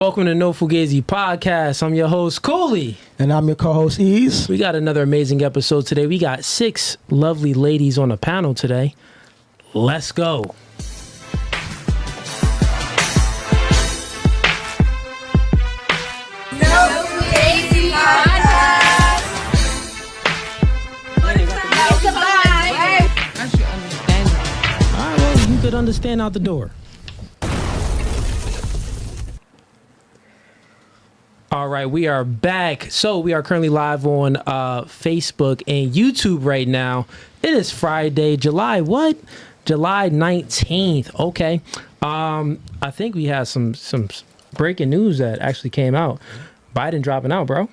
Welcome to No Fugazee Podcast. I'm your host, Cooley. And I'm your co-host, Ease. We got another amazing episode today. We got 6 lovely ladies on the panel today. Let's go. No Fugazee Podcast. It's a vibe. I should understand it. All right, well, you could understand out the door. All right, we are back. So we are currently live on Facebook and YouTube right now. It is Friday, July what? July 19th. Okay. I think we have some breaking news that actually came out. Biden dropping out, bro.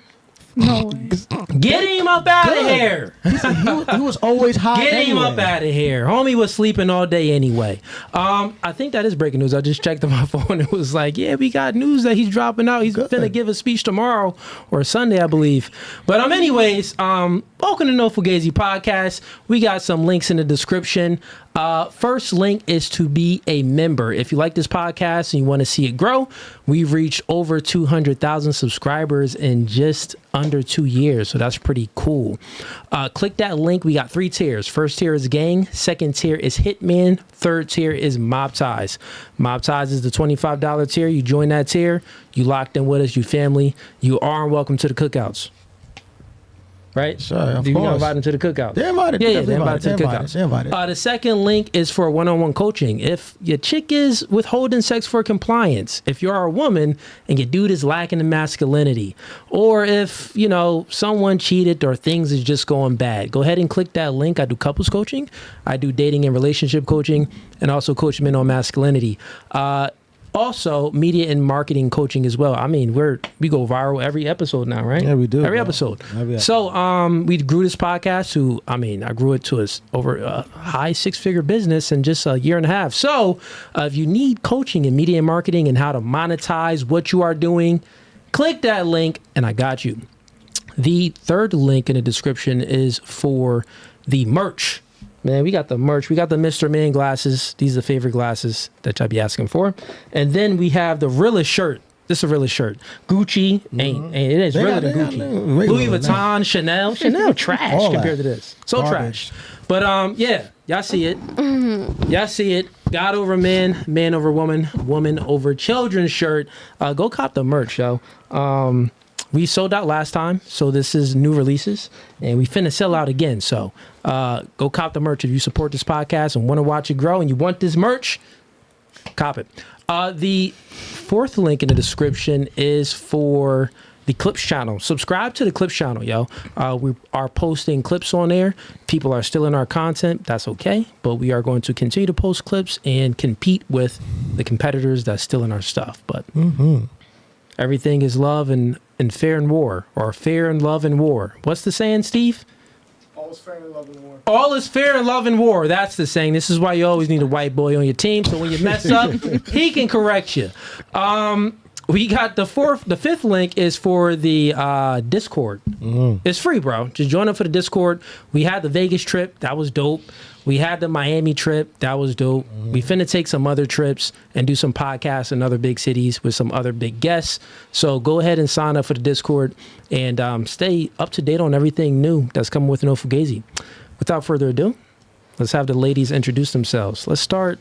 No way. Get him up out of here. He was always hot. Get him anyway. up out of here. Homie was sleeping all day anyway. I think that is breaking news. I just checked on my phone. It was like, yeah, we got news that he's dropping out. He's finna give a speech tomorrow or Sunday, I believe. But anyways, welcome to No Fugazee Podcast. We got some links in the description. First link is to be a member. If you like this podcast and you want to see it grow, we've reached over 200,000 subscribers in just under 2 years. So that's pretty cool. Click that link. We got 3 tiers. First tier is gang. Second tier is hitman. Third tier is mob ties. Mob ties is the $25 tier. You join that tier. You locked in with us. You family. You are welcome to the cookouts. Right? Sure, of Do you course. invite them to the cookout? They're invited. Yeah, they're invited to the cookouts. They're invited. The second link is for one-on-one coaching. If your chick is withholding sex for compliance, if you're a woman and your dude is lacking in masculinity, or if, you know, someone cheated or things is just going bad, go ahead and click that link. I do couples coaching. I do dating and relationship coaching, and also coach men on masculinity. Also, media and marketing coaching as well. I mean, we go viral every episode now, right? Yeah, we do. Every bro. episode. Every episode. So we grew this podcast to, I grew it to over a high 6-figure business in just a year and a half. So if you need coaching in media and marketing and how to monetize what you are doing, click that link and I got you. The third link in the description is for the merch. Man, we got the merch. We got the Mr. Man glasses. These are the favorite glasses that y'all be asking for. And then we have the realest shirt. This is a realest shirt. Gucci ain't it is realer than Gucci. Louis Vuitton, Chanel. Chanel trash All compared that. to this. So Garbage. trash. But yeah, y'all see it. Y'all see it. God over man, man over woman, woman over children shirt. Go cop the merch, yo. We sold out last time, so this is new releases, and we finna sell out again. So go cop the merch if you support this podcast and want to watch it grow and you want this merch, cop it. The fourth link in the description is for the Clips channel. Subscribe to the Clips channel, yo. We are posting clips on there. People are stealing our content. That's okay, but we are going to continue to post clips and compete with the competitors that's stealing our stuff. But everything is love and fair in war, or fair in love and war. What's the saying, Steve? All is fair in love and war. All is fair in love and war. That's the saying. This is why you always need a white boy on your team, so when you mess up, he can correct you. We got the fifth link is for the Discord. It's free, bro. Just join up for the Discord. We had the Vegas trip. That was dope. We had the Miami trip. That was dope. We finna take some other trips and do some podcasts in other big cities with some other big guests. So go ahead and sign up for the Discord and stay up to date on everything new that's coming with No Fugazee. Without further ado, let's have the ladies introduce themselves. Let's start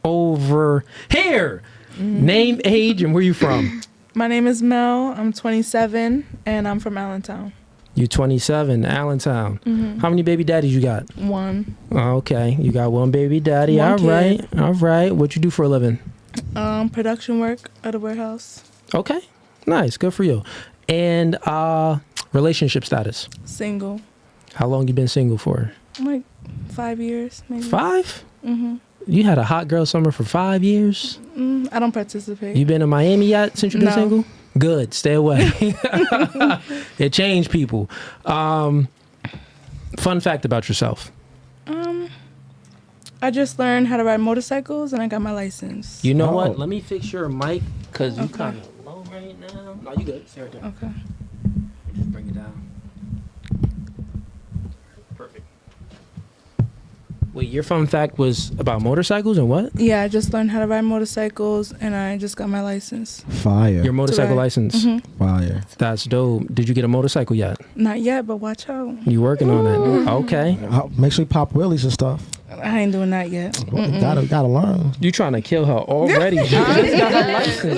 over here. Name, age, and where you from? My name is Mel. I'm 27, and I'm from Allentown. You 27, Allentown. How many baby daddies you got? 1. Okay, you got 1 baby daddy. One All right, kid. all right. What you do for a living? Production work at a warehouse. Okay, nice, good for you. And relationship status? Single. How long you been single for? Like 5 years, maybe. 5? You had a hot girl summer for 5 years? I don't participate. You been in Miami yet since you've been No. single? Good, stay away. It changed people. Fun fact about yourself. I just learned how to ride motorcycles, and I got my license. You know Oh. what? Let me fix your mic because you Okay. kind of low right now. No, you good. Stay right there. Okay. Just bring it down. Perfect. Wait, your fun fact was about motorcycles and what? Yeah, I just learned how to ride motorcycles, and I just got my license. Fire. Your motorcycle Right. license. Fire. That's dope. Did you get a motorcycle yet? Not yet, but watch out. You working on it? Okay. Make sure you pop wheelies and stuff. I ain't doing that yet. Gotta learn. You trying to kill her already? She just got her license,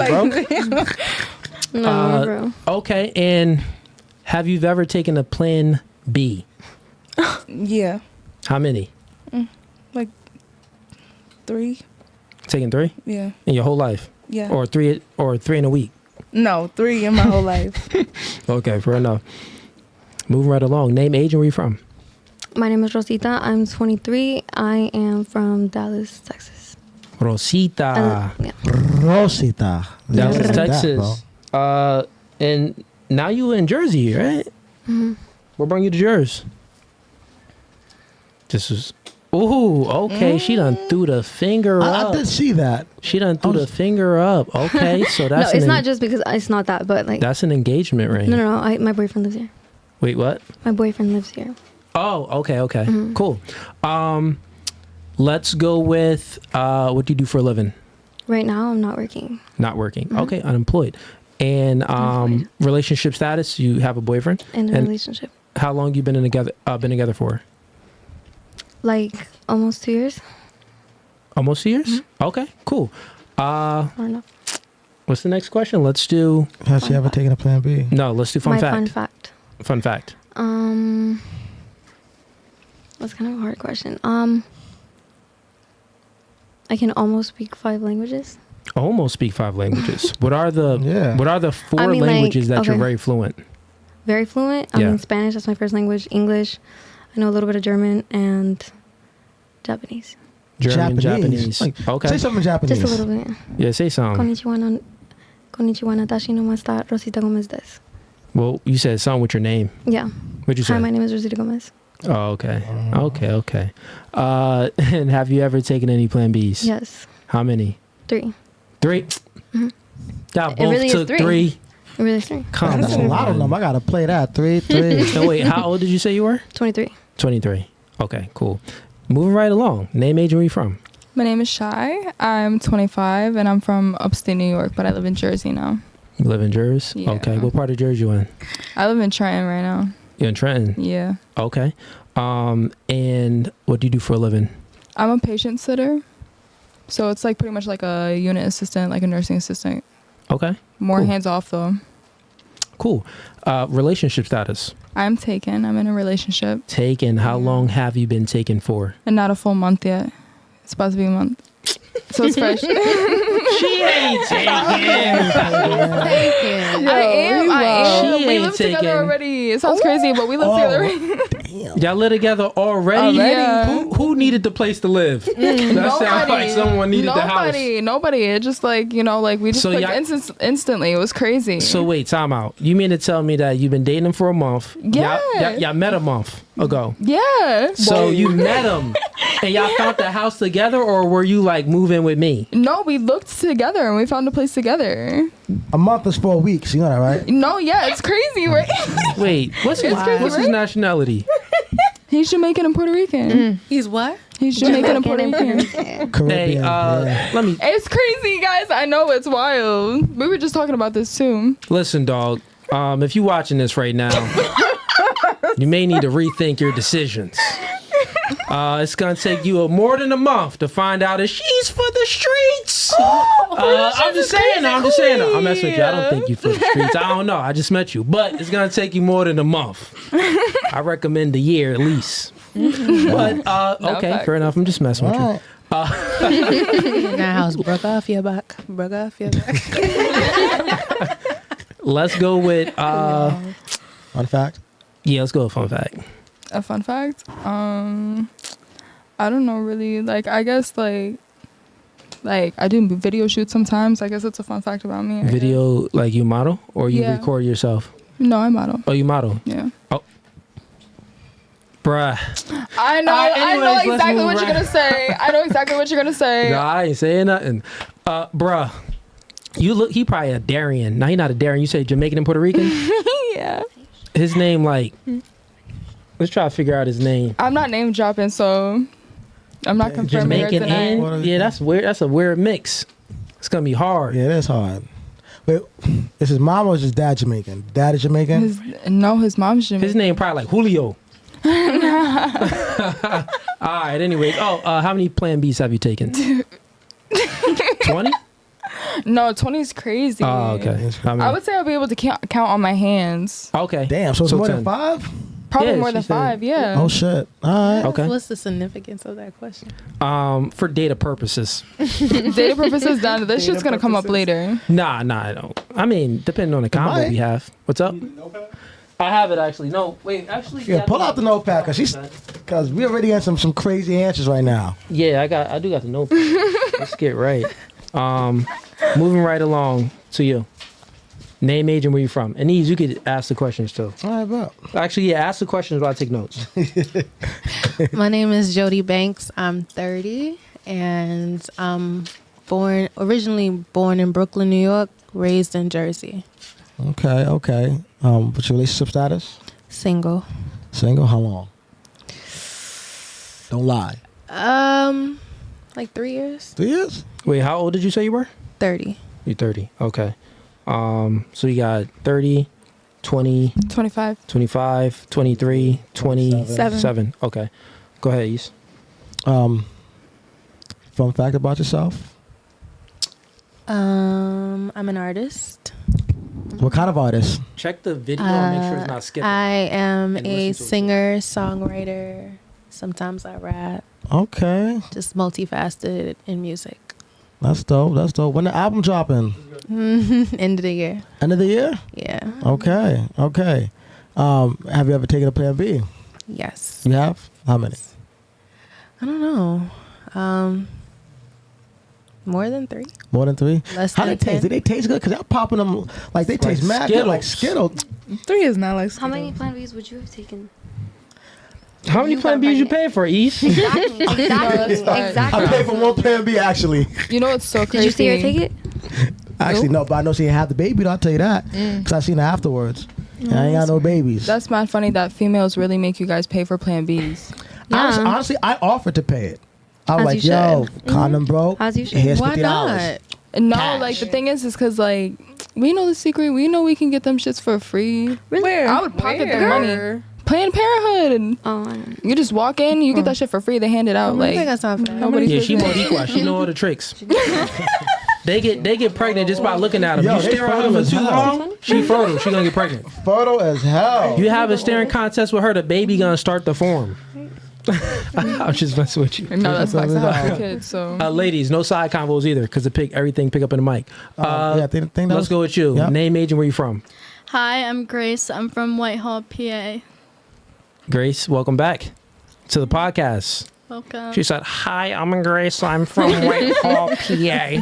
bro. No, bro. Okay, and have you ever taken a Plan B? Yeah, How many? 3. Taking 3 Yeah, in your whole life, yeah. or 3 in a week? No, 3 in my whole life. Okay, fair enough. Moving right along. Name, age, and where you from? My name is Rosita. I'm 23. I am from Dallas, Texas. Rosita, Yeah. Rosita. Dallas, Yeah, that, Texas. And now you in Jersey, right? Mm-hmm. What brought you to Jersey? This is. Ooh, okay. She done threw the finger I up. did see that. She done threw the finger up. Okay, so No, that's it's not just because it's not that, but like. that's an engagement ring. No. My boyfriend lives here. Wait, what? My boyfriend lives here. Oh, okay, cool. Let's go with what do you do for a living? Right now, I'm not working. Not working. Okay, unemployed. And Unemployed. relationship status? You have a boyfriend? In a And relationship. how long you been together for? Like almost 2 years. Almost 2 years? Okay, cool. Or enough. What's the next question? Let's do Has she ever taken a Plan B? no. Let's do fun My fact. fun fact. Fun fact. That's kind of a hard question. I can almost speak 5 languages. Almost speak 5 languages. What are the Yeah. What are the 4 I mean, languages like, that you're okay. very fluent? Very fluent. I Yeah. mean, Spanish, that's my first language. English. I know a little bit of German and Japanese. German, Japanese. Like, Okay. Say something in Japanese. Just a little bit. Yeah, say something. Konnichiwa, Natashi no Masta, Rosita Gomez desu. Well, you said something with your name. Yeah. What'd you say? Hi, my name is Rosita Gomez. Oh, okay. Okay. And have you ever taken any Plan Bs? Yes. How many? 3. 3? Mhm. Y'all It both really is took 3. 3. It really is 3. Come That's a on. lot of them. I gotta play that. 3. No, wait. How old did you say you were? 23. 23. Okay, cool. Moving right along. Name, age, and where you from? My name is Shy. I'm 25 and I'm from upstate New York, but I live in Jersey now. You live in Jersey? Yeah. Okay. What part of Jersey you in? I live in Trenton right now. You're in Trenton? Yeah. Okay. And what do you do for a living? I'm a patient sitter. So it's like pretty much like a unit assistant, like a nursing assistant. Okay. More Cool. hands off though. Cool. Relationship status? I'm taken. I'm in a relationship Taken. How Yeah. long have you been taken for? and not a full month yet. It's about to be a month. So it's fresh. She ain't taken. I am. She We ain't live together taken. already. It sounds crazy, but we live together. Y'all live together already? Yeah. Who needed the place to live? That sounds like someone needed the house. Nobody. It just like, like we just So like y'all- instantly. It was crazy. So wait, time out. You mean to tell me that you've been dating him for a month? Yeah. Y'all met a month ago. yeah. So you met him and y'all found the house together, or were you like moving with me? No, we looked together and we found a place together. A month is 4 weeks. You know that, right? No, yeah, it's crazy, right? Wait, what's his nationality? He's Jamaican and Puerto Rican. He's what? He's Jamaican and Puerto Rican. Hey, Caribbean. yeah. let me It's crazy, guys. I know it's wild. We were just talking about this too. listen, dog. If you watching this right now, you may need to rethink your decisions. It's gonna take you more than a month to find out if she's for the streets. I'm just saying. I'm messing with you. I don't think you for the streets. I don't know. I just met you, but it's gonna take you more than a month. I recommend a year at least. But okay, facts. fair enough. I'm just messing with you. All right. That house broke off your back. Broke off your back. Let's go with Fun fact. yeah. Let's go with fun fact. A fun fact. I don't know really. Like I guess like I do video shoots sometimes. I guess it's a fun fact about me. I guess. Video, like you model or you Yeah. record yourself? No, I model. Oh, you model. Yeah. Bruh. I know. Alright, I anyways, know let's exactly move what you're right- gonna say. I know exactly what you're gonna say. No, I ain't saying nothing. Bruh. You look, he probably a Darien. Now he not a Darien. You say Jamaican and Puerto Rican? Yeah. His name, like, let's try to figure out his name. I'm not name dropping, so I'm not confirming or Jamaican denying. and yeah, that's weird. That's a weird mix. It's gonna be hard. Yeah, that's hard. Wait, is his mom or is his dad Jamaican? Dad is Jamaican? His mom's Jamaican. His name probably like Julio. All right. Anyways, how many Plan Bs have you taken? 20? No, 20 is crazy. Oh, okay. I would say I'll be able to count on my hands. Okay. Damn, so it's more 10. than 5? Probably Yeah, more she than said- 5, yeah. Oh, shit. All right. Okay. What's the significance of that question? For data purposes. Data purposes, down. This shit's gonna come up later. Nah, I don't. I mean, depending on the combo might. we have. What's up? Notepad? I have it actually. No, wait, actually. Yeah, pull out the notepad because we already got some crazy answers right now. Yeah, I do got the notepad. Let's get right. Moving right along to you. Name, age, and where you from. And these, you could ask the questions too. All right, bro. Actually, yeah, ask the questions while I take notes. My name is Jody Banks. I'm 30, and I'm originally born in Brooklyn, New York, raised in Jersey. Okay. What's your relationship status? Single. Single? How long? Don't lie. Like 3 years. 3 years? Wait, how old did you say you were? 30. You're 30. Okay. So you got 30, 20, 25. 25, 23, 27. Okay. Go ahead, East. Fun fact about yourself? I'm an artist. What kind of artist? Check the video and make sure it's not skipping. I am And a listen to it. singer, songwriter. Sometimes I rap. Okay. Just multifaceted in music. That's dope. When the album dropping? End of the year. End of the year? Yeah. Okay. Have you ever taken a Plan B? Yes. You have? How many? I don't know. More than 3. More than 3? Less How than they taste? 10. Do they taste good? Because y'all popping them like they taste mad good, like Skittles. 3 is not like How many Plan Bs would you have taken? How many You Plan got Bs you pregnant. pay for, East? Exactly. that's fine. Exactly. I paid for one Plan B actually. You know what's so Did crazy? you see her take it? Actually, no, but I know she didn't have the baby. Though, I'll tell you that because I seen her afterwards. And I ain't got no babies. That's mad funny that females really make you guys pay for Plan Bs. Yeah. Honestly, I offered to pay it. I was As like, you yo, should. condom broke. As you should. Here's Why $50. not? No, Cash. like the thing is because like we know the secret. We know we can get them shits for free. Really? Where? I would pocket the Where? money. Planned Parenthood. Oh, I don't know. You just walk in, you get that shit for free. They hand it out. I Like think that's not fair. nobody. Yeah, she more equal. She know all the tricks. They get pregnant just by looking at them. Yo, You they stare at her fertile for as too hell. long, she fertile. She gonna get pregnant. Fertile as hell. You have a staring contest with her, the baby gonna start to form. I'm just messing with you. No, that's facts. I have Yeah. 2 kids, so Ladies, no side combos either, because everything pick up in the mic. Yeah, I think that Let's was- go with you. Yep. Name, age, and where you from? Hi, I'm Grace. I'm from Whitehall, PA. Grace, welcome back to the podcast. Welcome. She said, "Hi, I'm Grace. I'm from Whitehall, PA.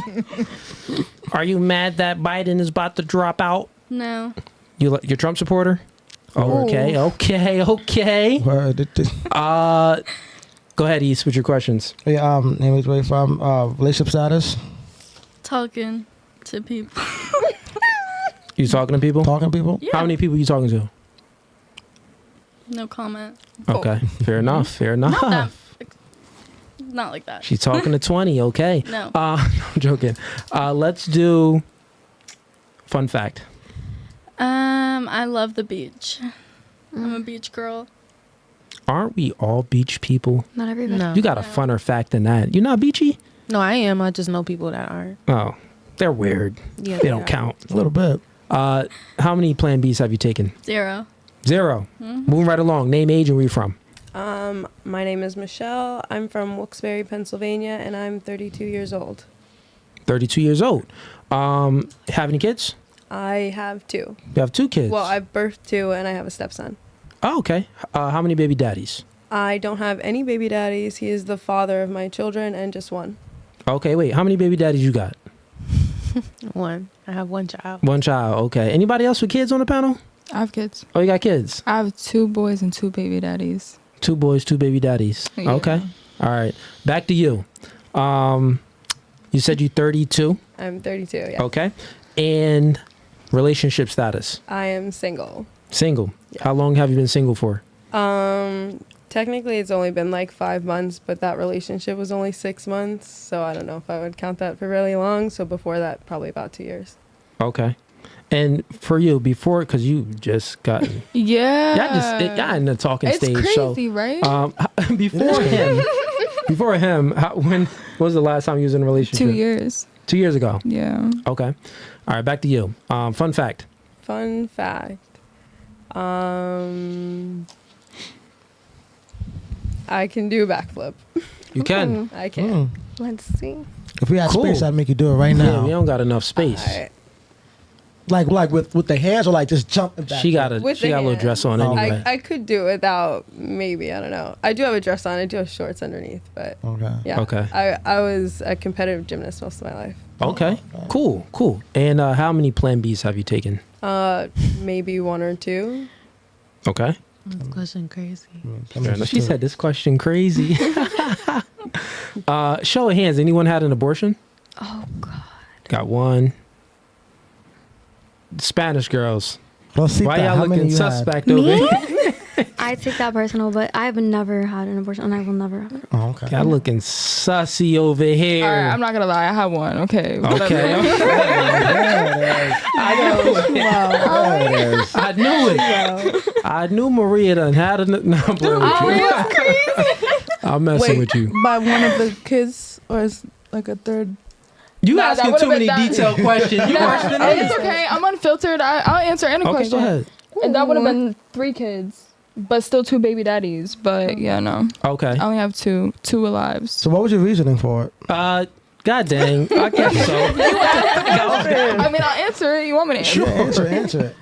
Are you mad that Biden is about to drop out? No. You're Trump supporter? Oh, okay. Word. Go ahead, East, with your questions. Yeah, name is where you from. Relationship status. Talking to people. You talking to people? Talking to people. Yeah. How many people you talking to? No comment. Okay, fair enough. Fair enough. Not like that. She's talking to 20. Okay. No. I'm joking. Let's do fun fact. I love the beach. I'm a beach girl. Aren't we all beach people? Not everybody. No. You got a funner fact than that. You're not beachy? No, I am. I just know people that aren't. Oh, they're weird. Yeah, They don't are. count. A little bit. How many Plan Bs have you taken? 0. 0. Moving right along. Name, age, and where you from? My name is Michelle. I'm from Wilkes-Barre, Pennsylvania, and I'm 32 years old. 32 years old. Have any kids? I have 2. You have 2 kids. Well, I've birthed 2, and I have a stepson. Oh, okay. How many baby daddies? I don't have any baby daddies. He is the father of my children, and just one. Okay, wait. How many baby daddies you got? 1. I have 1 child. 1 child. Okay. Anybody else with kids on the panel? I have kids. Oh, you got kids. I have 2 boys and 2 baby daddies. 2 boys, 2 baby daddies. Yeah. Okay. All right. Back to you. You said you 32. I'm 32, yeah. Okay. And relationship status? I am single. Single. Yeah. How long have you been single for? Technically, it's only been like 5 months, but that relationship was only 6 months. So I don't know if I would count that for really long. So before that, probably about 2 years. Okay. And for you, before, because you just got, y'all in the talking It's stage. crazy, So, right? before him, when was the last time you was in a relationship? 2 years. 2 years ago. Yeah. Okay. All right, back to you. Fun fact. Fun fact. I can do a backflip. You can. I can. Let's see. If we had Cool. space, I'd make you do it right Yeah, now. we don't got enough space. I- Like with the hands or like just jumping back. She got With she the got a little hands. dress on Oh, anyway. I could do it without, maybe, I don't know. I do have a dress on. I do have shorts underneath, but Okay. yeah. Okay. I was a competitive gymnast most of my life. Okay. Cool. And how many Plan Bs have you taken? Maybe 1 or 2. Okay. This question crazy. She said this question crazy. Show of hands. Anyone had an abortion? Oh God. Got one. Spanish girls. Rosita, Why y'all how many looking you had? suspect Me? over here? I take that personal, but I've never had an abortion, and I will never have it. Oh, okay. Y'all looking sussy over here. All right, I'm not gonna lie. I had one. Okay. whatever. Okay. I knew it. I knew Maria done had a. No, I'm playing with you. I'm messing with you. By one of the kids, or is like a third? You Nah, that asking would've too many been that- detailed questions. You worse than me. It's okay. I'm unfiltered. I'll answer any Okay, question. go ahead. And that would have been 3 kids, but still 2 baby daddies. But yeah, no. Okay. I only have two alive. So what was your reasoning for it? God dang. I guess so. I mean, I'll answer it. You want me to answer? Yeah, answer it.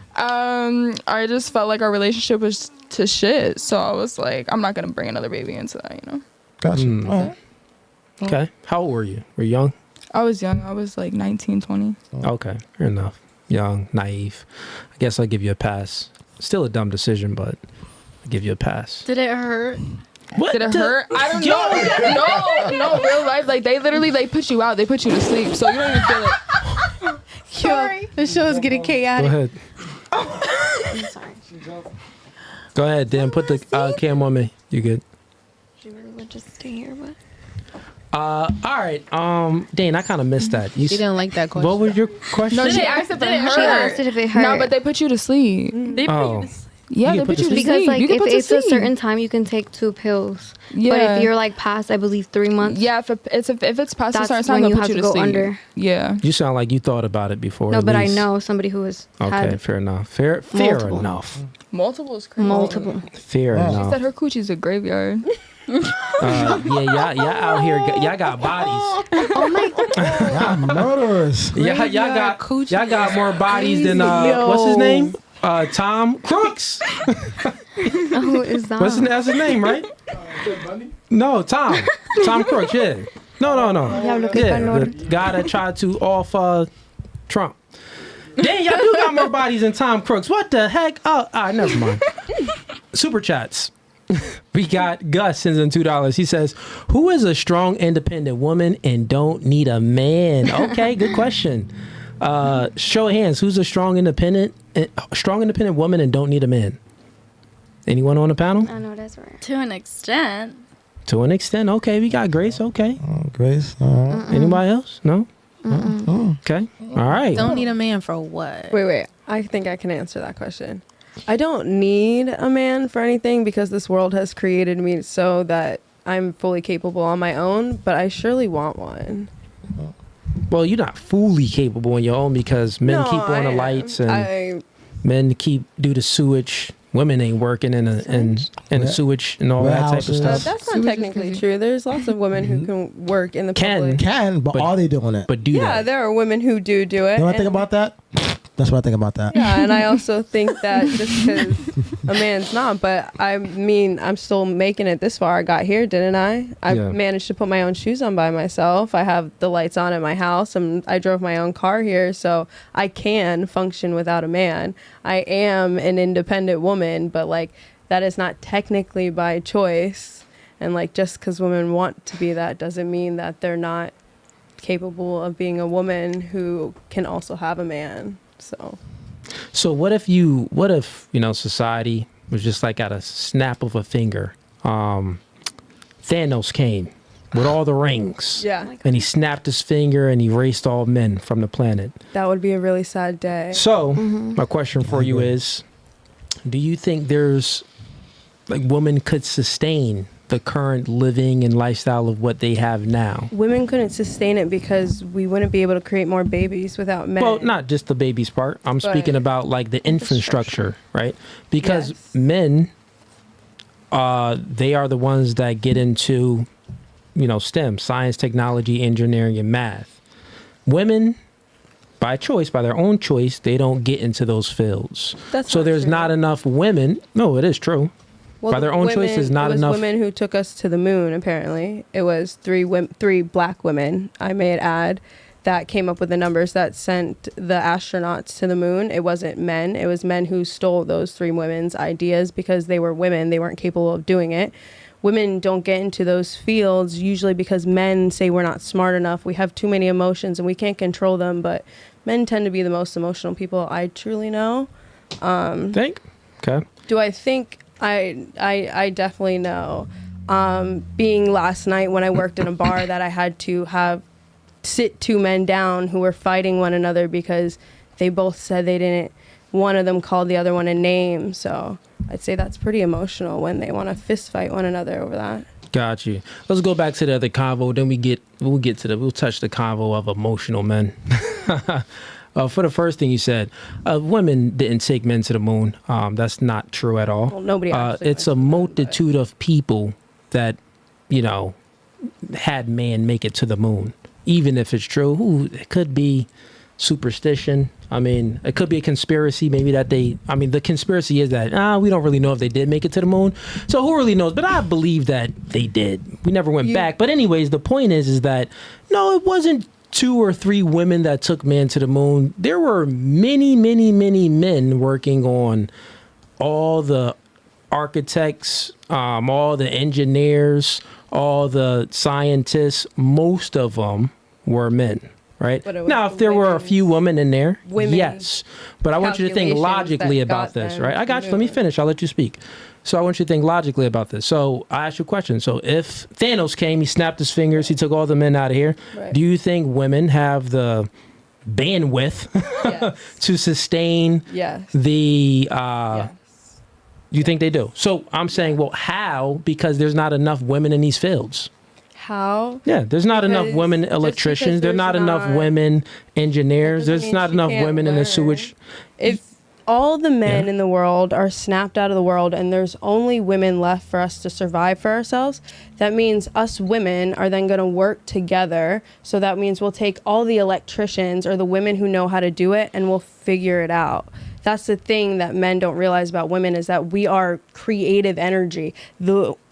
I just felt like our relationship was to shit. So I was like, I'm not gonna bring another baby into that. You know. Gotcha. All right. Okay. How old were you? Were you young? I was young. I was like 19, 20. Okay. Fair enough. Young, naive. I guess I'll give you a pass. Still a dumb decision, but I'll give you a pass. Did it hurt? What? Did it hurt? I don't know. No, real life. Like they literally put you out. They put you to sleep, so you don't even feel it. Sorry. The show is getting Go chaotic. ahead. I'm sorry. Go ahead, Dan. Put the cam on me. You good? She really would just stay here, but All right. Dane, I kind of missed that. She didn't like that question. What was your question? No, she asked if it hurt. she asked it if it hurt. No, but they put you to sleep. They put Oh. you to sleep. Yeah, You they can put you to put sleep. because like you can if put to it's a sleep. certain time, you can take 2 pills. Yeah. But if you're like past, I believe 3 months. Yeah, if it's past a That's certain time, when they'll you put have you to to go sleep. under. Yeah. You sound like you thought about it before. No, at but I least. know somebody who has Okay, had fair enough. Fair Multiple. enough. Multiple is crazy. multiple. Fair Oh. She enough. said her coochie's a graveyard. Yeah, y'all out here, y'all got bodies. Y'all murderers. Y'all got more bodies than what's his name? Tom Crooks. Who is that? That's his name, right? No, Tom Crooks. Yeah. No. Diablo, qué Yeah, calor. the guy that tried to off Trump. Dang, y'all do got more bodies than Tom Crooks. What the heck? Oh, all right, never mind. Super chats. We got Gus sends in $2. He says, "Who is a strong, independent woman and don't need a man?" Okay, good question. Show of hands. Who's a strong, independent woman and don't need a man? Anyone on the panel? I know that's right. To an extent. To an extent. Okay, we got Grace. Okay. Grace. Anybody else? No. Okay. All right. Don't need a man for what? Wait. I think I can answer that question. I don't need a man for anything because this world has created me so that I'm fully capable on my own, but I surely want one. Well, you're not fully capable on your own because men No, keep on the I am. lights and men do the sewage. Women ain't working in a sewage and all that type of stuff. That's not technically true. There's lots of women who can work in the public. But are they doing it? But do Yeah, that. there are women who do it. You know what I think and- about that? That's what I think about that. Yeah, and I also think that just because a man's not, but I mean, I'm still making it this far. I got here, didn't I? I Yeah. managed to put my own shoes on by myself. I have the lights on at my house, and I drove my own car here, so I can function without a man. I am an independent woman, but like that is not technically by choice. And like just because women want to be that doesn't mean that they're not capable of being a woman who can also have a man. So what if society was just like at a snap of a finger, Thanos came with all the rings. Yeah. And he snapped his finger and erased all men from the planet. That would be a really sad day. So, my question for you is, do you think there's, like, women could sustain the current living and lifestyle of what they have now? Women couldn't sustain it because we wouldn't be able to create more babies without men. Well, not just the babies part. I'm speaking about, like, the infrastructure, right? Because men, they are the ones that get into, you know, STEM, science, technology, engineering, and math. Women, by choice, by their own choice, they don't get into those fields. So there's not enough women. No, it is true. Well, by their own choice, there's not enough. It was women who took us to the moon, apparently. It was three black women, I may add, that came up with the numbers that sent the astronauts to the moon. It wasn't men. It was men who stole those three women's ideas because they were women. They weren't capable of doing it. Women don't get into those fields usually because men say we're not smart enough. We have too many emotions and we can't control them. But men tend to be the most emotional people I truly know. Think? Okay. Do I think? I definitely know. Being last night when I worked in a bar that I had to sit two men down who were fighting one another because they both said they didn't. One of them called the other one a name. So I'd say that's pretty emotional when they want to fist fight one another over that. Got you. Let's go back to the other convo. Then we'll touch the convo of emotional men. For the first thing you said, women didn't take men to the moon. That's not true at all. Well, nobody actually it's a multitude of people that, you know, had man make it to the moon. Even if it's true, it could be superstition. I mean, it could be a conspiracy. Maybe that the conspiracy is that, we don't really know if they did make it to the moon. So who really knows? But I believe that they did. We never went back. But anyways, the point is that, no, it wasn't 2 or 3 women that took man to the moon. There were many, many, many men working on all the architects, all the engineers, all the scientists. Most of them were men, right? Now, if there were a few women in there, yes. But I want you to think logically about this, right? I got you. Let me finish. I'll let you speak. So I want you to think logically about this. So I ask you a question. So if Thanos came, he snapped his fingers, he took all the men out of here. Right. Do you think women have the bandwidth to sustain the... Do you think they do? So I'm saying, well, how? Because there's not enough women in these fields. How? Yeah, there's not enough women electricians. There's not enough women engineers. There's not enough women in the sewage. If all the men in the world are snapped out of the world and there's only women left for us to survive for ourselves, that means us women are then going to work together. So that means we'll take all the electricians or the women who know how to do it and we'll figure it out. That's the thing that men don't realize about women is that we are creative energy.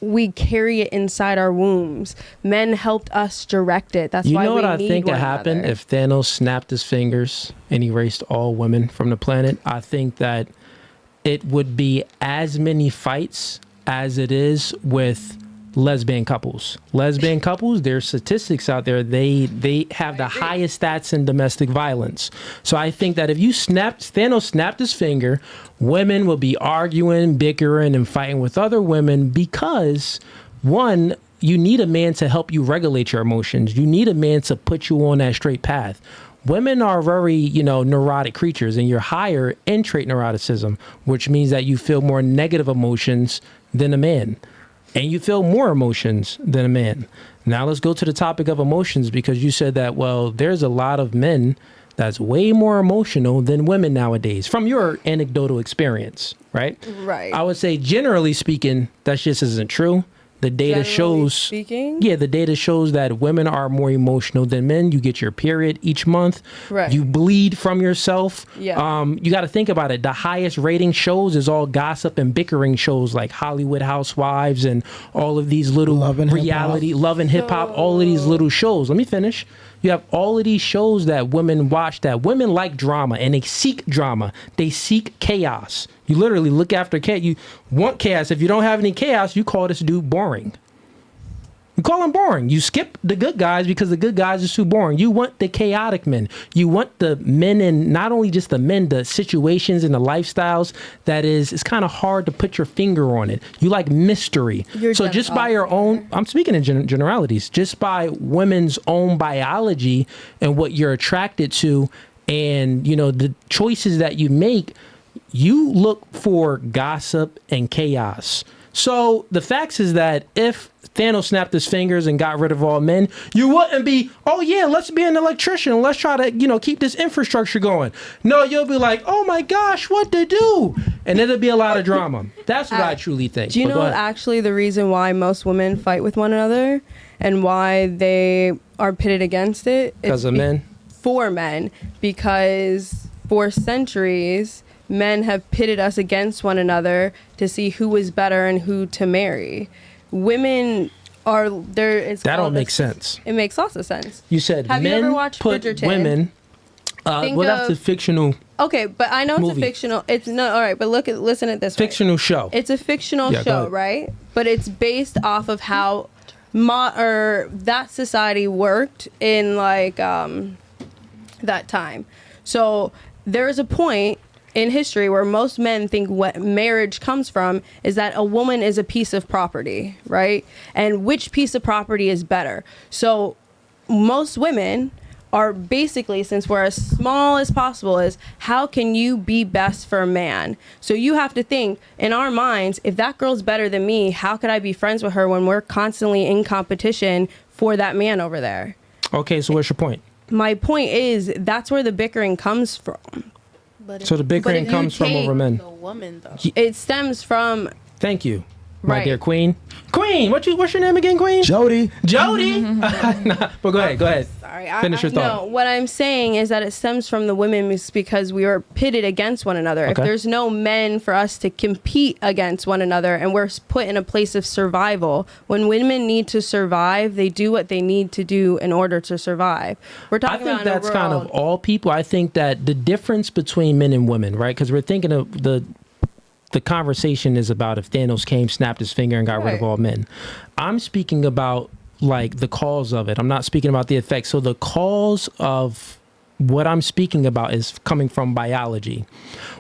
We carry it inside our wombs. Men helped us direct it. That's why we need one another. You know what I think would happen if Thanos snapped his fingers and erased all women from the planet? I think that it would be as many fights as it is with lesbian couples. Lesbian couples, there's statistics out there. They have the highest stats in domestic violence. So I think that if Thanos snapped his finger, women will be arguing, bickering, and fighting with other women because, one, you need a man to help you regulate your emotions. You need a man to put you on that straight path. Women are very, neurotic creatures, and you're higher in trait neuroticism, which means that you feel more negative emotions than a man. And you feel more emotions than a man. Now let's go to the topic of emotions, because you said that, well, there's a lot of men that's way more emotional than women nowadays, from your anecdotal experience, right? Right. I would say, generally speaking, that just isn't true. The data shows, the data shows that women are more emotional than men. You get your period each month. Right. You bleed from yourself. Yeah. You got to think about it. The highest rating shows is all gossip and bickering shows like Hollywood Housewives and all of these little Love and Hip Hop, all of these little shows. Let me finish. You have all of these shows that women watch, that women like drama, and they seek drama. They seek chaos. You literally look after chaos. You want chaos. If you don't have any chaos, you call this dude boring. We call them boring. You skip the good guys because the good guys are too boring. You want the chaotic men. You want the men, and not only just the men, the situations and the lifestyles that it's kind of hard to put your finger on it. You like mystery. So just by your own, I'm speaking in generalities, just by women's own biology and what you're attracted to, and the choices that you make, you look for gossip and chaos. So the facts is that if Thanos snapped his fingers and got rid of all men, you wouldn't be, oh yeah, let's be an electrician and let's try to, keep this infrastructure going. No, you'll be like, oh my gosh, what to do? And it'll be a lot of drama. That's what I truly think. Do you know actually the reason why most women fight with one another and why they are pitted against it? Because of men? For men. Because for centuries, men have pitted us against one another to see who is better and who to marry. Women are there. That don't make sense. It makes lots of sense. You said have men you ever watched put Bridgerton? Women. That's a fictional. Okay, but I know movie. It's a fictional. It's no, all right, but listen at this. Fictional show. It's a fictional show, right? But it's based off of how that society worked in that time. So there is a point in history where most men think what marriage comes from is that a woman is a piece of property, right? And which piece of property is better? So most women are basically, since we're as small as possible, is how can you be best for a man? So you have to think in our minds, if that girl's better than me, how could I be friends with her when we're constantly in competition for that man over there? Okay, so what's your point? My point is that's where the bickering comes from. So the bickering comes from over men. The woman, though. It stems from. Thank you, my dear Queen. Queen, what's your name again, Queen? Jody. Nah, but go ahead. Sorry, finish your thought. No, what I'm saying is that it stems from the women because we are pitted against one another. Okay. If there's no men for us to compete against one another, and we're put in a place of survival, when women need to survive, they do what they need to do in order to survive. We're talking about. I think that's kind of all people. I think that the difference between men and women, right? Because we're thinking of the conversation is about if Thanos came, snapped his finger, and got rid of all men. I'm speaking about the cause of it. I'm not speaking about the effects. So the cause of what I'm speaking about is coming from biology.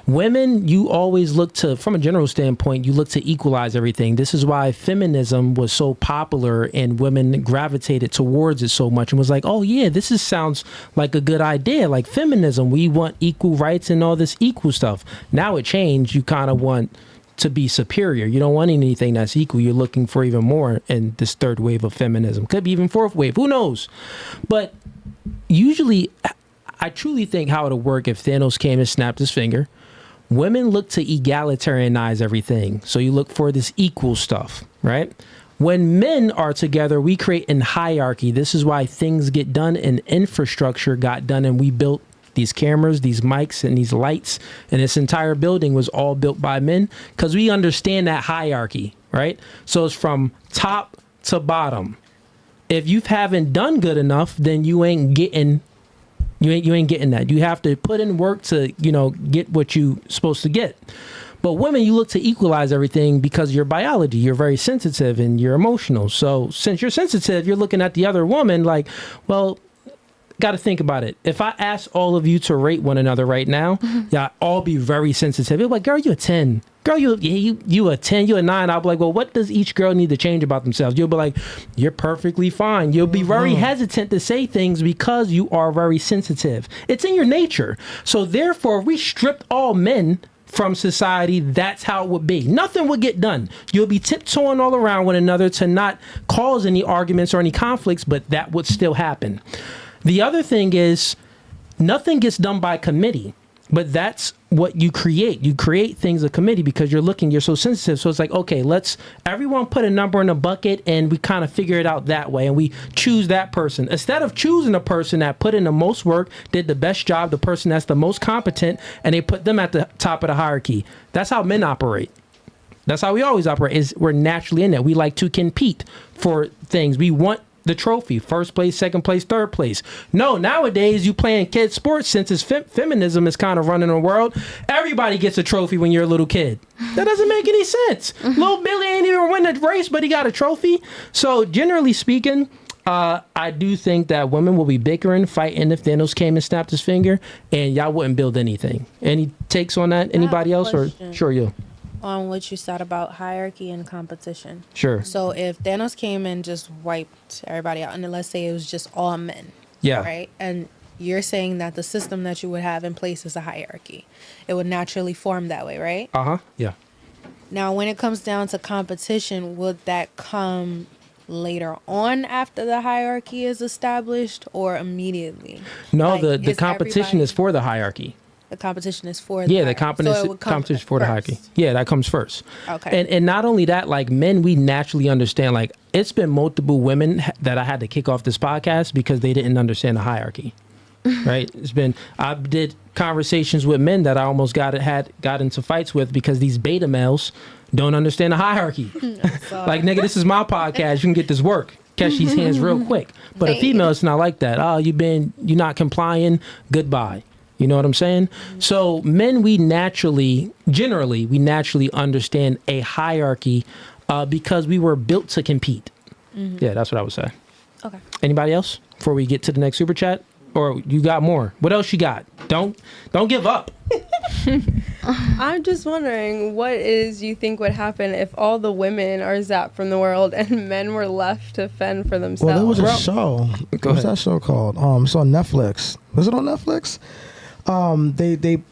Women, you always look to, from a general standpoint, you look to equalize everything. This is why feminism was so popular and women gravitated towards it so much and was like, oh yeah, this sounds like a good idea. Like feminism, we want equal rights and all this equal stuff. Now it changed. You kind of want to be superior. You don't want anything that's equal. You're looking for even more in this third wave of feminism. Could be even fourth wave. Who knows? But usually, I truly think how it'll work if Thanos came and snapped his finger. Women look to egalitarianize everything. So you look for this equal stuff, right? When men are together, we create a hierarchy. This is why things get done and infrastructure got done. And we built these cameras, these mics, and these lights. And this entire building was all built by men because we understand that hierarchy, right? So it's from top to bottom. If you haven't done good enough, then you ain't getting that. You have to put in work to, get what you supposed to get. But women, you look to equalize everything because your biology, you're very sensitive and you're emotional. So since you're sensitive, you're looking at the other woman like, well, got to think about it. If I ask all of you to rate one another right now, y'all all be very sensitive. You're like, girl, you a 10. Girl, you a 10, you a 9. I'll be like, well, what does each girl need to change about themselves? You'll be like, you're perfectly fine. You'll be very hesitant to say things because you are very sensitive. It's in your nature. So therefore, if we stripped all men from society, that's how it would be. Nothing would get done. You'll be tiptoeing all around one another to not cause any arguments or any conflicts, but that would still happen. The other thing is nothing gets done by committee, but that's what you create. You create things a committee because you're so sensitive. So it's like, okay, let's everyone put a number in a bucket and we kind of figure it out that way. And we choose that person instead of choosing a person that put in the most work, did the best job, the person that's the most competent, and they put them at the top of the hierarchy. That's how men operate. That's how we always operate. Is we're naturally in that. We like to compete for things. We want the trophy, first place, second place, third place. No, nowadays you playing kids sports since it's feminism is kind of running the world. Everybody gets a trophy when you're a little kid. That doesn't make any sense. Little Billy ain't even win the race, but he got a trophy. So generally speaking, I do think that women will be bickering, fighting if Thanos came and snapped his finger, and y'all wouldn't build anything. Any takes on that? Anybody else? Question. Or sure, you. On what you said about hierarchy and competition. Sure. So if Thanos came and just wiped everybody out, and then let's say it was just all men, Yeah. right? And you're saying that the system that you would have in place is a hierarchy. It would naturally form that way, right? Yeah. Now, when it comes down to competition, would that come later on after the hierarchy is established or immediately? No, Like, the is competition everybody- is for the hierarchy. The competition is for Yeah, the hierarchy. So competition it would come competition for the hierarchy. first. Yeah, that comes first. Okay. And not only that, like men, we naturally understand. Like it's been multiple women that I had to kick off this podcast because they didn't understand the hierarchy. Right? I did conversations with men that I almost got into fights with because these beta males don't understand the hierarchy. Like nigga, this is my podcast. You can get this work. Catch these hands real quick. But a female, it's not like that. Oh, you're not complying. Goodbye. You know what I'm saying? So men, generally understand a hierarchy because we were built to compete. Yeah, that's what I would say. Okay. Anybody else before we get to the next super chat? Or you got more? What else you got? Don't give up. I'm just wondering what you think would happen if all the women are zapped from the world and men were left to fend for themselves. Well, there was a show. What's that show called? It's on Netflix. Was it on Netflix?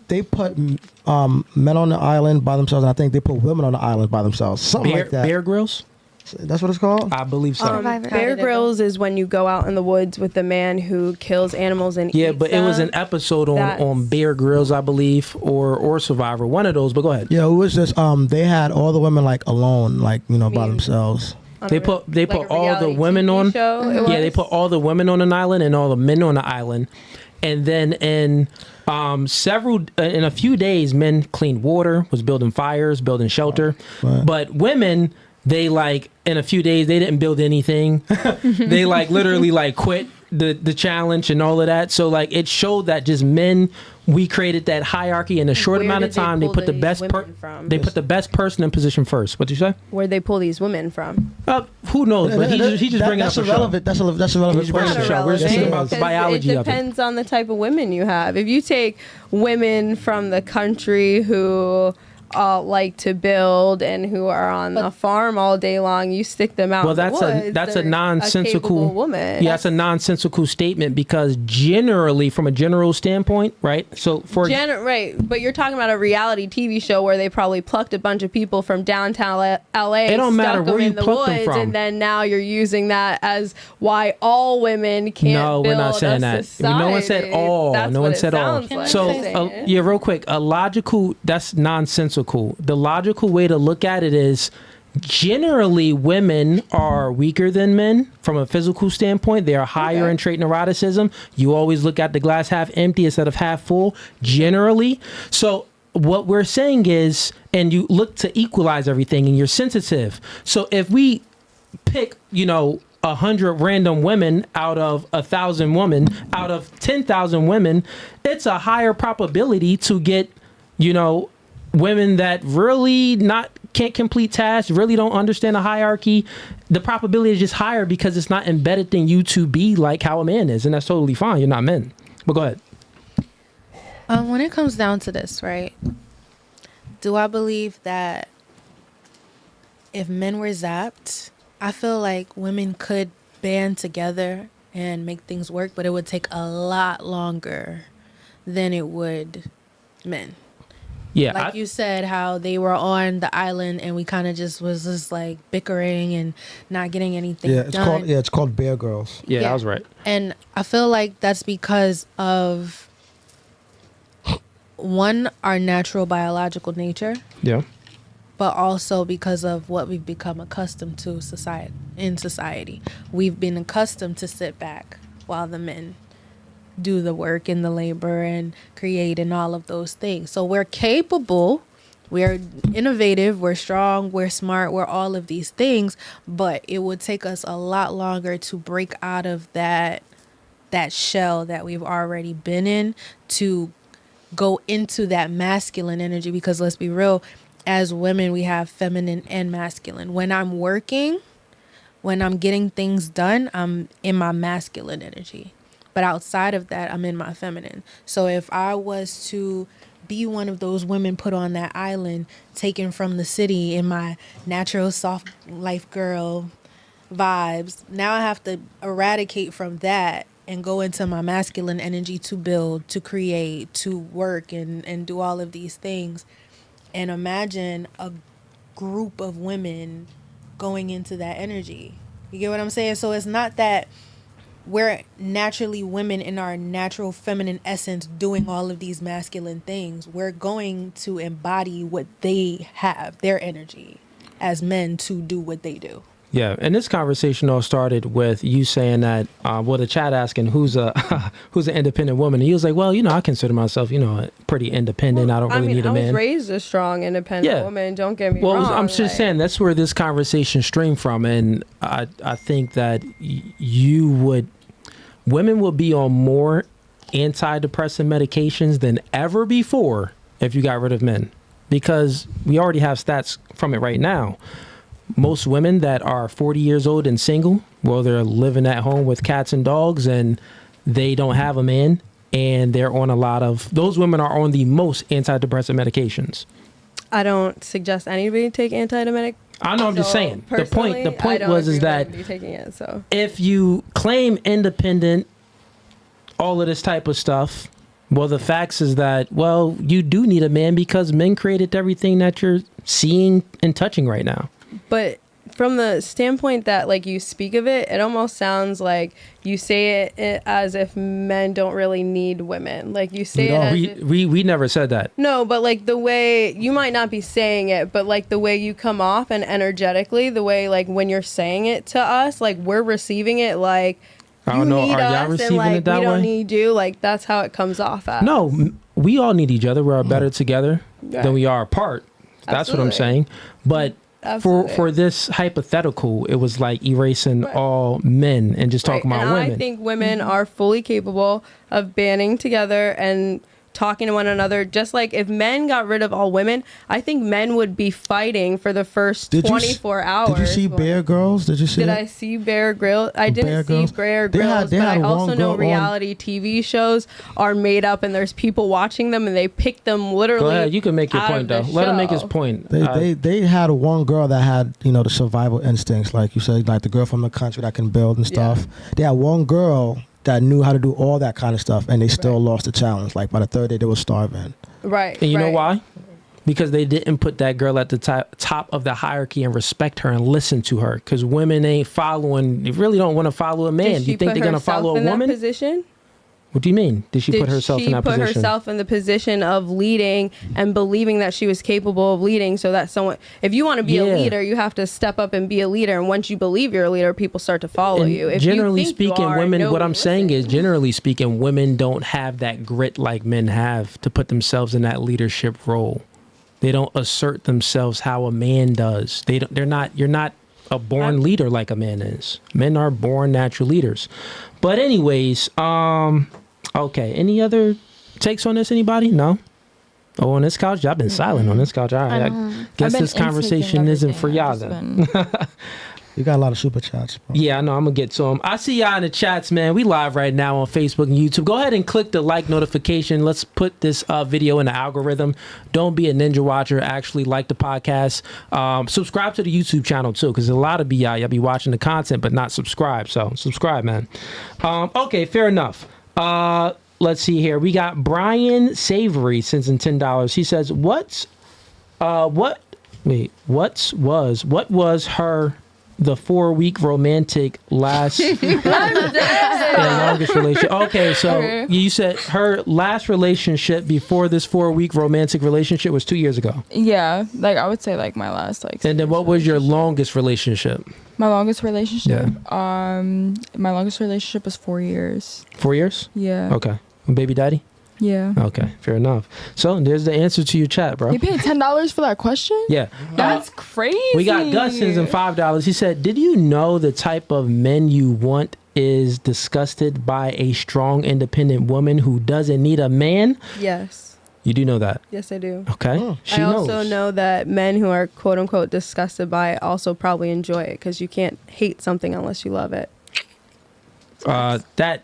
They put men on the island by themselves, and I think they put women on the island by themselves. Something like that. Bear Grylls? That's what it's called? I believe so. Bear Grylls is when you go out in the woods with the man who kills animals and Yeah, eats but it was them. an episode on Bear Grylls, I believe, or Survivor. One of those, but go ahead. Yeah, it was just they had all the women like alone, like by themselves. They put all the women on. Yeah, they put all the women on an island and all the men on the island, and then in a few days, men cleaned water, was building fires, building shelter, but women. They in a few days they didn't build anything. They literally quit the challenge and all of that. So it showed that just men, we created that hierarchy in a short amount of time. They put the best put the best person in position first. What'd you say? Where'd they pull these women from? Who knows? But he's just bringing up a show. That's irrelevant. He's bringing up a show. We're just thinking about the biology it of it. depends on the type of women you have. If you take women from the country who like to build and who are on a farm all day long, you stick them out. Well, that's a nonsensical woman. Yeah, that's a nonsensical statement because generally, from a general standpoint, right? So right, but you're talking about a reality TV show where they probably plucked a bunch of people from downtown LA. It don't matter stuck where them you in the pluck them woods, from. and then now you're using that as why all women can't. No, build we're not saying that. No one said all. That's no what one it said all. sounds like So you're saying. yeah, real quick, that's nonsensical. The logical way to look at it is generally women are weaker than men from a physical standpoint. They are higher in trait neuroticism. You always look at the glass half empty instead of half full generally. So what we're saying is, and you look to equalize everything and you're sensitive. So if we pick 100 random women out of 1,000 women, out of 10,000 women, it's a higher probability to get women that really can't complete tasks, really don't understand the hierarchy. The probability is just higher because it's not embedded in you to be like how a man is, and that's totally fine. You're not men. But go ahead. When it comes down to this, right? Do I believe that if men were zapped, I feel like women could band together and make things work, but it would take a lot longer than it would men. Yeah, like you said, how they were on the island and we kind of just was just bickering and not getting anything done. It's called Bear Girls. Yeah, I was right. And I feel like that's because of one, our natural biological nature. Yeah. But also because of what we've become accustomed to in society. We've been accustomed to sit back while the men do the work and the labor and create and all of those things. So we're capable, we're innovative, we're strong, we're smart, we're all of these things, but it would take us a lot longer to break out of that shell that we've already been in to go into that masculine energy, because let's be real, as women, we have feminine and masculine. When I'm working, when I'm getting things done, I'm in my masculine energy. But outside of that, I'm in my feminine. So if I was to be one of those women put on that island, taken from the city in my natural soft life girl vibes, now I have to eradicate from that and go into my masculine energy to build, to create, to work, and do all of these things. And imagine a group of women going into that energy. You get what I'm saying? So it's not that we're naturally women in our natural feminine essence doing all of these masculine things. We're going to embody what they have, their energy, as men to do what they do. Yeah, and this conversation all started with you saying that, the chat asking who's an independent woman, and he was like, well, I consider myself, pretty independent. I don't really need a man. I was raised a strong, independent woman. Don't get me wrong. Well, I'm just saying that's where this conversation streamed from, and I think that women will be on more antidepressant medications than ever before if you got rid of men, because we already have stats from it right now. Most women that are 40 years old and single, well, they're living at home with cats and dogs and they don't have a man, and they're on those women are on the most antidepressant medications. I don't suggest anybody take antidepressant. I know, I'm just saying. The point was that taking it, so. If you claim independent, all of this type of stuff, well, the facts is that, well, you do need a man because men created everything that you're seeing and touching right now. But from the standpoint that, like, you speak of it, it almost sounds like you say it as if men don't really need women. Like, you say we never said that. No, but, like, the way, you might not be saying it, but, like, the way you come off and energetically, the way, like, when you're saying it to us, like, we're receiving it like, I don't know, are y'all receiving it that way? We don't need you. Like, that's how it comes off as. No, we all need each other. We are better together than we are apart. That's what I'm saying. But for this hypothetical, it was like erasing all men and just talking about women. I think women are fully capable of banding together and talking to one another. Just like if men got rid of all women, I think men would be fighting for the first 24 hours. Did you see Bear Girls? Did I see Bear Grylls? I didn't see Bear Grylls, but I also know reality TV shows are made up and there's people watching them and they pick them literally. Go ahead, you can make your point though. Let him make his point. They had one girl that had, the survival instincts, like you said, like the girl from the country that can build and stuff. Yeah. They had one girl that knew how to do all that kind of stuff, and they still lost the challenge. Like by the third day, they were starving. Right. And you know why? Because they didn't put that girl at the top of the hierarchy and respect her and listen to her. Because women ain't following. They really don't want to follow a man. Do you think they're gonna follow a woman? That position? What do you mean? Did she put herself in that position? Did she put herself in the position of leading and believing that she was capable of leading, so that someone, if you want to be a leader, you have to step up and be a leader. And once you believe you're a leader, people start to follow you. If generally speaking, women, what I'm saying is, generally speaking, women don't have that grit like men have to put themselves in that leadership role. They don't assert themselves how a man does. You're not a born leader like a man is. Men are born natural leaders. But anyways, okay. Any other takes on this? Anybody? No? Oh, on this couch? Y'all been silent on this couch. All right. I guess this conversation isn't for y'all then. You got a lot of super chats, bro. Yeah, I know. I'm going to get to them. I see y'all in the chats, man. We live right now on Facebook and YouTube. Go ahead and click the like notification. Let's put this video in the algorithm. Don't be a ninja watcher. Actually like the podcast. Subscribe to the YouTube channel, too, because a lot of y'all be watching the content but not subscribed. So subscribe, man. Okay, fair enough. Let's see here. We got Brian Savory sends in $10. He says, what was her the 4-week romantic last longest relationship? Okay, so you said her last relationship before this 4-week romantic relationship was 2 years ago. Yeah, like I would say like my last like. And then what was your longest relationship? My longest relationship? Yeah. My longest relationship was 4 years. 4 years? Yeah. Okay. Baby daddy? Yeah. Okay, fair enough. So there's the answer to your chat, bro. You paid $10 for that question? Yeah. That's crazy. We got Gus sends in $5. He said, did you know the type of men you want is disgusted by a strong, independent woman who doesn't need a man? Yes. You do know that. Yes, I do. Okay. She I also knows. know that men who are quote unquote disgusted by it also probably enjoy it because you can't hate something unless you love it. That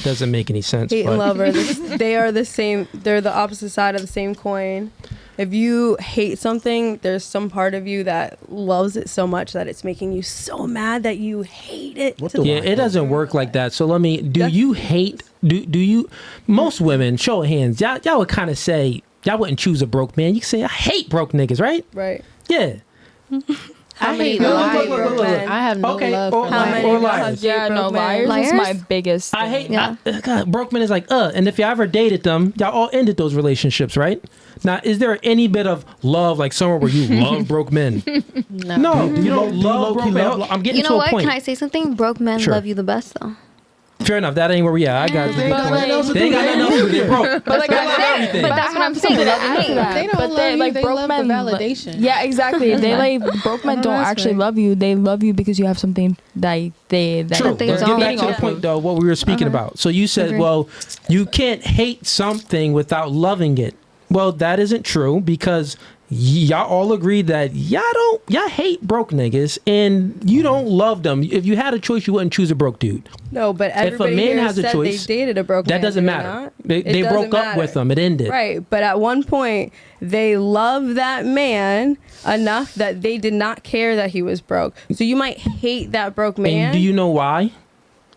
doesn't make any sense. Hate but and love they are the same. They're the opposite side of the same coin. If you hate something, there's some part of you that loves it so much that it's making you so mad that you hate it. Yeah, it doesn't work like that. So do you hate? Do you? Most women, show of hands, y'all would kind of say y'all wouldn't choose a broke man. You can say I hate broke niggas, right? Right. Yeah. I hate liars. I have no love for liars. Liars. Yeah, no, liars is my biggest. I hate. God, broke men is like and if you ever dated them, y'all all ended those relationships, right? Now, is there any bit of love, like somewhere where you love broke men? No, you don't love broke men. I'm getting You know to a what? point. Can I say something? Broke men Sure. love you the best, though. Fair enough. That ain't where we at. I got you. They ain't got nothing else to do. They're broke. But like But that's what I'm saying. They don't love you. They love the validation. Yeah, exactly. Broke men don't actually love you. They love you because you have something that they True. they Let's don't. get back to the point, though, what we were speaking about. So you said, well, you can't hate something without loving it. Well, that isn't true because y'all all agreed that y'all hate broke niggas and you don't love them. If you had a choice, you wouldn't choose a broke dude. No, but everybody if a man here has a said choice, they dated a broke man. that doesn't do matter. not? They It broke doesn't up with matter. them. It ended. Right, but at one point they loved that man enough that they did not care that he was broke. So you might hate that broke man. And do you know why?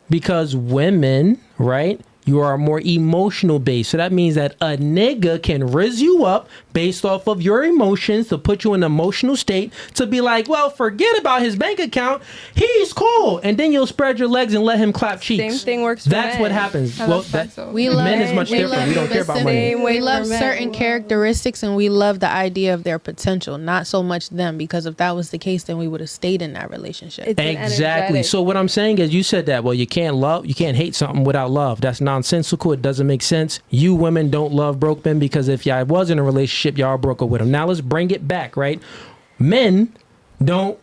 Because women, right? You are more emotional based. So that means that a nigga can rizz you up based off of your emotions to put you in an emotional state to be like, well, forget about his bank account. He's cool. And then you'll spread your legs and let him clap cheeks. Same thing works for That's men. what happens. Oh, well, that's that, We love men is much different. We don't care about money. We love certain characteristics and we love the idea of their potential, not so much them, because if that was the case, then we would have stayed in that relationship. It's an Exactly. energetic- So what I'm saying is you said that, well, you can't hate something without love. That's nonsensical. It doesn't make sense. You women don't love broke men because if y'all was in a relationship, y'all broke up with them. Now let's bring it back, right? Men don't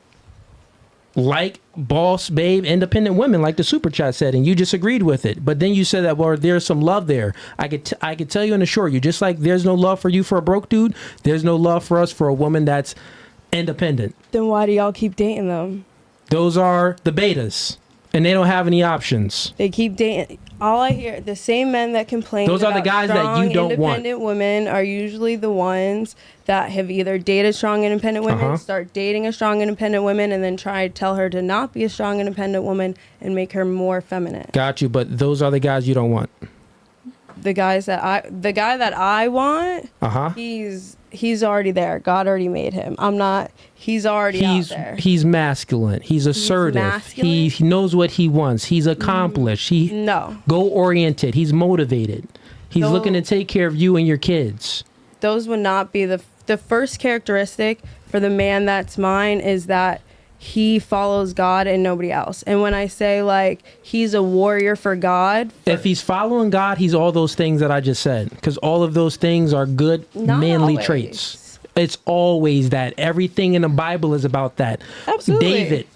like boss babe independent women like the super chat said, and you just agreed with it. But then you said that, well, there's some love there. I could tell you and assure you, just like there's no love for you for a broke dude, there's no love for us for a woman that's independent. Then why do y'all keep dating them? Those are the betas, and they don't have any options. They keep dating. All I hear, the same men that complain. Those are the about guys that you strong, don't want. Independent women are usually the ones that have either dated strong, independent women, start dating a strong, independent woman, and then try to tell her to not be a strong, independent woman and make her more feminine. Got you, but those are the guys you don't want. The guy that I want, he's already there. God already made him. I'm not. He's already out there. He's masculine. He's assertive. masculine? He knows what he wants. He's accomplished. Goal oriented. He's motivated. He's looking to take care of you and your kids. Those would not be the first characteristic for the man that's mine is that he follows God and nobody else. And when I say like he's a warrior for God, If he's following God, he's all those things that I just said, because all of those things are good Not manly always. traits. It's always that. Everything in the Bible is about that. Absolutely. David,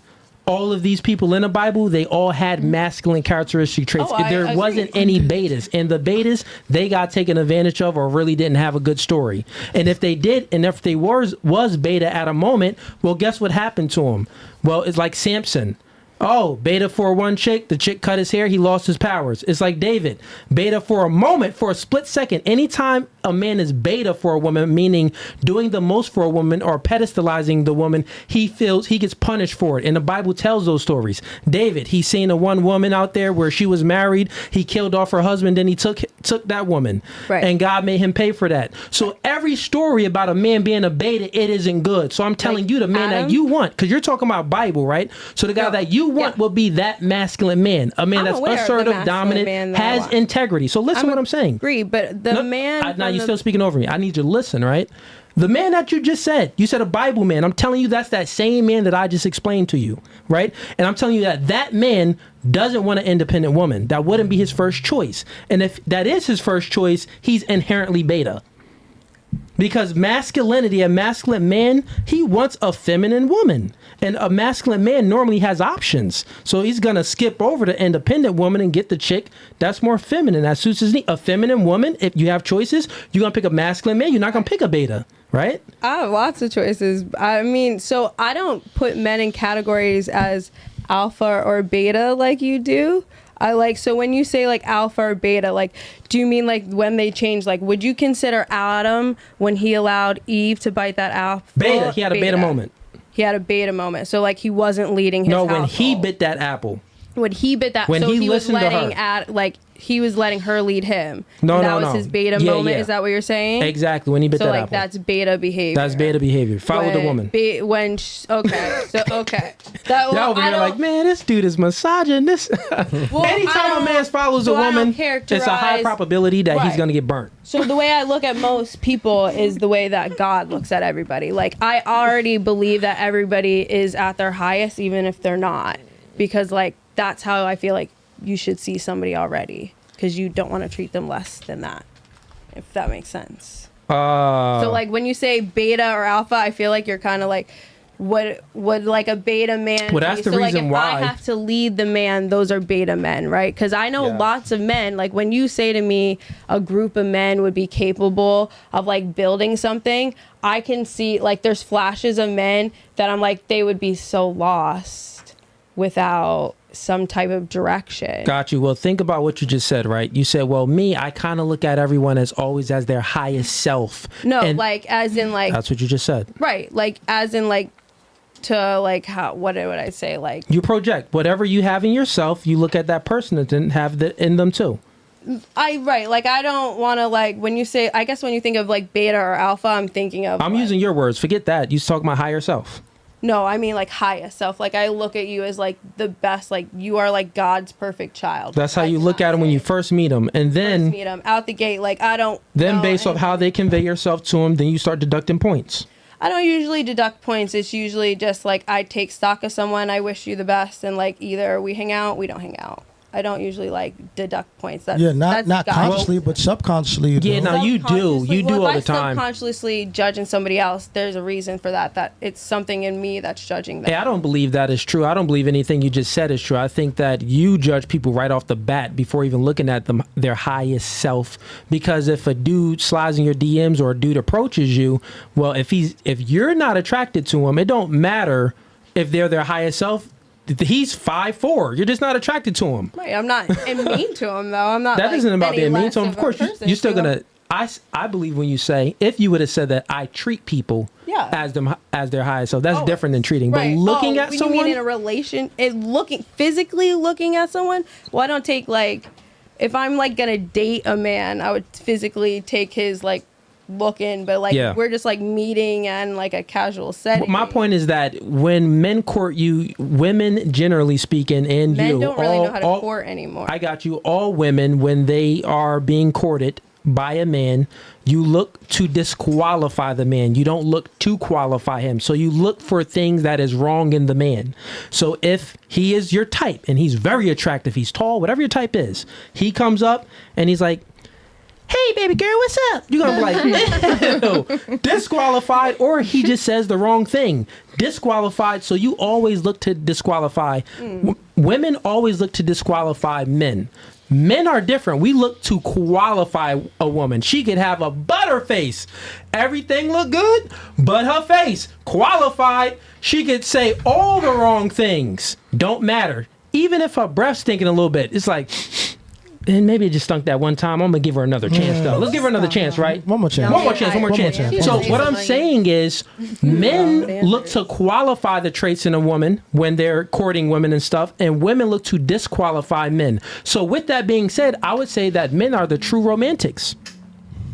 all of these people in the Bible, they all had masculine characteristic traits. Oh, I there agree. wasn't any betas. And the betas, they got taken advantage of or really didn't have a good story. And if they did, and if they was beta at a moment, well, guess what happened to them? Well, it's like Samson. Oh, beta for one chick, the chick cut his hair, he lost his powers. It's like David, beta for a moment, for a split second. Anytime a man is beta for a woman, meaning doing the most for a woman or pedestalizing the woman, he feels he gets punished for it. And the Bible tells those stories. David, he seen a one woman out there where she was married, he killed off her husband, then he took that woman. Right. And God made him pay for that. So every story about a man being a beta, it isn't good. So I'm telling you, the man that you want, because you're talking about Bible, right? So the guy that you want will be that masculine man, a man that's aware of the assertive, masculine dominant, man that I has want. integrity. So listen what I'm saying. agree, but the Now you're still speaking over me. I need you to listen, right? The man that you just said, you said a Bible man. I'm telling you that's that same man that I just explained to you, right? And I'm telling you that man doesn't want an independent woman. That wouldn't be his first choice. And if that is his first choice, he's inherently beta. Because masculinity, a masculine man, he wants a feminine woman. And a masculine man normally has options. So he's going to skip over the independent woman and get the chick that's more feminine. That suits his need. A feminine woman, if you have choices, you're going to pick a masculine man. You're not going to pick a beta, right? I have lots of choices. I mean, so I don't put men in categories as alpha or beta like you do. So when you say like alpha or beta, like, do you mean like when they change, like, would you consider Adam when he allowed Eve to bite that apple? Beta. He had a beta moment. He had a beta moment. So like he wasn't leading his No, when household. he bit that apple. When he bit that, When so he he was listened to letting her. he was letting her lead him. No, and no, that was no. his beta Yeah, moment. yeah. Is that what you're saying? Exactly. When he bit So that like apple. that's beta behavior. That's beta behavior. Follow the woman. Okay. Okay. That, Y'all over I here don't- like, man, this dude is misogynist. Well, Anytime a man follows a so I don't woman, it's a high characterize- probability that he's Right. going to get burnt. So the way I look at most people is the way that God looks at everybody. Like I already believe that everybody is at their highest, even if they're not, because like that's how I feel like you should see somebody already, because you don't want to treat them less than that, if that makes sense. So like when you say beta or alpha, I feel like you're kind of like, what would like a beta man Well, be? that's the So like reason if why. I have to lead the man, those are beta men, right? Because I know Yeah. lots of men, like when you say to me a group of men would be capable of like building something, I can see like there's flashes of men that I'm like, they would be so lost without some type of direction. Got you. Well, think about what you just said, right? You said, well, me, I kind of look at everyone as always as their highest self. No, And like as in like, that's what you just said. right, like as in like to like how, what would I say, like You project whatever you have in yourself. You look at that person that didn't have that in them too. like I don't want to like when you say, I guess when you think of like beta or alpha, I'm thinking of I'm like, using your words. Forget that. You talk about higher self. no, I mean like highest self. Like I look at you as like the best, like you are like God's perfect child. That's how you look at them when you first meet them, and then meet them out the gate. Like I don't. then know based off anything. how they convey yourself to them, then you start deducting points. I don't usually deduct points. It's usually just like I take stock of someone. I wish you the best, and like either we hang out, we don't hang out. I don't usually like deduct points. That's, Yeah, not that's God. consciously, but subconsciously. You Yeah, do. now you do. You do all the If time. I'm subconsciously judging somebody else, there's a reason for that. That it's something in me that's judging them. Hey, I don't believe that is true. I don't believe anything you just said is true. I think that you judge people right off the bat before even looking at them, their highest self. Because if a dude slides in your DMs or a dude approaches you, well, if you're not attracted to him, it don't matter if they're their highest self. He's 5'4". You're just not attracted to him. Right, I'm not mean to him though. I'm not. That like, isn't about any being mean less to him. Of a course, person you're still to him. gonna. I believe when you say, if you would have said that I treat people Yeah. as their highest self, that's different than treating. Right. But looking at when someone, you mean in a relation, physically looking at someone. Well, I don't take like, if I'm like gonna date a man, I would physically take his like looking, but like Yeah. we're just like meeting and like a casual setting. my point is that when men court you, women generally speaking, and Men you, don't really know how to all- court anymore. I got you. All women, when they are being courted by a man, you look to disqualify the man. You don't look to qualify him. So you look for things that is wrong in the man. So if he is your type and he's very attractive, he's tall, whatever your type is, he comes up and he's like, hey, baby girl, what's up? You're going to be like, ew, disqualified, or he just says the wrong thing. Disqualified, so you always look to disqualify. Women always look to disqualify men. Men are different. We look to qualify a woman. She could have a butter face. Everything look good, but her face. Qualified, she could say all the wrong things. Don't matter. Even if her breath's stinking a little bit, it's like, and maybe it just stunk that one time. I'm gonna give her another chance, though. Let's give her another chance, right? One more chance. One more chance. One more chance. So what I'm saying is, men look to qualify the traits in a woman when they're courting women and stuff, and women look to disqualify men. So with that being said, I would say that men are the true romantics.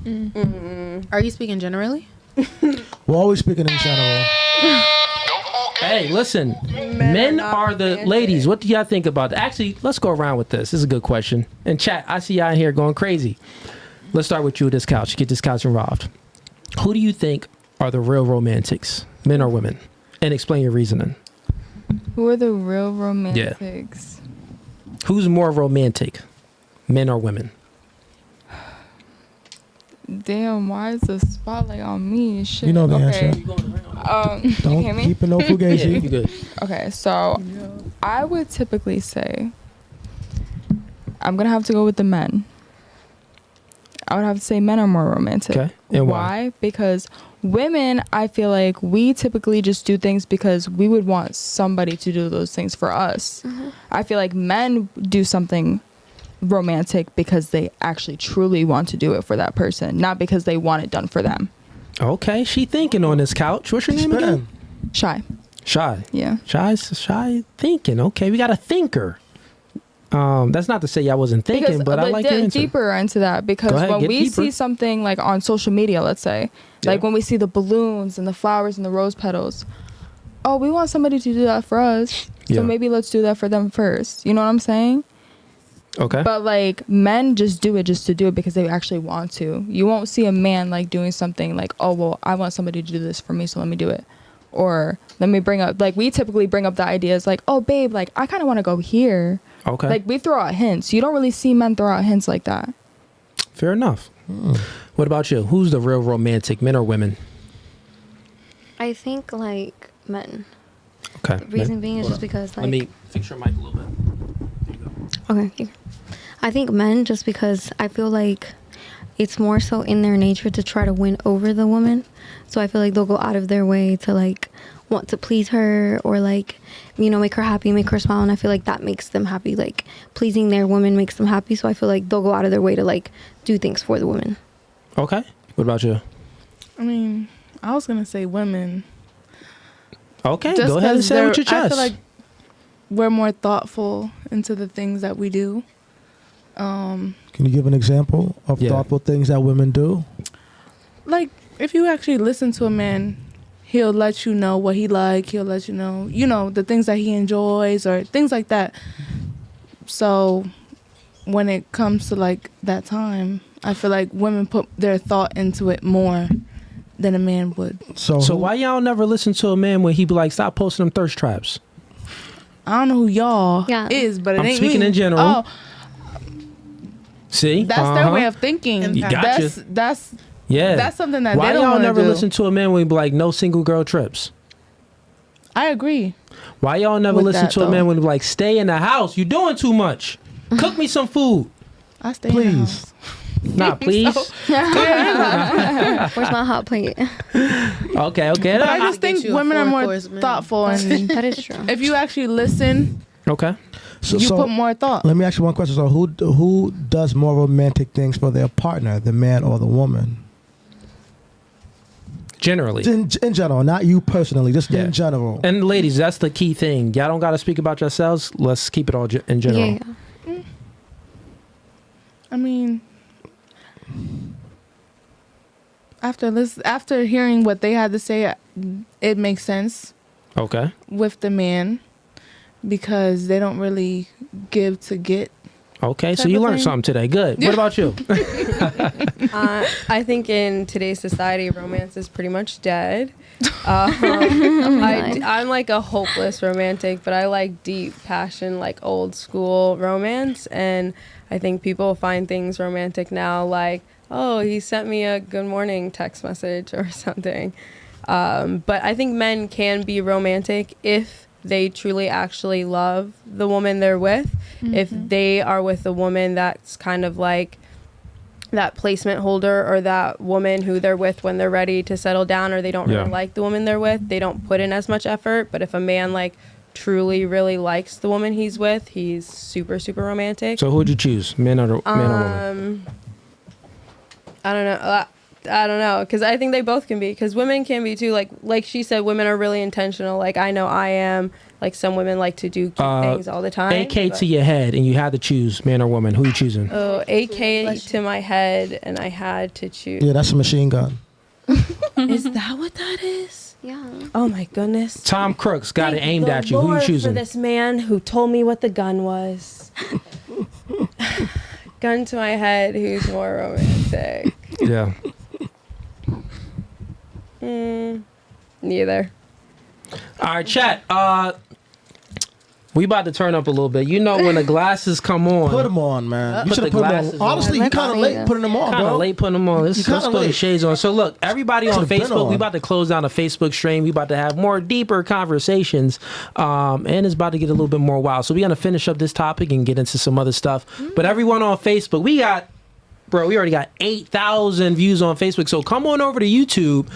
Are you speaking generally? We're always speaking in general. Hey, listen, men are the ladies. What do y'all think about that? Actually, let's go around with this. This is a good question. And chat, I see y'all in here going crazy. Let's start with you with this couch. Get this couch involved. Who do you think are the real romantics, men or women? And explain your reasoning. Who are the real romantics? Who's more romantic, men or women? Damn, why is the spotlight on me? Shit. You know the okay. answer. Can you hear Don't me? keep it no Yeah, fugazi. you good. Okay, so I would typically say I'm gonna have to go with the men. I would have to say men are more romantic. Okay, and why? Because women, I feel like we typically just do things because we would want somebody to do those things for us. I feel like men do something romantic because they actually truly want to do it for that person, not because they want it done for them. Okay, she thinking on this couch. What's your name again? Shy. Shy. Yeah. Shy thinking. Okay, we got a thinker. That's not to say I wasn't thinking, but I like your answer. Deeper into that, because Go ahead, when get we deeper. see something like on social media, let's say, like Yeah. when we see the balloons and the flowers and the rose petals, oh, we want somebody to do that for us. Yeah. So maybe let's do that for them first. You know what I'm saying? Okay. But like men just do it just to do it because they actually want to. You won't see a man like doing something like, oh, well, I want somebody to do this for me, so let me do it. Or let me bring up, like we typically bring up the ideas like, oh, babe, like I kind of want to go here. Okay. Like we throw out hints. You don't really see men throw out hints like that. Fair enough. What about you? Who's the real romantic, men or women? I think like men. Okay. The reason being is just because like. Let me fix your mic a little bit. Okay. Here. I think men, just because I feel like it's more so in their nature to try to win over the woman. So I feel like they'll go out of their way to like want to please her or like, you know, make her happy, make her smile. And I feel like that makes them happy. Like pleasing their woman makes them happy. So I feel like they'll go out of their way to like do things for the woman. Okay. What about you? I mean, I was gonna say women. Okay. Just Go ahead and 'cause say it with your I chest. feel like we're more thoughtful into the things that we do. Can you give an example of thoughtful things that women do? Like if you actually listen to a man, he'll let you know what he like. He'll let you know, the things that he enjoys or things like that. So when it comes to like that time, I feel like women put their thought into it more than a man would. So why y'all never listen to a man when he be like, stop posting them thirst traps? I don't know who y'all is, but it I'm ain't speaking me. in general. Oh, See? that's their way of thinking. You gotcha. That's Yeah. that's something that Why they don't y'all want to never do. listen to a man when he be like, no single girl trips? I agree. Why y'all never With listen that, to a though. man when he be like, stay in the house? You doing too much. Cook me some food. I stay in the house. Nah, please. Where's my hot plate? Okay. But I just think you a women are more four-course meal. thoughtful, and That is true. if you actually listen, Okay. you put more thought. Let me ask you one question. So who does more romantic things for their partner, the man or the woman? Generally. In general, not you personally, just in general. And ladies, that's the key thing. Y'all don't got to speak about yourselves. Let's keep it all in general. Yeah. I mean, after hearing what they had to say, it makes sense Okay. with the man because they don't really give to get. Okay. So Type you of learned thing. something today. Good. What about you? I think in today's society, romance is pretty much dead. Nice. I'm like a hopeless romantic, but I like deep passion, like old school romance. And I think people find things romantic now, like, oh, he sent me a good morning text message or something. But I think men can be romantic if they truly actually love the woman they're with. If they are with a woman that's kind of like that placement holder or that woman who they're with when they're ready to settle down, or they don't really like the woman they're with, they don't put in as much effort. But if a man like truly really likes the woman he's with, he's super, super romantic. So who'd you choose? Man or woman? I don't know, because I think they both can be, because women can be too. Like she said, women are really intentional. Like I know I am. Like some women like to do cute things all the time. AK to your head, and you had to choose man or woman. Who you choosing? Oh, AK to my head, and I had to choose. Yeah, that's a machine gun. Is that what that is? Yeah. Oh my goodness. Tom Crooks got it Thank aimed the at you. Who you Lord choosing? For this man who told me what the gun was. Gun to my head, who's more romantic? Yeah. Neither. All right, chat. We about to turn up a little bit. You know when the glasses come on. Put them on, man. You Put should the have put them glasses on. on. Honestly, you kind of late putting them on, Kind of bro. late putting them on. Let's kinda put the late. shades on. So look, everybody on Should've been Facebook, on. we about to close down a Facebook stream. We about to have more deeper conversations, and it's about to get a little bit more wild. So we gonna finish up this topic and get into some other stuff. But everyone on Facebook, we already got 8,000 views on Facebook. So come on over to YouTube.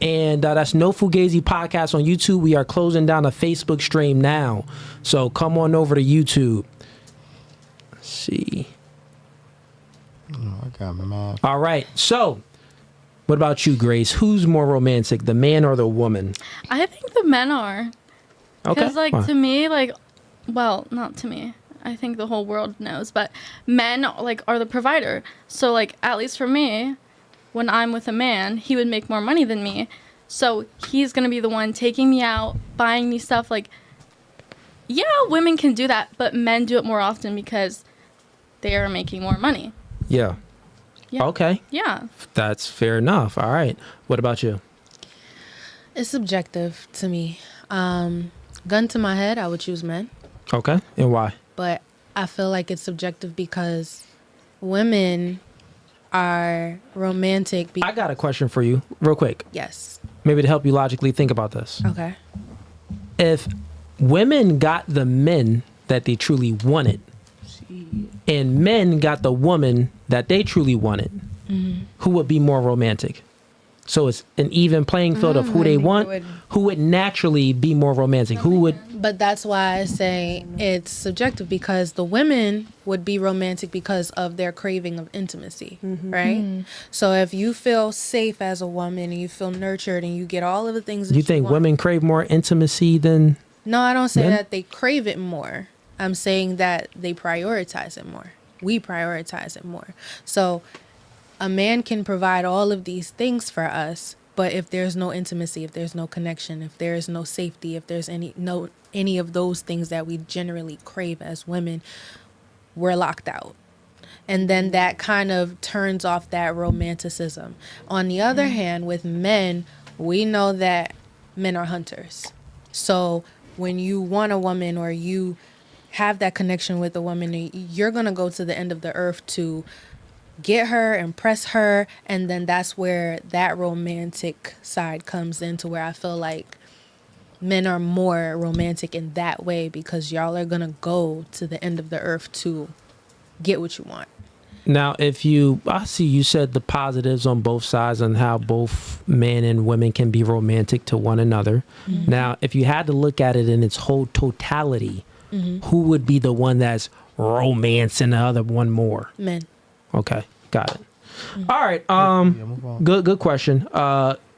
And that's No Fugazee Podcast on YouTube. We are closing down a Facebook stream now. So come on over to YouTube. Let's see. Oh, I got my man. All right. So what about you, Grace? Who's more romantic, the man or the woman? I think the men are. Okay. Because, like, Why? to me, like, well, not to me. I think the whole world knows, but men, like, are the provider. So, like, at least for me, when I'm with a man, he would make more money than me. So he's going to be the one taking me out, buying me stuff. Like, yeah, women can do that, but men do it more often because they are making more money. Yeah. Yeah. Okay. Yeah. That's fair enough. All right. What about you? It's subjective to me. Gun to my head, I would choose men. Okay. And why? But I feel like it's subjective because women are romantic. I got a question for you real quick. Yes. Maybe to help you logically think about this. Okay. If women got the men that they truly wanted and men got the woman that they truly wanted, who would be more romantic? So it's an even playing field of who they want, who would naturally be more romantic, who would... But that's why I say it's subjective because the women would be romantic because of their craving of intimacy, right? So if you feel safe as a woman and you feel nurtured and you get all of the things that You think want, women crave more intimacy than... No, I don't say men? that they crave it more. I'm saying that they prioritize it more. We prioritize it more. So a man can provide all of these things for us, but if there's no intimacy, if there's no connection, if there's no safety, if there's any of those things that we generally crave as women, we're locked out. And then that kind of turns off that romanticism. On the other hand, with men, we know that men are hunters. So when you want a woman or you have that connection with a woman, you're going to go to the end of the earth to get her, impress her, and then that's where that romantic side comes into where I feel like men are more romantic in that way because y'all are going to go to the end of the earth to get what you want. Now, I see you said the positives on both sides and how both men and women can be romantic to one another. Now, if you had to look at it in its whole totality, who would be the one that's romancing the other one more? Men. Okay, got it. All right, good question.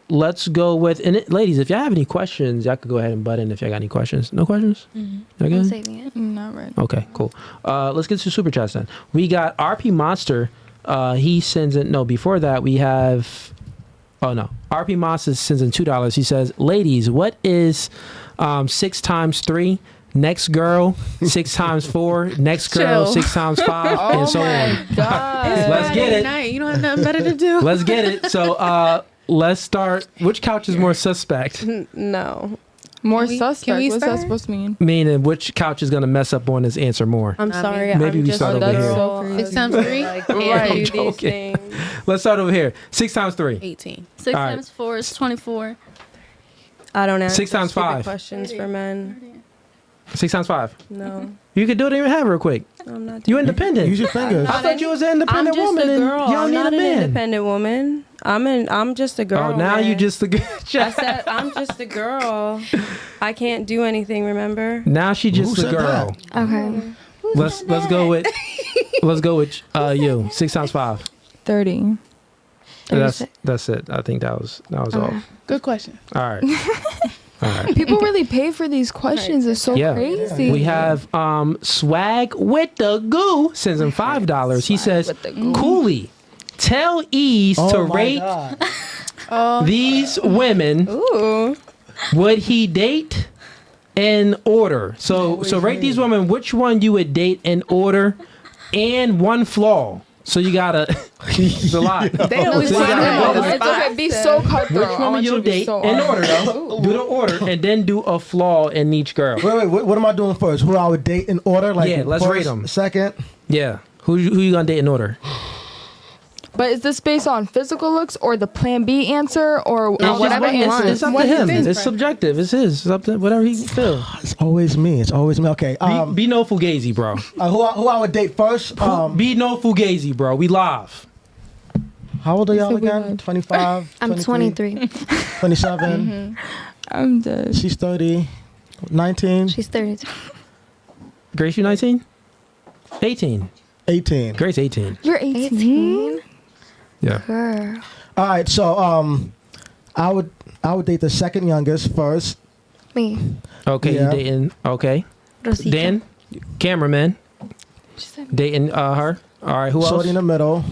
Let's go with, ladies, if y'all have any questions, y'all could go ahead and butt in if y'all got any questions. No questions? I'm Okay. saving it. Not right. Okay, cool. Let's get to super chats then. We got RP Monster. He sends in, before that we have, RP Monster sends in $2. He says, ladies, what is 6 times 3? Next girl, 6 times 4. Next girl, Chill. 6 times 5, and so on. Let's get it. Night. You don't have nothing better to do. Let's get it. So let's start. Which couch is more suspect? No. More Can we suspect. What's that start? supposed to mean? Meaning, which couch is going to mess up on this answer more? I'm I sorry. mean, maybe I'm we just start a over girl. here. So crazy. 6 times 3? I can't I'm do these joking. things. Let's start over here. 6 times 3. 18. 6 All right. times 4 is 24. I don't answer 6 times stupid 5. questions for men. 6 times 5. No, You could do it in your head real quick. I'm not. You doing independent. Use your fingers. I thought you was an I'm independent just woman a and girl. you don't I'm need not a an man. independent woman. I'm just a girl. Oh, now you man. just a good. I said I'm just a girl. I can't do anything. Remember? Now she just Who a said girl. that? Okay. Let's go with you. 6 times 5. 30. That's it. I think that was off. Good question. All right. All right. People really pay for these questions. It's so Yeah. crazy. We have Swag with the Goo sends him $5. He says, Cooley, tell Ease to Oh my rate God. these women. Ooh. Would he date in order? So rate these women. Which one you would date in order, and one flaw. So you gotta. It's a lot. They always So you find gotta out go. the It's okay. Be so cutthroat. Which I woman want you you'll to be date so in honest. order though? Do the order and then do a flaw in each girl. Wait. What am I doing first? Who I would date in order? Like Yeah, let's first, rate 'em. Second. Yeah. Who you gonna date in order? But is this based on physical looks or the plan B answer or whatever It's answer? up to him. It's subjective. It's his. It's up to whatever he feels. It's always me. Okay. Be no Fugazi, bro. Who I would date first? Be no Fugazi, bro. We live. How old are y'all said we again? would. 25? I'm 23. 27? I'm dead. She's 30. 19? She's 32. Grace, you 19? 18. 18. Grace, 18. You're 18. Yeah. Girl. All right, so I would date the second youngest first. Me. Okay, Yeah. you dating. Okay. Rosita. Dan, cameraman, dating her. All right, who else? Shorty in the middle.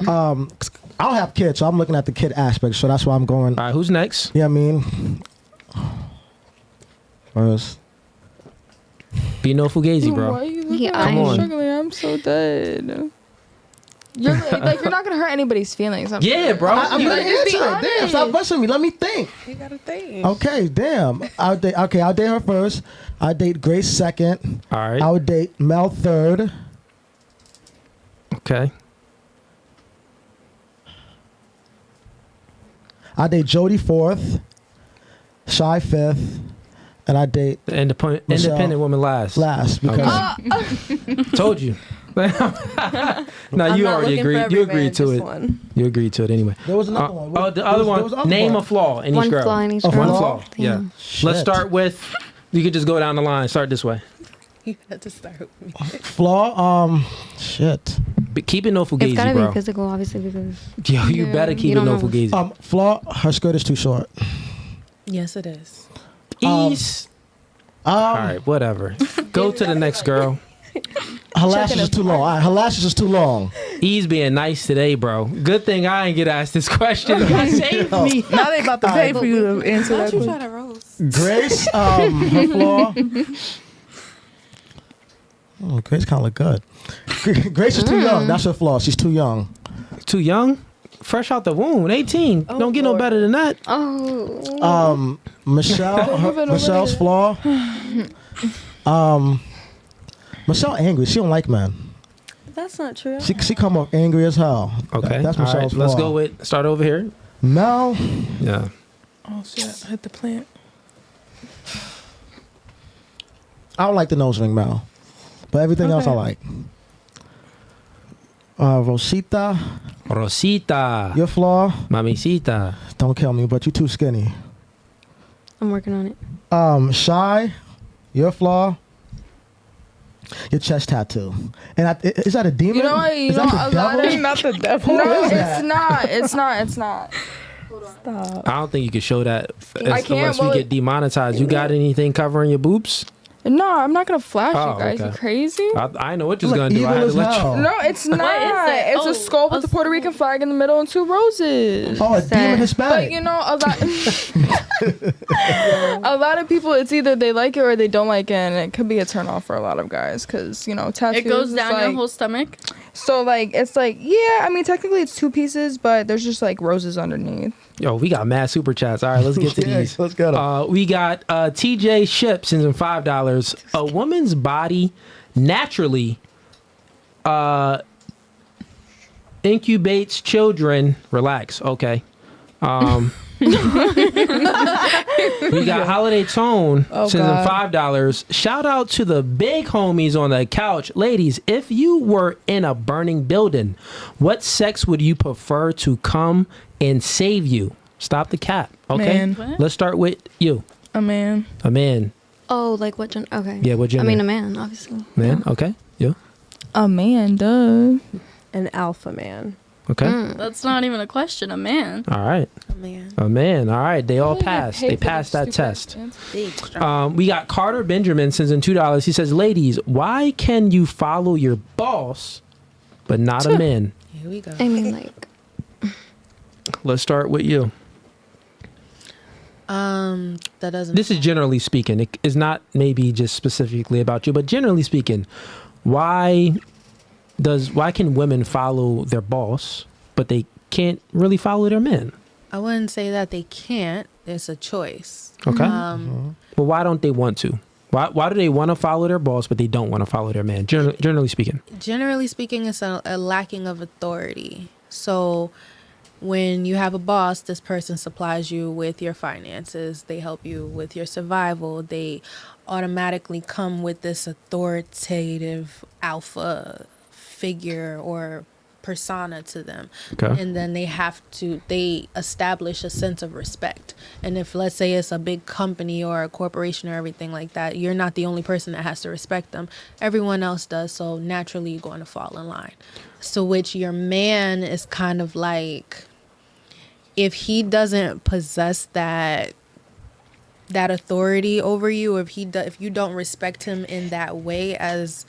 I'll have kids, so I'm looking at the kid aspect, so that's why I'm going. All right, who's next? Yeah, I mean, first. Be no Fugazi, bro. Why are you looking Yeah, at Come me on. struggling? I'm so dead. You're you're not gonna hurt anybody's feelings. Yeah, bro. I'm gonna just be answer it. Damn, stop busting me. Let me think. You gotta think. Okay, damn. I'll date her first. I'll date Grace second. All right. I would date Mel third. Okay. I date Jody fourth. Shy fifth. And I date The independent woman last. last because Told you. No, I'm you not already looking for agreed. every You man, agreed to just it. one. You agreed to it anyway. there was another one. Oh, the There other was one. Name a flaw in each One girl. flaw in each A girl. One flaw? flaw. Yeah. Damn. Let's Shit. start with. You could just go down the line. Start this way. You had to start with me. Flaw. Shit. But keep it no It's Fugazi, gotta bro. be physical, obviously, because Yo, you Yeah, better you keep it don't no know. Fugazi. Flaw. Her skirt is too short. Yes, it is. Ease. All right, whatever. Go to the next girl. Her lashes is too long. All right, her lashes is too long. Ease being nice today, bro. Good thing I ain't get asked this question. God saved me. Now they about to pay for you to answer that Don't you try question. to roast. Grace. Her flaw. Oh, Grace kind of look good. Grace is too young. That's her flaw. She's too young. Too young? Fresh out the womb. 18. Don't get no Lord. better than that. oh, Michelle's flaw. Michelle angry. She don't like men. That's not true. She come off angry as hell. Okay. That's All Michelle's right, let's flaw. go with, start over here. Mel. Yeah. Oh shit! I hit the plant. I don't like the nose ring, Mel. But everything else I like. Rosita, Rosita. your flaw. Mamacita. Don't kill me, but you're too skinny. I'm working on it. Shy, your flaw. Your chest tattoo. And is that a demon? You know what? Is that the devil? Not the devil. No, is that? it's not. It's not. It's not. Stop. I don't think you can show that I can't, unless we well, get demonetized. You got anything covering your boobs? No, I'm not gonna flash Oh, you guys. okay. You crazy? I know what you're Look gonna do. I had evil to as let you. hell. No, it's not. it? It's Oh, a skull with a the Puerto Rican flag in the middle and 2 roses. Oh, a demon Sad. Hispanic. But you know, a lot of people, it's either they like it or they don't like it, and it could be a turn off for a lot of guys because you know tattoos. It goes is down your like- whole stomach. So like it's like yeah, I mean technically it's 2 pieces, but there's just like roses underneath. Yo, we got mad super chats. All right, let's get to Yeah, these. let's get 'em. We got TJ Ship sends in $5. A woman's body naturally incubates children. Relax. Okay. We got Holiday Tone sends in $5. Shout out to the big homies on the couch. Ladies, if you were in a burning building, what sex would you prefer to come and save you? Stop the cap. Okay. Man. What? Let's start with you. A man. A man. Oh, like what gender? Okay. Yeah, what gender? I mean, a man, obviously. Man. Okay. You. Amanda. An alpha man. Okay. That's not even a question. A man. All right. A man. A man. All right. They all They passed. pay They for passed these that stupid test. answers. Big, strong. We got Carter Benjamin sends in $2. He says, "Ladies, why can you follow your boss, but not a man?" Here we go. I mean, like, Let's start with you. That doesn't. This is generally speaking. It is not maybe just specifically about you, but generally speaking, why why can women follow their boss, but they can't really follow their men? I wouldn't say that they can't. It's a choice. Okay. But why don't they want to? Why do they want to follow their boss, but they don't want to follow their man? Generally speaking. Generally speaking, it's a lacking of authority. So when you have a boss, this person supplies you with your finances. They help you with your survival. They automatically come with this authoritative alpha figure or persona to them. Okay. And then they establish a sense of respect. And if, let's say, it's a big company or a corporation or everything like that, you're not the only person that has to respect them. Everyone else does. So naturally you're going to fall in line. So which your man is kind of like, if he doesn't possess that authority over you, if you don't respect him in that way as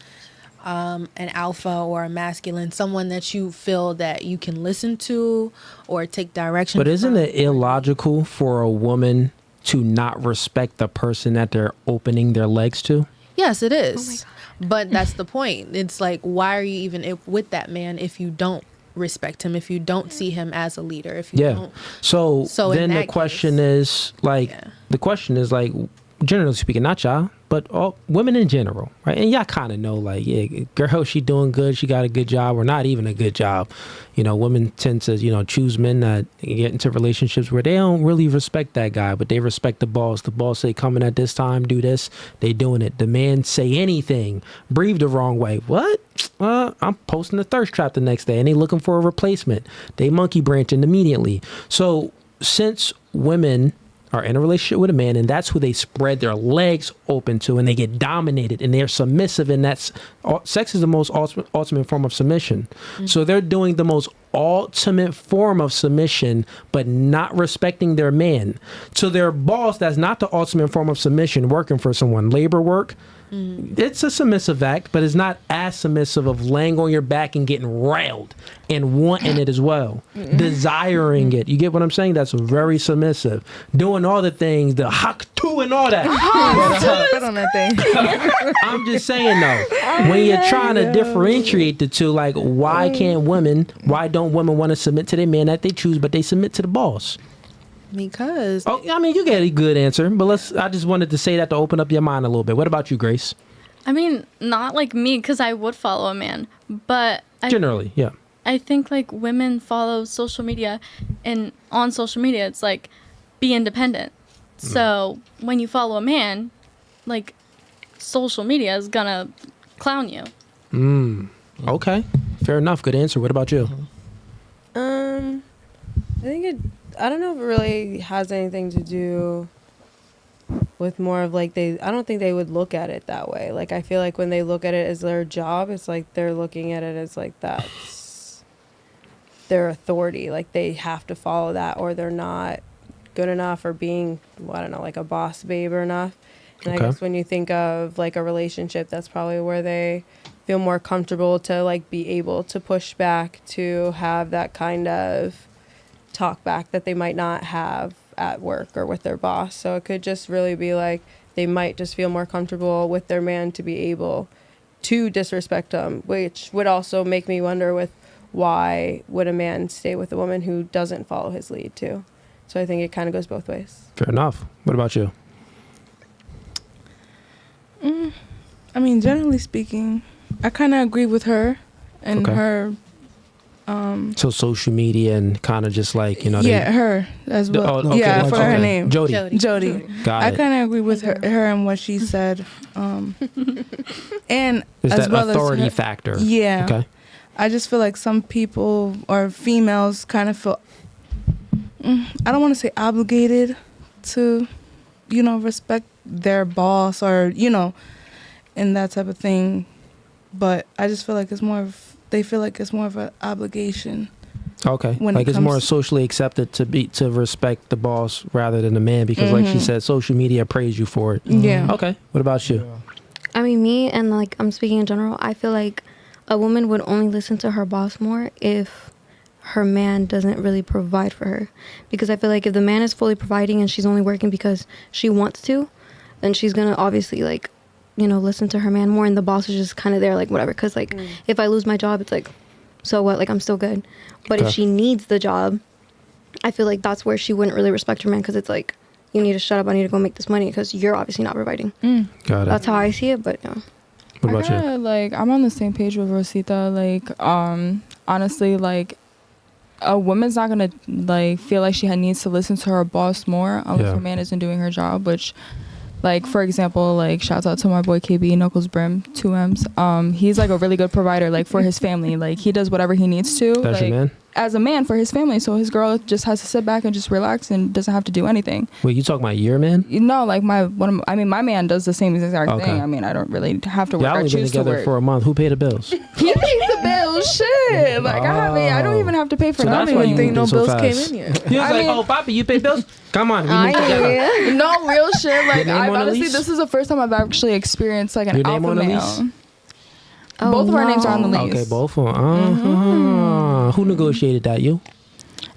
an alpha or a masculine, someone that you feel that you can listen to or take direction But isn't from. it illogical for a woman to not respect the person that they're opening their legs to? Yes, it is. But that's the point. It's like, why are you even with that man if you don't respect him, if you don't see him as a leader, if you don't? So then in the that question is like, generally speaking, not y'all, but all women in general, right? And y'all kind of know, like, yeah, girl, she doing good, she got a good job, or not even a good job. You know, women tend to, choose men that get into relationships where they don't really respect that guy, but they respect the boss. The boss say, come in at this time, do this, they doing it. The man say anything, breathe the wrong way. What? I'm posting a thirst trap the next day, and they looking for a replacement. They monkey branching immediately. So since women are in a relationship with a man, and that's who they spread their legs open to, and they get dominated, and they're submissive, and sex is the most ultimate form of submission. So they're doing the most ultimate form of submission, but not respecting their man. So their boss, that's not the ultimate form of submission, working for someone, labor work. It's a submissive act, but it's not as submissive of laying on your back and getting railed and wanting it as well, desiring it. You get what I'm saying? That's very submissive. Doing all the things, the hak tu and all that. Put on that thing. I'm just saying though, when you're trying to differentiate the two, like why don't women want to submit to their man that they choose, but they submit to the boss? Because you get a good answer, but I just wanted to say that to open up your mind a little bit. What about you, Grace? I mean, not like me, because I would follow a man, but Generally, yeah. I think like women follow social media, and on social media it's like, be independent. So when you follow a man, like, social media is gonna clown you. Okay, fair enough. Good answer. What about you? I think I don't know if it really has anything to do with more of like I don't think they would look at it that way. Like, I feel like when they look at it as their job, it's like they're looking at it as like that's their authority. Like, they have to follow that, or they're not good enough, or being, I don't know, like a boss babe or enough. And Okay. I guess when you think of like a relationship, that's probably where they feel more comfortable to like be able to push back, to have that kind of talk back that they might not have at work or with their boss. So it could just really be like they might just feel more comfortable with their man to be able to disrespect them, which would also make me wonder with why would a man stay with a woman who doesn't follow his lead too. So I think it kind of goes both ways. Fair enough. What about you? I mean, generally speaking, I kind of agree with her and Okay. her. So social media and kind of just like, Her as well. okay, Yeah, I forgot her okay. name. Jody. Jody. Got I it. kind of agree with her and what she said. And There's as that well authority as her, factor. Yeah. Okay. I just feel like some people or females kind of feel, I don't want to say obligated to, respect their boss or, and that type of thing. But I just feel like they feel like it's more of an obligation. Okay. When Like it it's more comes- socially accepted to respect the boss rather than the man because like she said, social media praise you for it. Yeah. Okay. What about you? I mean, me and like I'm speaking in general, I feel like a woman would only listen to her boss more if her man doesn't really provide for her. Because I feel like if the man is fully providing and she's only working because she wants to, then she's gonna obviously like, listen to her man more, and the boss is just kind of there, like, whatever. Because, like, if I lose my job, it's like, so what? Like, I'm still good. But if she needs the job, I feel like that's where she wouldn't really respect her man, because it's like, you need to shut up. I need to go make this money because you're obviously not providing. Got it. That's how I see it, but no. What about you? Like, I'm on the same page with Rosita. Like, honestly, like, a woman's not gonna like feel like she needs to listen to her boss more unless her man isn't doing her job. Which, like, for example, like, shouts out to my boy KB Knuckles Brim, 2M's. He's like a really good provider, like, for his family. Like, he does whatever he needs to. That's like, your man? As a man for his family, so his girl just has to sit back and just relax and doesn't have to do anything. Wait, you talking about your man? No, like my man does the same exact thing. I mean, I don't really have to work. Y'all I only been choose to together work. for a month. Who paid the bills? He pays the bills. Shit, like I don't even have to pay for So that's nothing. why you think no moved in so bills fast. came in yet. He was I like, mean- "Oh, Poppy, you pay bills? Come on, we moved together." No, real shit. Like, Your name I've on the honestly, lease? this is the first time I've actually experienced like an Your name alpha on the male. lease? Oh, Both of our names are on the lease. Okay, both of them. Who negotiated that? You?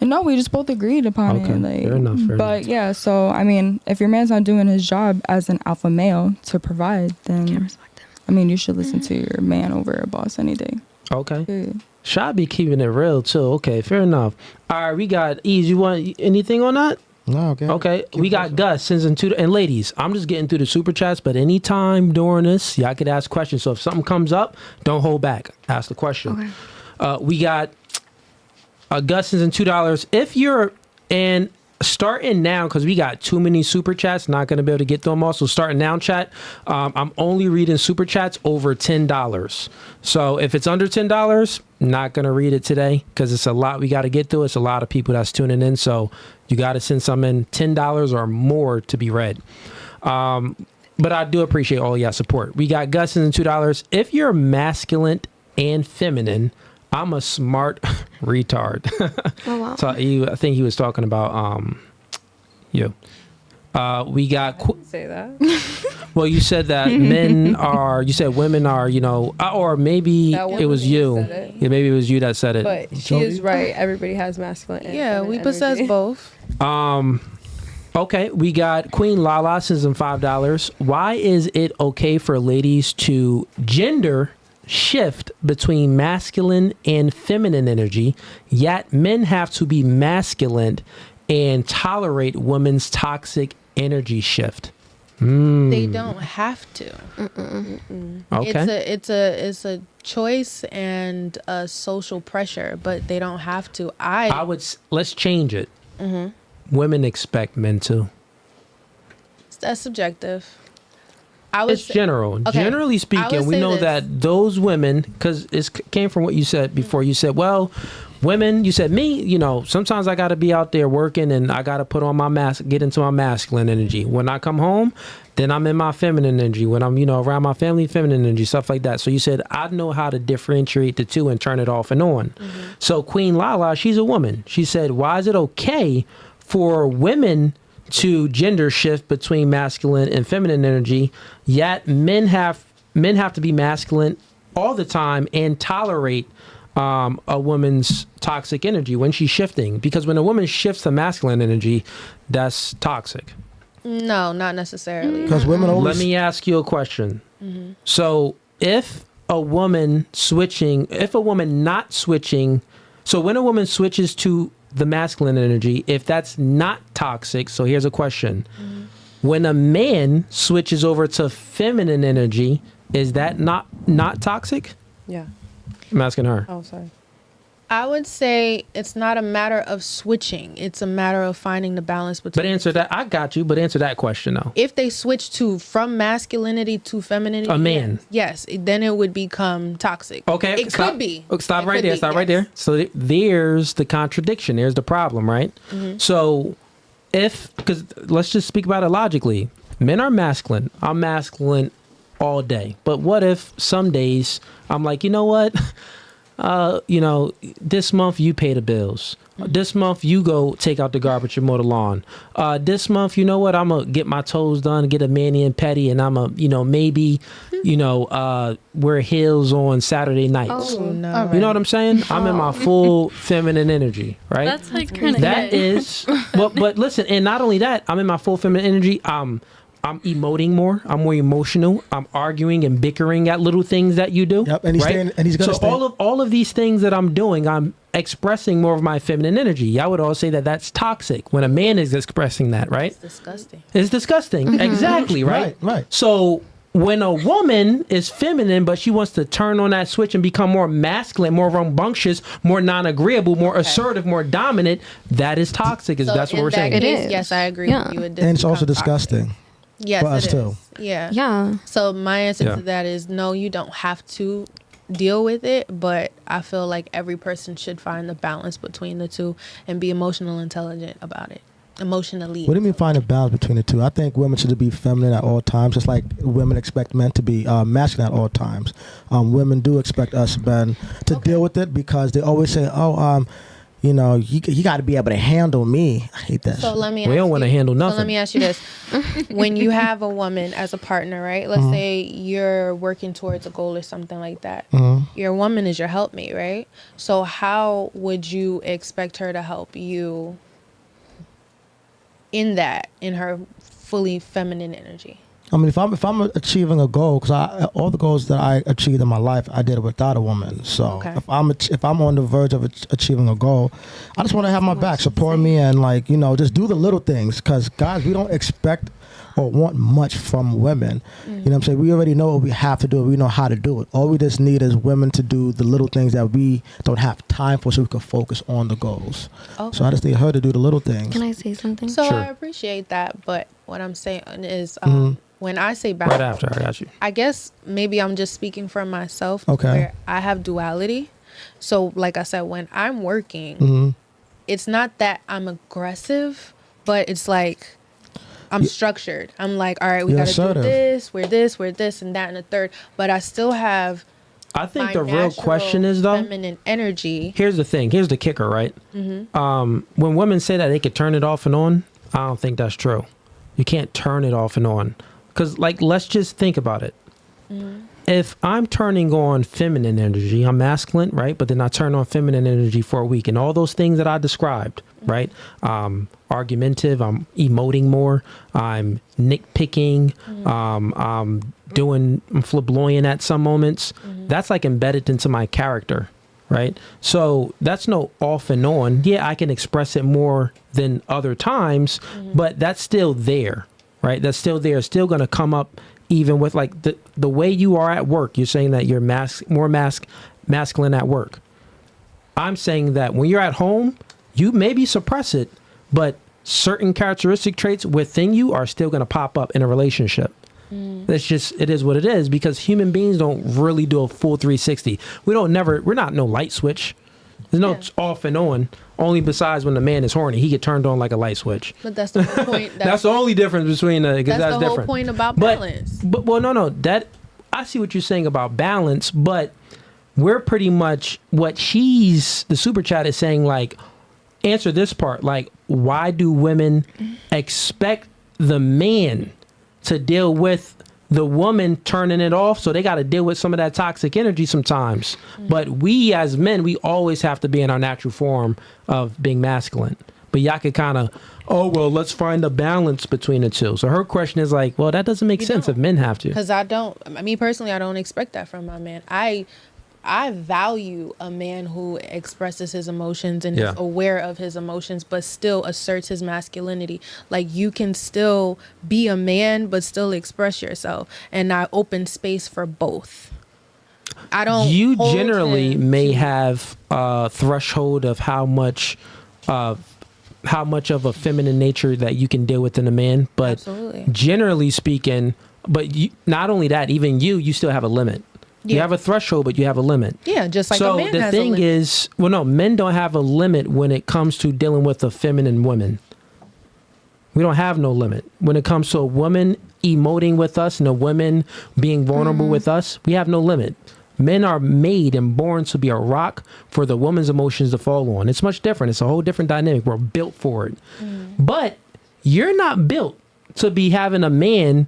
No, we just both agreed upon Okay, it. Like, fair enough, fair but enough. yeah, so I mean, if your man's not doing his job as an alpha male to provide, then Can't respect him. I mean, you should listen to your man over a boss any day. Okay. Period. Should be keeping it real too. Okay, fair enough. All right, we got Ease. You want anything on that? No, okay. Okay, we got Gus sends in and ladies, I'm just getting through the super chats, but anytime during this, y'all could ask questions. So if something comes up, don't hold back. Ask the question. Okay. We got Gus sends in $2. If you're and starting now, because we got too many super chats, not going to be able to get through them all. So starting now, chat. I'm only reading super chats over $10. So if it's under $10, not going to read it today because it's a lot we got to get through. It's a lot of people that's tuning in. So you got to send some in $10 or more to be read. But I do appreciate all y'all support. We got Gus and $2. If you're masculine and feminine, I'm a smart retard. Oh, wow. So I think he was talking about you. We got. Say that. Well, you said that men are. You said women are. Or maybe That it was woman you. said it. Yeah, maybe it was you that said it. But she is right. Everybody has masculine. And Yeah, feminine we possess energy. both. Okay, we got Queen Lala sends in $5. Why is it okay for ladies to gender shift between masculine and feminine energy, yet men have to be masculine and tolerate women's toxic energy shift? They don't have to. Okay. It's a choice and a social pressure, but they don't have to. Let's change it. Women expect men to. That's subjective. I would It's general. okay, Generally I speaking, would we say know this. that those women, because it came from what you said before. You said, well, women, you said me, sometimes I got to be out there working and I got to put on my mask, get into my masculine energy. When I come home, then I'm in my feminine energy. When I'm, around my family, feminine energy, stuff like that. So you said, I know how to differentiate the two and turn it off and on. So Queen Lala, she's a woman. She said, why is it okay for women to gender shift between masculine and feminine energy, yet men have to be masculine all the time and tolerate a woman's toxic energy when she's shifting? Because when a woman shifts to masculine energy, that's toxic. No, not necessarily. Because women always. Let me ask you a question. So if a woman not switching, so when a woman switches to the masculine energy, if that's not toxic, so here's a question. When a man switches over to feminine energy, is that not toxic? Yeah. I'm asking her. Oh, sorry. I would say it's not a matter of switching. It's a matter of finding the balance between. But answer that. I got you. But answer that question though. If they switch from masculinity to femininity, A man. yes, then it would become toxic. Okay. It could be. Stop It right could there. be, Stop right yes. there. So there's the contradiction. There's the problem, right? So because let's just speak about it logically. Men are masculine. I'm masculine all day. But what if some days I'm like, you know what? This month you pay the bills. This month you go take out the garbage and mow the lawn. This month, you know what? I'm gonna get my toes done, get a mani and pedi, and I'm maybe, wear heels on Saturday nights. Oh no. You know what I'm saying? I'm in my full feminine energy, right? That's like kind of That is, but listen, and not only that, I'm in my full feminine energy. I'm emoting more. I'm more emotional. I'm arguing and bickering at little things that you do. Yep, and he's right? he's gonna so stay. all of these things that I'm doing, I'm expressing more of my feminine energy. Y'all would all say that that's toxic when a man is expressing that, right? It's disgusting. It's disgusting. Exactly, right? Right. So when a woman is feminine, but she wants to turn on that switch and become more masculine, more rambunctious, more non-agreeable, more assertive, more dominant, that is toxic. That's what we're saying. It is. Yes, I agree Yeah. with you. It And it's also becomes toxic. disgusting. Yes, for us it too. is. Yeah. Yeah. So my answer Yeah. to that is no, you don't have to deal with it, but I feel like every person should find the balance between the two and be emotional intelligent about it. Emotionally. What do you mean find a balance between the two? I think women should be feminine at all times, just like women expect men to be masculine at all times. Women do expect us men to deal with it because they always say, you know, you got to be able to handle me. I hate that. So shit. let me. We don't want to handle nothing. So let me ask you this: when you have a woman as a partner, right? Let's say you're working towards a goal or something like that. Your woman is your helpmate, right? So how would you expect her to help you in her fully feminine energy? I mean, if I'm achieving a goal, because all the goals that I achieved in my life, I did it without a woman. So Okay. if I'm on the verge of achieving a goal, I just want to have my back, support me, and like, you know, just do the little things. Because guys, we don't expect or want much from women. You know what I'm saying? We already know what we have to do. We know how to do it. All we just need is women to do the little things that we don't have time for, so we can focus on the goals. Okay. So I just need her to do the little things. Can I say something? So Sure. I appreciate that, but what I'm saying is, when I say balance, Right after, I got you. I guess maybe I'm just speaking for myself. Okay. Where I have duality. So, like I said, when I'm working, it's not that I'm aggressive, but it's like I'm structured. I'm like, all right, we You're got to do assertive. we're this, and that, and the third. But I still have I think my the real natural question is, though, feminine energy. here's the thing. Here's the kicker, right? When women say that they could turn it off and on, I don't think that's true. You can't turn it off and on. Because, like, let's just think about it. If I'm turning on feminine energy, I'm masculine, right? But then I turn on feminine energy for a week. And all those things that I described, right? Argumentative, I'm emoting more. I'm nitpicking. I'm flamboyant at some moments. That's, like, embedded into my character, right? So that's no off and on. Yeah, I can express it more than other times, but that's still there, right? That's still there. It's still going to come up even with like the way you are at work. You're saying that you're more masculine at work. I'm saying that when you're at home, you maybe suppress it, but certain characteristic traits within you are still going to pop up in a relationship. That's just, it is what it is, because human beings don't really do a full 360. We're not no light switch. There's no off and on. Only besides when the man is horny, he get turned on like a light switch. But that's the whole point. That's the only difference between that's the whole different. point about balance. But well, no, that I see what you're saying about balance, but we're pretty much what the super chat is saying. Like, answer this part. Like, why do women expect the man to deal with the woman turning it off? So they got to deal with some of that toxic energy sometimes. But we as men, we always have to be in our natural form of being masculine. But y'all could kind of, let's find a balance between the two. So her question is like, well, that doesn't make sense if men have to. Because me personally, I don't expect that from my man. I value a man who expresses his emotions and is aware of his emotions, but still asserts his masculinity. Like, you can still be a man, but still express yourself. And I open space for both. I don't. You hold generally him may to- have a threshold of how much of a feminine nature that you can deal with in a man, but Absolutely. generally speaking, not only that, even you still have a limit. You have a threshold, but you have a limit. Yeah, just like so a man the has thing a limit. is, men don't have a limit when it comes to dealing with a feminine woman. We don't have no limit when it comes to a woman emoting with us and a woman being vulnerable with us. We have no limit. Men are made and born to be a rock for the woman's emotions to fall on. It's much different. It's a whole different dynamic. We're built for it. But you're not built to be having a man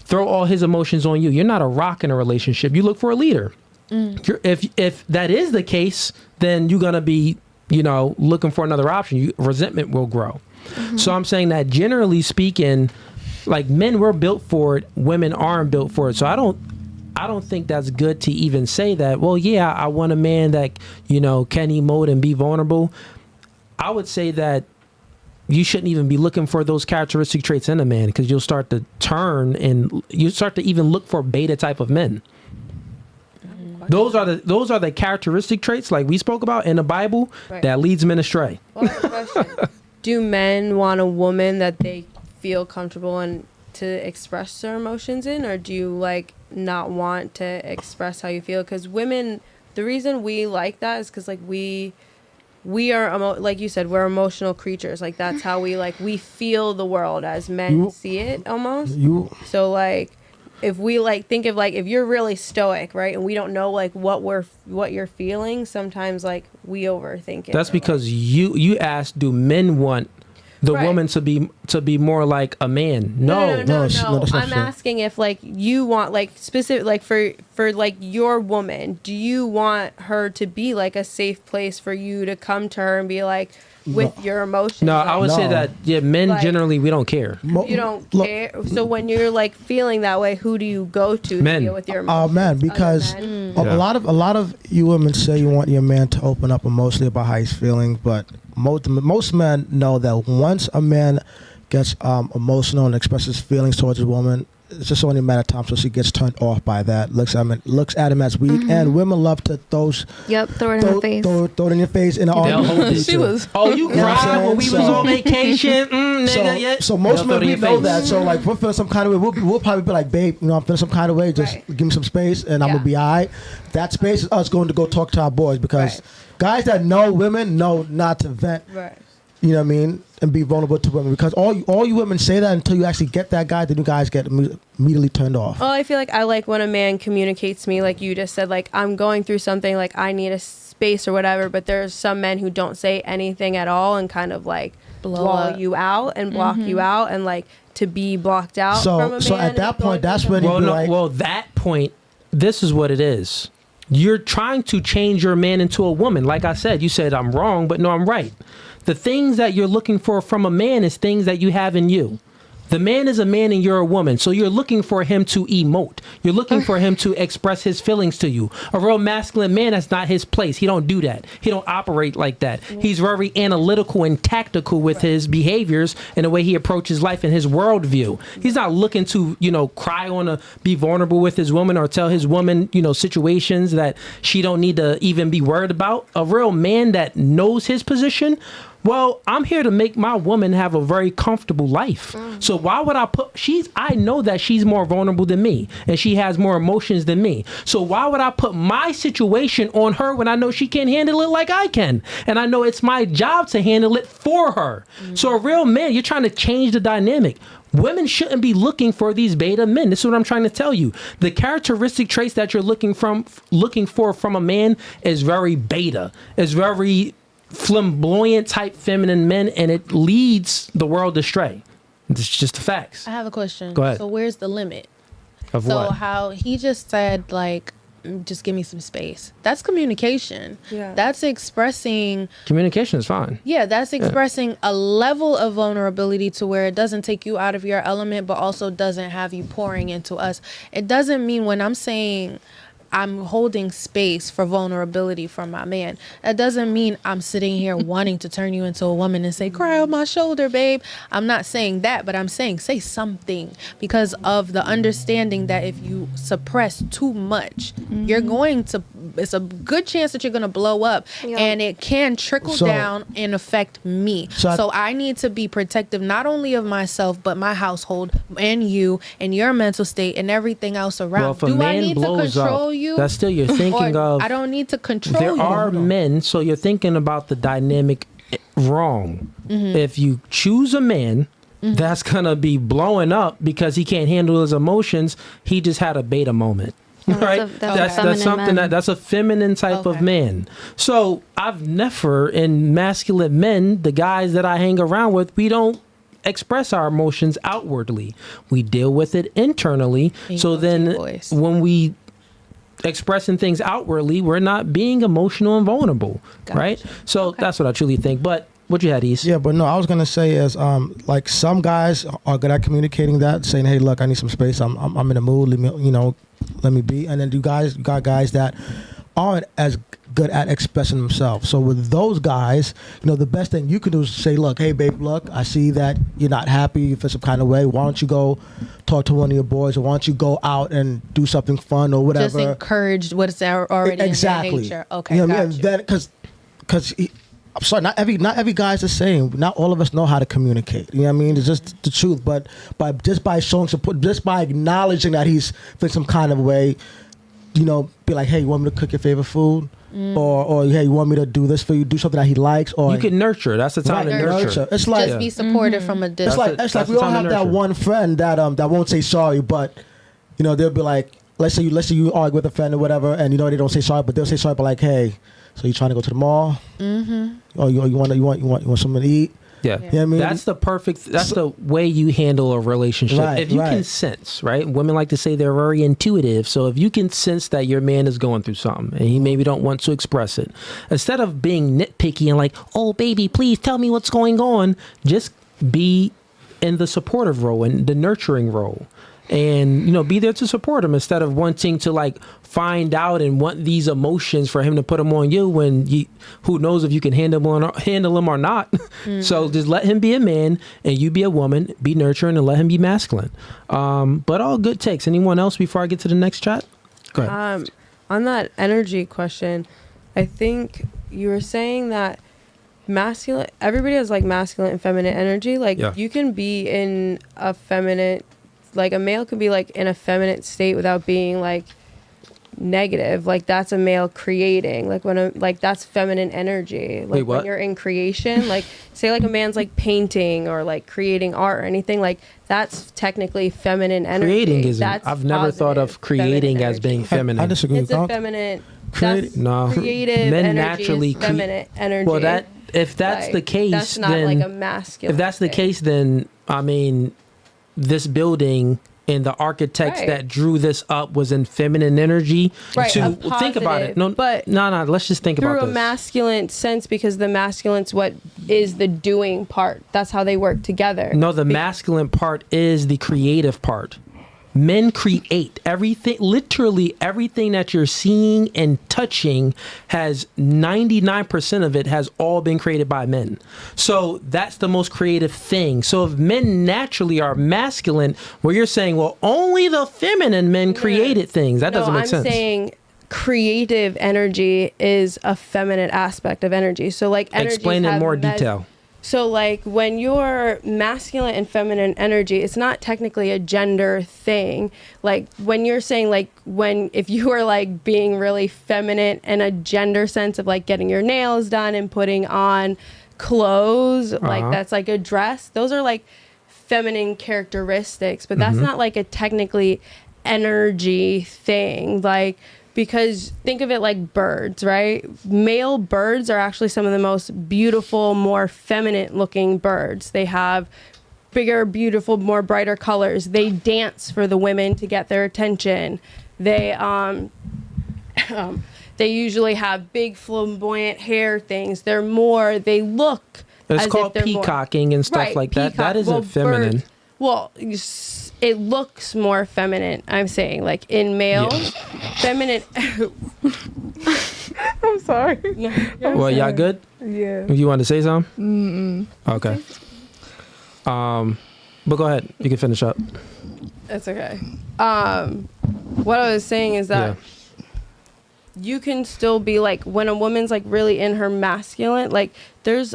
throw all his emotions on you. You're not a rock in a relationship. You look for a leader. If that is the case, then you're gonna be, looking for another option. Resentment will grow. So I'm saying that generally speaking, Like, men were built for it, women aren't built for it. So I don't think that's good to even say that, well, yeah, I want a man that, you know, can emote and be vulnerable. I would say that you shouldn't even be looking for those characteristic traits in a man, because you'll start to turn and you start to even look for beta type of men. Those are the characteristic traits, like we spoke about in the Bible, that leads men astray. Well, question. Do men want a woman that they feel comfortable in to express their emotions in, or do you like not want to express how you feel? Because women, the reason we like that is because like we are like you said, we're emotional creatures. Like that's how we feel the world as men see it almost. So like if we like think of like if you're really stoic, right, and we don't know like what you're feeling, sometimes like we overthink it. That's because you asked, do men want the woman to be more like a man? No. I'm asking if like you want like specific like for like your woman, do you want her to be like a safe place for you to come to her and be like with your emotions? No, I would say that men like, generally we don't care. You don't care. So when you're like feeling that way, who do you go to deal with your emotions? Men, because a lot of you women say you want your man to open up emotionally about how he's feeling, but most men know that once a man gets emotional and expresses feelings towards a woman, it's just only a matter of time so she gets turned off by that, looks at him as weak, and women love to throw it in her face. Throw it in your face in an argument. She was. Oh, you cried when we was on vacation, nigga. So most men we know that. So like, if we're feeling some kind of way, we'll probably be like, babe, you know, I'm feeling some kind of way. Just give me some space, and I'm gonna be alright. That space is us going to go talk to our boys, because guys that know women know not to vent. Right. You know what I mean? And be vulnerable to women, because all you women say that until you actually get that guy, then you guys get immediately turned off. Oh, I feel like I like when a man communicates to me, like you just said, like I'm going through something, like I need a space or whatever. But there's some men who don't say anything at all and kind of like blow you out and block you out, and like to be blocked out from a man. So at that point, that's when you be like, well, that point, this is what it is. You're trying to change your man into a woman. Like I said, you said I'm wrong, but no, I'm right. The things that you're looking for from a man is things that you have in you. The man is a man and you're a woman. So you're looking for him to emote. You're looking for him to express his feelings to you. A real masculine man, that's not his place. He don't do that. He don't operate like that. He's very analytical and tactical with his behaviors and the way he approaches life and his worldview. He's not looking to, cry on be vulnerable with his woman or tell his woman, situations that she don't need to even be worried about. A real man that knows his position, well, I'm here to make my woman have a very comfortable life. So why would I know that she's more vulnerable than me and she has more emotions than me. So why would I put my situation on her when I know she can't handle it like I can? And I know it's my job to handle it for her. So a real man, you're trying to change the dynamic. Women shouldn't be looking for these beta men. This is what I'm trying to tell you. The characteristic traits that you're looking for from a man is very beta. It's very flamboyant type feminine men, and it leads the world astray. It's just the facts. I have a question. Go ahead. So where's the limit? Of what? So how he just said, like, just give me some space. That's communication. Yeah. That's expressing. Communication is fine. Yeah, that's expressing a level of vulnerability to where it doesn't take you out of your element, but also doesn't have you pouring into us. It doesn't mean when I'm saying I'm holding space for vulnerability from my man, that doesn't mean I'm sitting here wanting to turn you into a woman and say, cry on my shoulder, babe. I'm not saying that, but I'm saying say something, because of the understanding that if you suppress too much, you're going to, it's a good chance that you're going to blow up, and it can trickle down and affect me. So I need to be protective not only of myself, but my household and you and your mental state and everything else around. Well, if a Do I man need to blows control up, you? That's still you're thinking of. I don't need to control there you. There are men, so you're thinking about the dynamic wrong. If you choose a man that's gonna be blowing up because he can't handle his emotions, he just had a beta moment. Right? That's something that's a feminine type of man. So I've never, in masculine men, the guys that I hang around with, we don't express our emotions outwardly. We deal with it internally. So then when we expressing things outwardly, we're not being emotional and vulnerable. Right? So that's what I truly think. But What you had, East? Yeah, but no, I was gonna say is like some guys are good at communicating that, saying, "Hey, look, I need some space. I'm in a mood. Let me be." And then you got guys that aren't as good at expressing themselves. So with those guys, the best thing you can do is say, "Look, hey, babe, look, I see that you're not happy. You feel some kind of way. Why don't you go talk to one of your boys, or why don't you go out and do something fun or whatever?" Just encourage what's already exactly. in their nature. Okay, You know what I gotcha. mean? And then because I'm sorry, not every guy's the same. Not all of us know how to communicate. You know what I mean? It's just the truth. But by showing support, just by acknowledging that he's feeling some kind of way, be like, "Hey, you want me to cook your favorite food?" Or "Hey, you want me to do this for you? Do something that he likes." Or You can nurture. That's the time to nurture. It's like Just be supportive from a distance. it's like we all have that one friend that won't say sorry, but they'll be like, let's say you argue with a friend or whatever, and they don't say sorry, but they'll say sorry, but like, "Hey, so you trying to go to the mall? Or you want something to eat?" Yeah. You know what I mean? That's the way you handle a relationship. Right, if you right. can sense, right? Women like to say they're very intuitive. So if you can sense that your man is going through something and he maybe don't want to express it, instead of being nitpicky and like, "Oh, baby, please tell me what's going on," just be in the supportive role and the nurturing role. And be there to support him instead of wanting to like find out and want these emotions for him to put them on you when who knows if you can handle him or not. So just let him be a man and you be a woman, be nurturing, and let him be masculine. But all good takes. Anyone else before I get to the next chat? Go ahead. On that energy question, I think you were saying that everybody has like masculine and feminine energy. Like you can be in a feminine, like a male can be like in a feminine state without being like negative. Like that's a male creating. Like that's feminine energy. Like Wait, what? when you're in creation, like say like a man's like painting or like creating art or anything, like that's technically feminine energy. Creating isn't. That's I've never thought of positive creating feminine as being energy. feminine. I disagree. It's a feminine. That's No. creative Men energy naturally is feminine energy. Well, if that's Like, the case, that's not then like a masculine. if that's the thing. case, then I mean, this building and the architects Right. that drew this up was in feminine energy. Right, To a think about it. positive, No, but no. Let's just think through about a this. masculine sense, because the masculine's what is the doing part. That's how they work together. No, the masculine part is the creative part. Men create everything, literally everything that you're seeing and touching has 99% of it has all been created by men. So that's the most creative thing. So if men naturally are masculine, where you're saying, well, only the feminine men created things, that doesn't make sense. I'm saying creative energy is a feminine aspect of energy. So like energies Explain in have more detail. So like when you're masculine and feminine energy, it's not technically a gender thing. Like when you're saying like if you are like being really feminine in a gender sense of like getting your nails done and putting on clothes, like that's like a dress. Those are like feminine characteristics, but that's not like a technically energy thing. Like, because think of it like birds, right? Male birds are actually some of the most beautiful, more feminine looking birds. They have bigger, beautiful, more brighter colors. They dance for the women to get their attention. They they usually have big flamboyant hair things. They look It's as called if they're peacocking and stuff Right, like that. peacock. That isn't Well, feminine. It looks more feminine. I'm saying, like in males, feminine. I'm sorry. Well, y'all good? Yeah. You want to say something? Okay. But go ahead. You can finish up. That's okay. What I was saying is that you can still be like, when a woman's like really in her masculine, like there's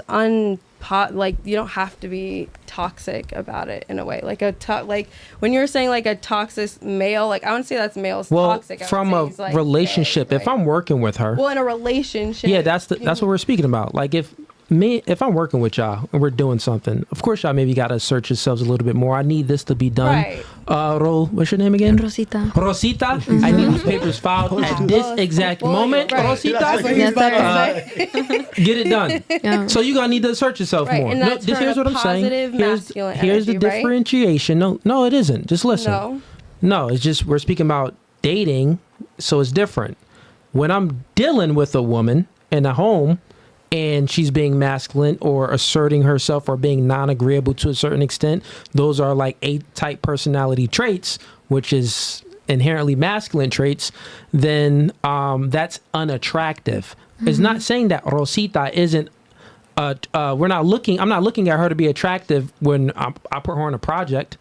like you don't have to be toxic about it in a way. Like like when you're saying like a toxic male, like I wouldn't say that's male's toxic. I would from say a he's, like, relationship, gay, if right? I'm working with her, Well, in a relationship. yeah, that's what we're speaking about. Like if I'm working with y'all and we're doing something, of course y'all maybe gotta search yourselves a little bit more. I need this to be done. Right. What's your name again? Rosita. Rosita. I need these papers filed at this exact moment. Right. Rosita, That's what he's about to say. get it done. Yeah. So you're gonna need to search yourself Right, more. and that's for Here's a what I'm saying. positive masculine Here's the energy, right? differentiation. No, it isn't. Just listen. No, it's just we're speaking about dating, so it's different. When I'm dealing with a woman in a home, and she's being masculine or asserting herself or being non-agreeable to a certain extent, those are like A-type personality traits, which is inherently masculine traits, then that's unattractive. It's not saying that Rosita isn't I'm not looking at her to be attractive when I put her on a project.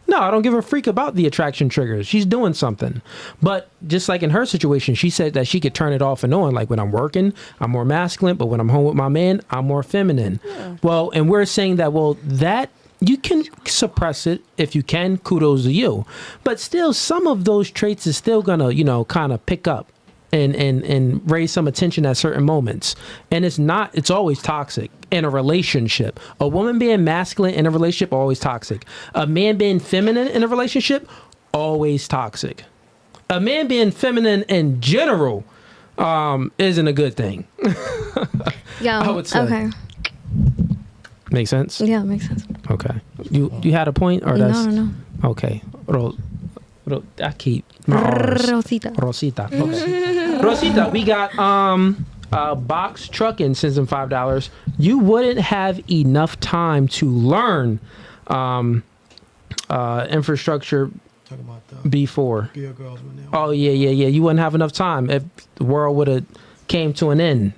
No, I don't give a freak about the attraction triggers. She's doing something. But just like in her situation, she said that she could turn it off and on. Like when I'm working, I'm more masculine, but when I'm home with my man, I'm more feminine. Yeah. Well, and we're saying that, well, that you can suppress it if you can. Kudos to you. But still, some of those traits is still going to, kind of pick up and raise some attention at certain moments. And it's always toxic in a relationship. A woman being masculine in a relationship, always toxic. A man being feminine in a relationship, always toxic. A man being feminine in general isn't a good thing. Yeah, I would say. Okay. Make sense? Yeah, it makes sense. Okay. You had a point, or that's No. Okay. I keep my R's. Rosita. Okay. Rosita, we got box trucking sends them $5. You wouldn't have enough time to learn infrastructure before. Oh yeah. You wouldn't have enough time if the world would have came to an end.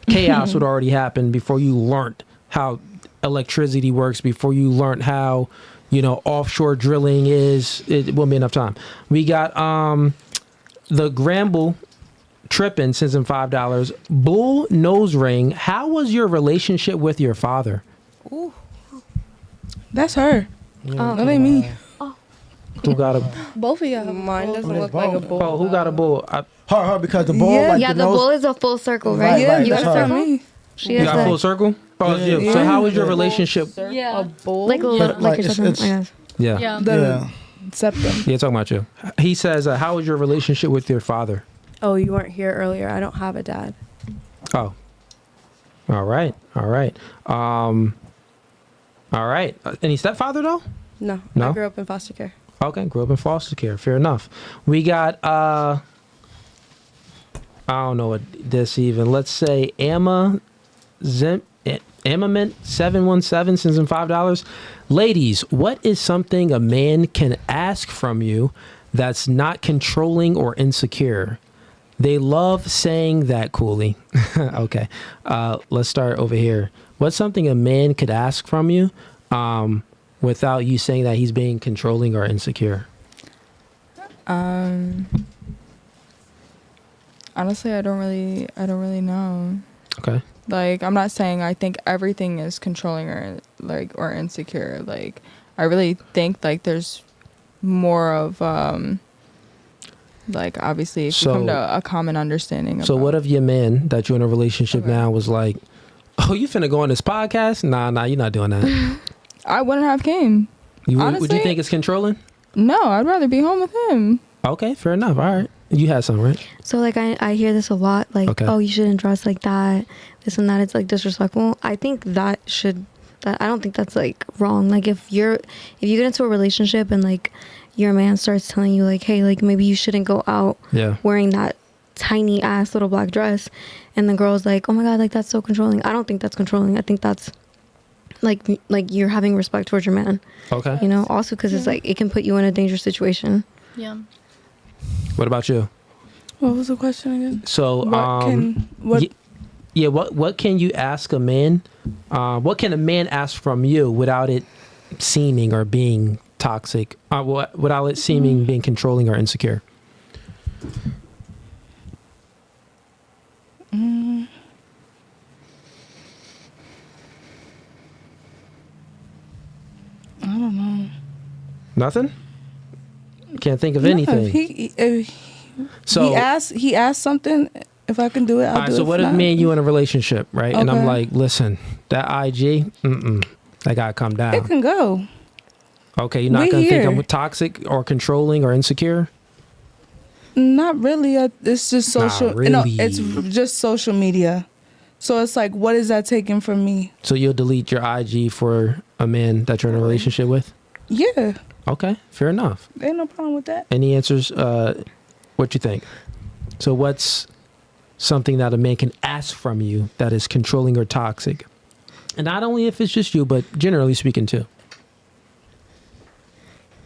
Chaos would already happen before you learned how electricity works, before you learned how offshore drilling is. It won't be enough time. We got the Gramble Trippin sends him $5. Bull Nose Ring. How was your relationship with your father? Ooh. That's her. Oh. That ain't me. Who got a? Both of y'all. Mine doesn't look like a bull. Oh, who got a bull? Her, because the bull, Yeah, the bull is a full circle, right? Right, You that's got a her. circle? You got full circle? Oh, yeah. So how was your relationship? Yeah. A bull? Like a little, like your circle, I guess. Yeah. Yeah. The septum. Yeah, talking about you. He says, how was your relationship with your father? Oh, you weren't here earlier. I don't have a dad. Oh. All right. Any stepfather, though? No. No? I grew up in foster care. Okay, grew up in foster care. Fair enough. We got, I don't know what this even. Let's say Amament717 sends him $5. Ladies, what is something a man can ask from you that's not controlling or insecure? They love saying that, Cooley. Okay. Let's start over here. What's something a man could ask from you without you saying that he's being controlling or insecure? Honestly, I don't really know. Okay. Like, I'm not saying I think everything is controlling or insecure. Like, I really think like there's more of like, obviously if you come to a common understanding. So what if your man that you're in a relationship now was like, oh, you finna go on this podcast? Nah, you're not doing that. I wouldn't have came. Honestly, would you think it's controlling? No, I'd rather be home with him. Okay, fair enough. All right. You had something, right? So like I hear this a lot, like, okay. Oh, you shouldn't dress like that, this and that. It's like disrespectful. I think I don't think that's like wrong. Like if you get into a relationship and like your man starts telling you like, hey, like maybe you shouldn't go out wearing that tiny ass little black dress, and the girl's like, oh my god, like that's so controlling. I don't think that's controlling. I think that's like you're having respect towards your man. Okay. Also because it's like it can put you in a dangerous situation. Yeah. What about you? What was the question again? So, what can you ask a man? What can a man ask from you without it seeming or being toxic? Without it seeming being controlling or insecure? I don't know. Nothing? Can't think of anything. If he asked something, if I can do it, I'll do it. So what if me and you in a relationship, right? Okay. And I'm like, listen, that IG, I gotta come down. It can go. Okay, you're not gonna think I'm toxic or controlling or insecure? Not really. It's just social. Not really. No, it's just social media. So it's like, what is that taking from me? So you'll delete your IG for a man that you're in a relationship with? Yeah. Okay, fair enough. Ain't no problem with that. Any answers? What you think? So something that a man can ask from you that is controlling or toxic? And not only if it's just you, but generally speaking too.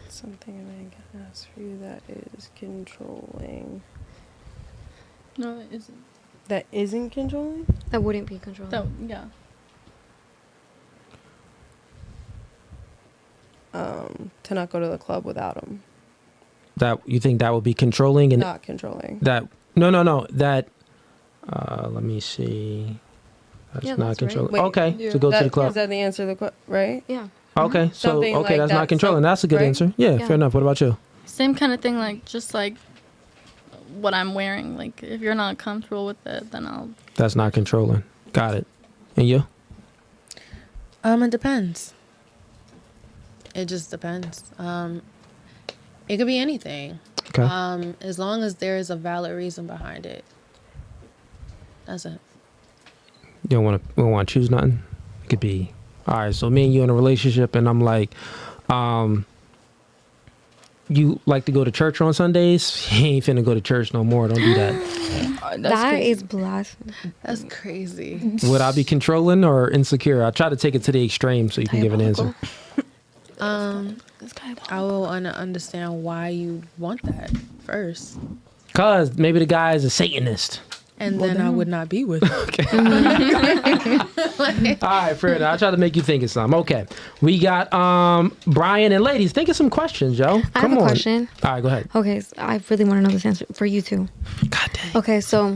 Something a man can ask for you that is controlling. No, it isn't. That isn't controlling? That wouldn't be controlling. That, yeah. To not go to the club without him. That you think that would be controlling and Not controlling. that no that let me see. That's Yeah, not that's right. controlling. Wait, Okay, yeah. to go to the Is club. that the answer to the question, right? Yeah. Okay, so Something okay, like that's that. not controlling. That's a good Right? answer. Yeah, Yeah. fair enough. What about you? Same kind of thing, like just like what I'm wearing. Like if you're not comfortable with it, then I'll. That's not controlling. Got it. And you? It depends. It just depends. It could be anything. Okay. As long as there is a valid reason behind it. That's it. You don't want to choose nothing. It could be, all right. So me and you in a relationship, and I'm like, you like to go to church on Sundays? He ain't finna go to church no more. Don't do that. That is blasphemy. That's crazy. Would I be controlling or insecure? I try to take it to the extreme so you can give an answer. I will want to understand why you want that first. Cause maybe the guy is a Satanist. And then I would not be with you. All right, fair enough. I try to make you think of something. Okay, we got Brian and ladies. Think of some questions, yo. I have a question. All right, go ahead. Okay, so I really want to know this answer for you too. God dang. Okay, so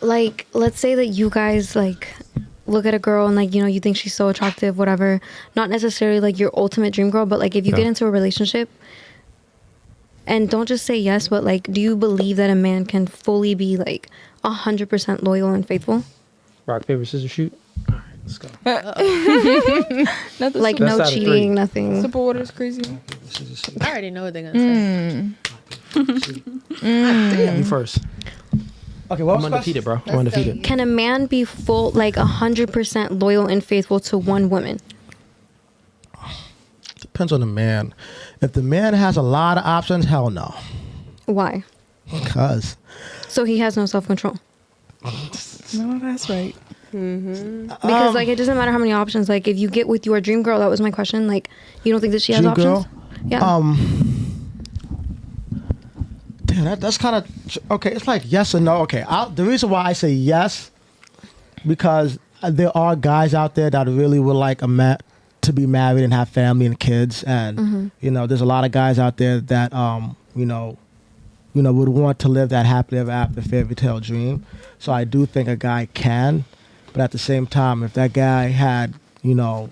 like, let's say that you guys like look at a girl and like, you know, you think she's so attractive, whatever. Not necessarily like your ultimate dream girl, but like if you get into a relationship, and don't just say yes, but like, do you believe that a man can fully be like 100% loyal and faithful? Rock, paper, scissors, shoot. All right, let's go. Like That's no out of cheating, three. nothing. Simple water is crazy. I already know what they're going to say. Damn, you first. Okay, what I'm was the question? undefeated, bro. I'm undefeated. Can a man be full, like 100% loyal and faithful to one woman? Depends on the man. If the man has a lot of options, hell no. Why? Because So he has no self-control. No, that's right. Because like it doesn't matter how many options. Like if you get with your dream girl, that was my question. Like you don't think that she has dream options? girl, Yeah. damn, that's kind of okay. It's like yes or no. Okay, the reason why I say yes, because there are guys out there that really would like a man to be married and have family and kids, and you know, there's a lot of guys out there that you know, would want to live that happily ever after fairy tale dream. So I do think a guy can, but at the same time, if that guy had, you know,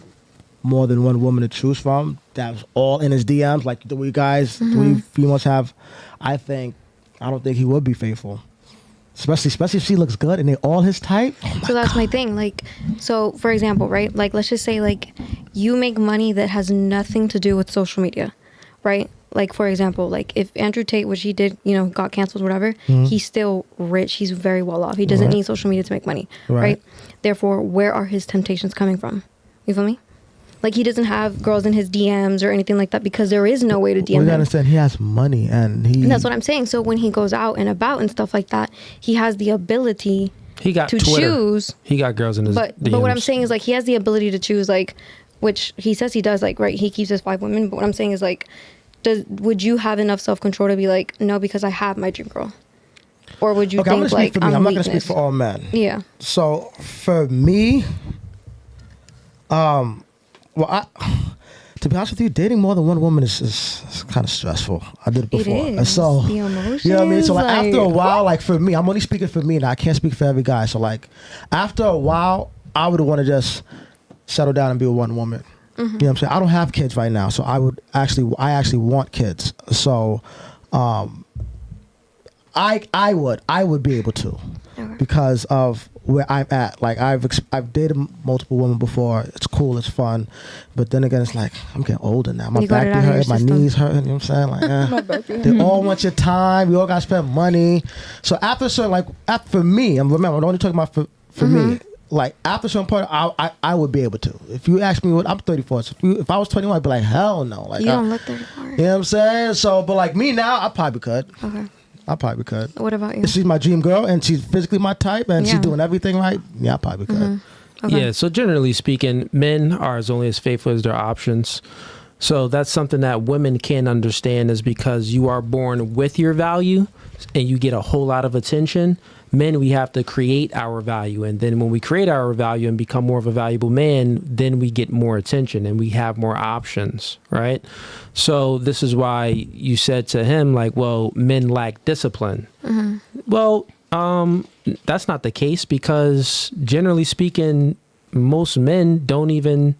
more than one woman to choose from, that was all in his DMs, like the way guys, the way females have, I don't think he would be faithful. Especially if she looks good and they all his type. Oh So that's my thing. Like, so for example, right? Like, let's just say like you make money that has nothing to do with social media, right? Like, for example, like if Andrew Tate, which he did, you know, got canceled, whatever, he's still rich. He's very well off. He doesn't need social media to make money, right? Therefore, where are his temptations coming from? You feel me? Like he doesn't have girls in his DMs or anything like that because there is no way to DM you him. understand? He has money and And that's what I'm saying. So when he goes out and about and stuff like that, he has the ability He got to Twitter. choose. He got girls in his But DMs. what I'm saying is like he has the ability to choose, like, which he says he does, like, right, he keeps his 5 women. But what I'm saying is like, would you have enough self-control to be like, no, because I have my dream girl? Or would you okay, I'm think gonna like speak for me. I'm not gonna weakness? speak for all men. Yeah. So for me, well, to be honest with you, dating more than one woman is kind of stressful. I did it before. It is. So The emotions, you know what I mean? So like like- after a while, like for me, I'm only speaking for me now. I can't speak for every guy. So like after a while, I would want to just settle down and be with one woman. You know what I'm saying? I don't have kids right now, so I actually want kids. So I would be able to because of where I'm at. Like I've dated multiple women before. It's cool, it's fun, but then again, it's like I'm getting older now. My You got back it be out of your hurting, my system. knees hurting. You know what I'm saying? Like, they all want your time. You all gotta spend money. So after a certain, for me, and remember, I'm only talking about for me. Like after a certain point, I would be able to. If you ask me I'm 34, so if I was 21, I'd be like, hell no. Like You don't look 34. you know what I'm saying? So, but like me now, I probably could. Okay. I probably could. What about you? If she's my dream girl and she's physically my type and she's Yeah. doing everything right, yeah, I probably could. Okay. Yeah, so generally speaking, men are only as faithful as their options. So that's something that women can't understand, is because you are born with your value and you get a whole lot of attention. Men, we have to create our value. And then when we create our value and become more of a valuable man, then we get more attention and we have more options, right? So this is why you said to him, like, well, men lack discipline. Well, that's not the case, because generally speaking, most men don't even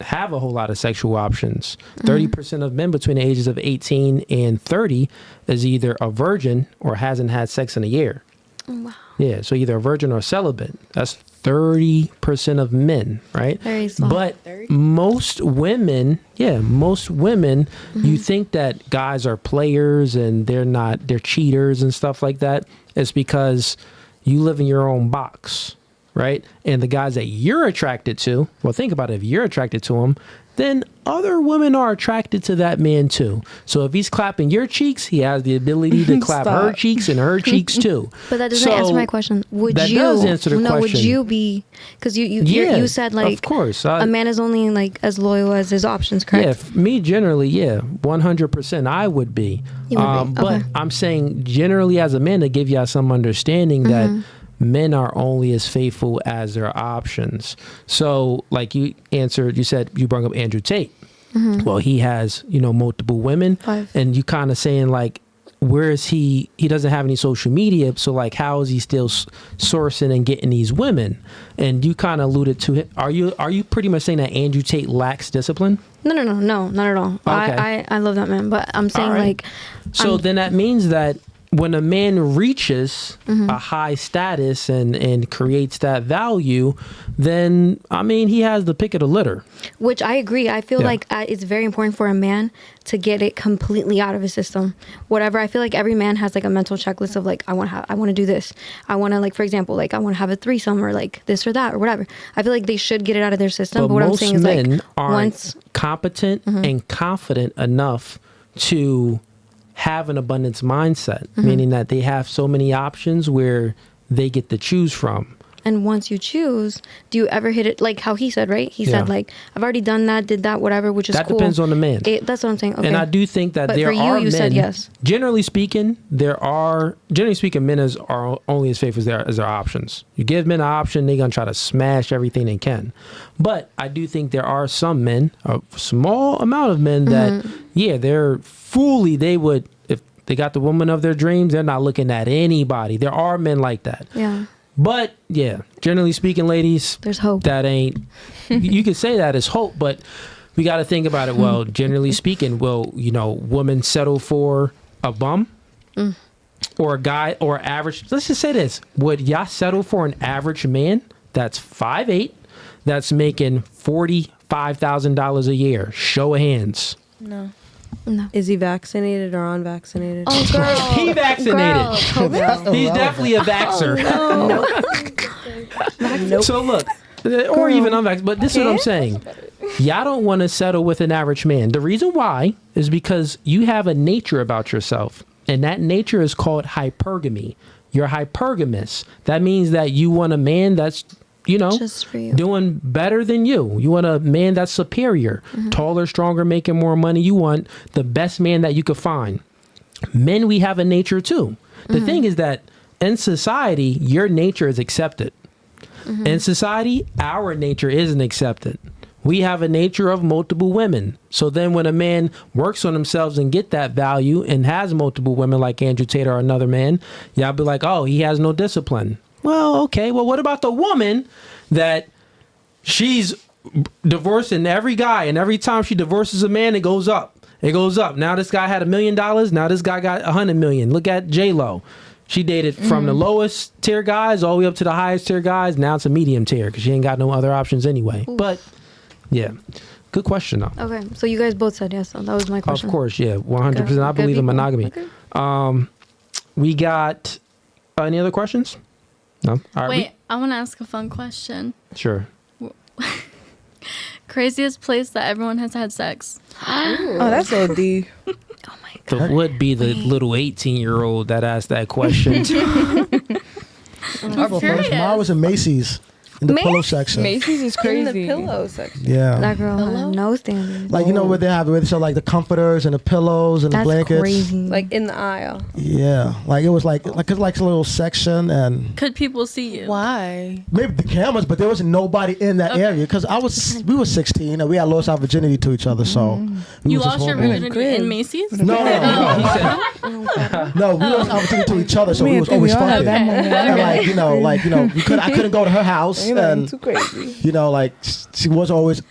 have a whole lot of sexual options. 30% of men between the ages of 18 and 30 is either a virgin or hasn't had sex in a year. Wow. Yeah, so either a virgin or celibate. That's 30% of men, right? Very small. But most women, you think that guys are players and they're not, they're cheaters and stuff like that. It's because you live in your own box, right? And the guys that you're attracted to, well, think about it. If you're attracted to him, then other women are attracted to that man too. So if he's clapping your cheeks, he has the ability to clap her cheeks and her cheeks too. But that doesn't answer my question. Would that you? does answer the question. Would you be? Because you said like, of course, a man is only like as loyal as his options, correct? Yeah, me generally, 100%, I would be. You would be. But Okay. I'm saying generally as a man, to give y'all some understanding that men are only as faithful as their options. So like you answered, you said you brought up Andrew Tate. Well, he has, multiple women. 5. And you kind of saying like, where is he? He doesn't have any social media. So like, how is he still sourcing and getting these women? And you kind of alluded to it. Are you pretty much saying that Andrew Tate lacks discipline? No, not at all. Okay. I love that man, but I'm saying All right. like, So then that means that when a man reaches a high status and creates that value, then, I mean, he has the pick of the litter. which I agree. I feel Yeah. like it's very important for a man to get it completely out of his system. Whatever. I feel like every man has like a mental checklist of like, I want to do this. I want to, like, for example, like I want to have a threesome or like this or that or whatever. I feel like they should get it out of their system. But what I'm most saying is men like, aren't once competent and confident enough to have an abundance mindset, meaning that they have so many options where they get to choose from. And once you choose, do you ever hit it like how he said, right? He said like, I've already done that, did that, whatever, which is That cool. depends on the man. That's what I'm saying. Okay. And I do think that But there for you, are you men. said yes. Generally speaking, men are only as faithful as their options. You give men an option, they're gonna try to smash everything they can. But I do think there are some men, a small amount of men that, they're fully. They would, if they got the woman of their dreams, they're not looking at anybody. There are men like that. Yeah. But generally speaking, ladies, There's hope. that ain't, you could say that is hope, but we got to think about it. Well, generally speaking, women settle for a bum or a guy or average. Let's just say this. Would y'all settle for an average man that's 5'8", that's making $45,000 a year? Show of hands. No. Is he vaccinated or unvaccinated? Oh, girl. He vaccinated. He's definitely a vaxxer. So look, or even unvaccinated. But this is what I'm saying. Y'all don't want to settle with an average man. The reason why is because you have a nature about yourself. And that nature is called hypergamy. You're hypergamous. That means that you want a man that's, Just for you. doing better than you. You want a man that's superior, taller, stronger, making more money. You want the best man that you could find. Men, we have a nature too. The thing is that in society, your nature is accepted. In society, our nature isn't accepted. We have a nature of multiple women. So then when a man works on themselves and get that value and has multiple women like Andrew Tate or another man, y'all be like, oh, he has no discipline. Well, okay. Well, what about the woman that she's divorcing every guy, and every time she divorces a man, it goes up. It goes up. Now this guy had $1 million. Now this guy got 100 million. Look at J-Lo. She dated from the lowest tier guys all the way up to the highest tier guys. Now it's a medium tier because she ain't got no other options anyway. Oof. But yeah, good question though. Okay, so you guys both said yes. So that was my question. Of course, yeah, 100%. I believe in monogamy. Okay. We got any other questions? No. All right. Wait, I want to ask a fun question. Sure. Craziest place that everyone has had sex. Oh, that's OD. Oh my god. if it would be the little 18-year-old that asked that question. I go first. Mine was in Macy's in the pillow section. Macy's is In crazy. the pillow section. Yeah. That girl had no standards. Like, you know where they show like the comforters and the pillows and That's the blankets. crazy. Like in the aisle. Yeah, like it was like it's like a little section, and Could people see you? Why? maybe the cameras, but there wasn't nobody in that area because we were 16 and we had lost our virginity to each other. So we You was just lost your horrible. virginity in Macy's? No, we lost our virginity to each other, so we was always fucking. And like I couldn't go to her house, and Too crazy. like she wasn't always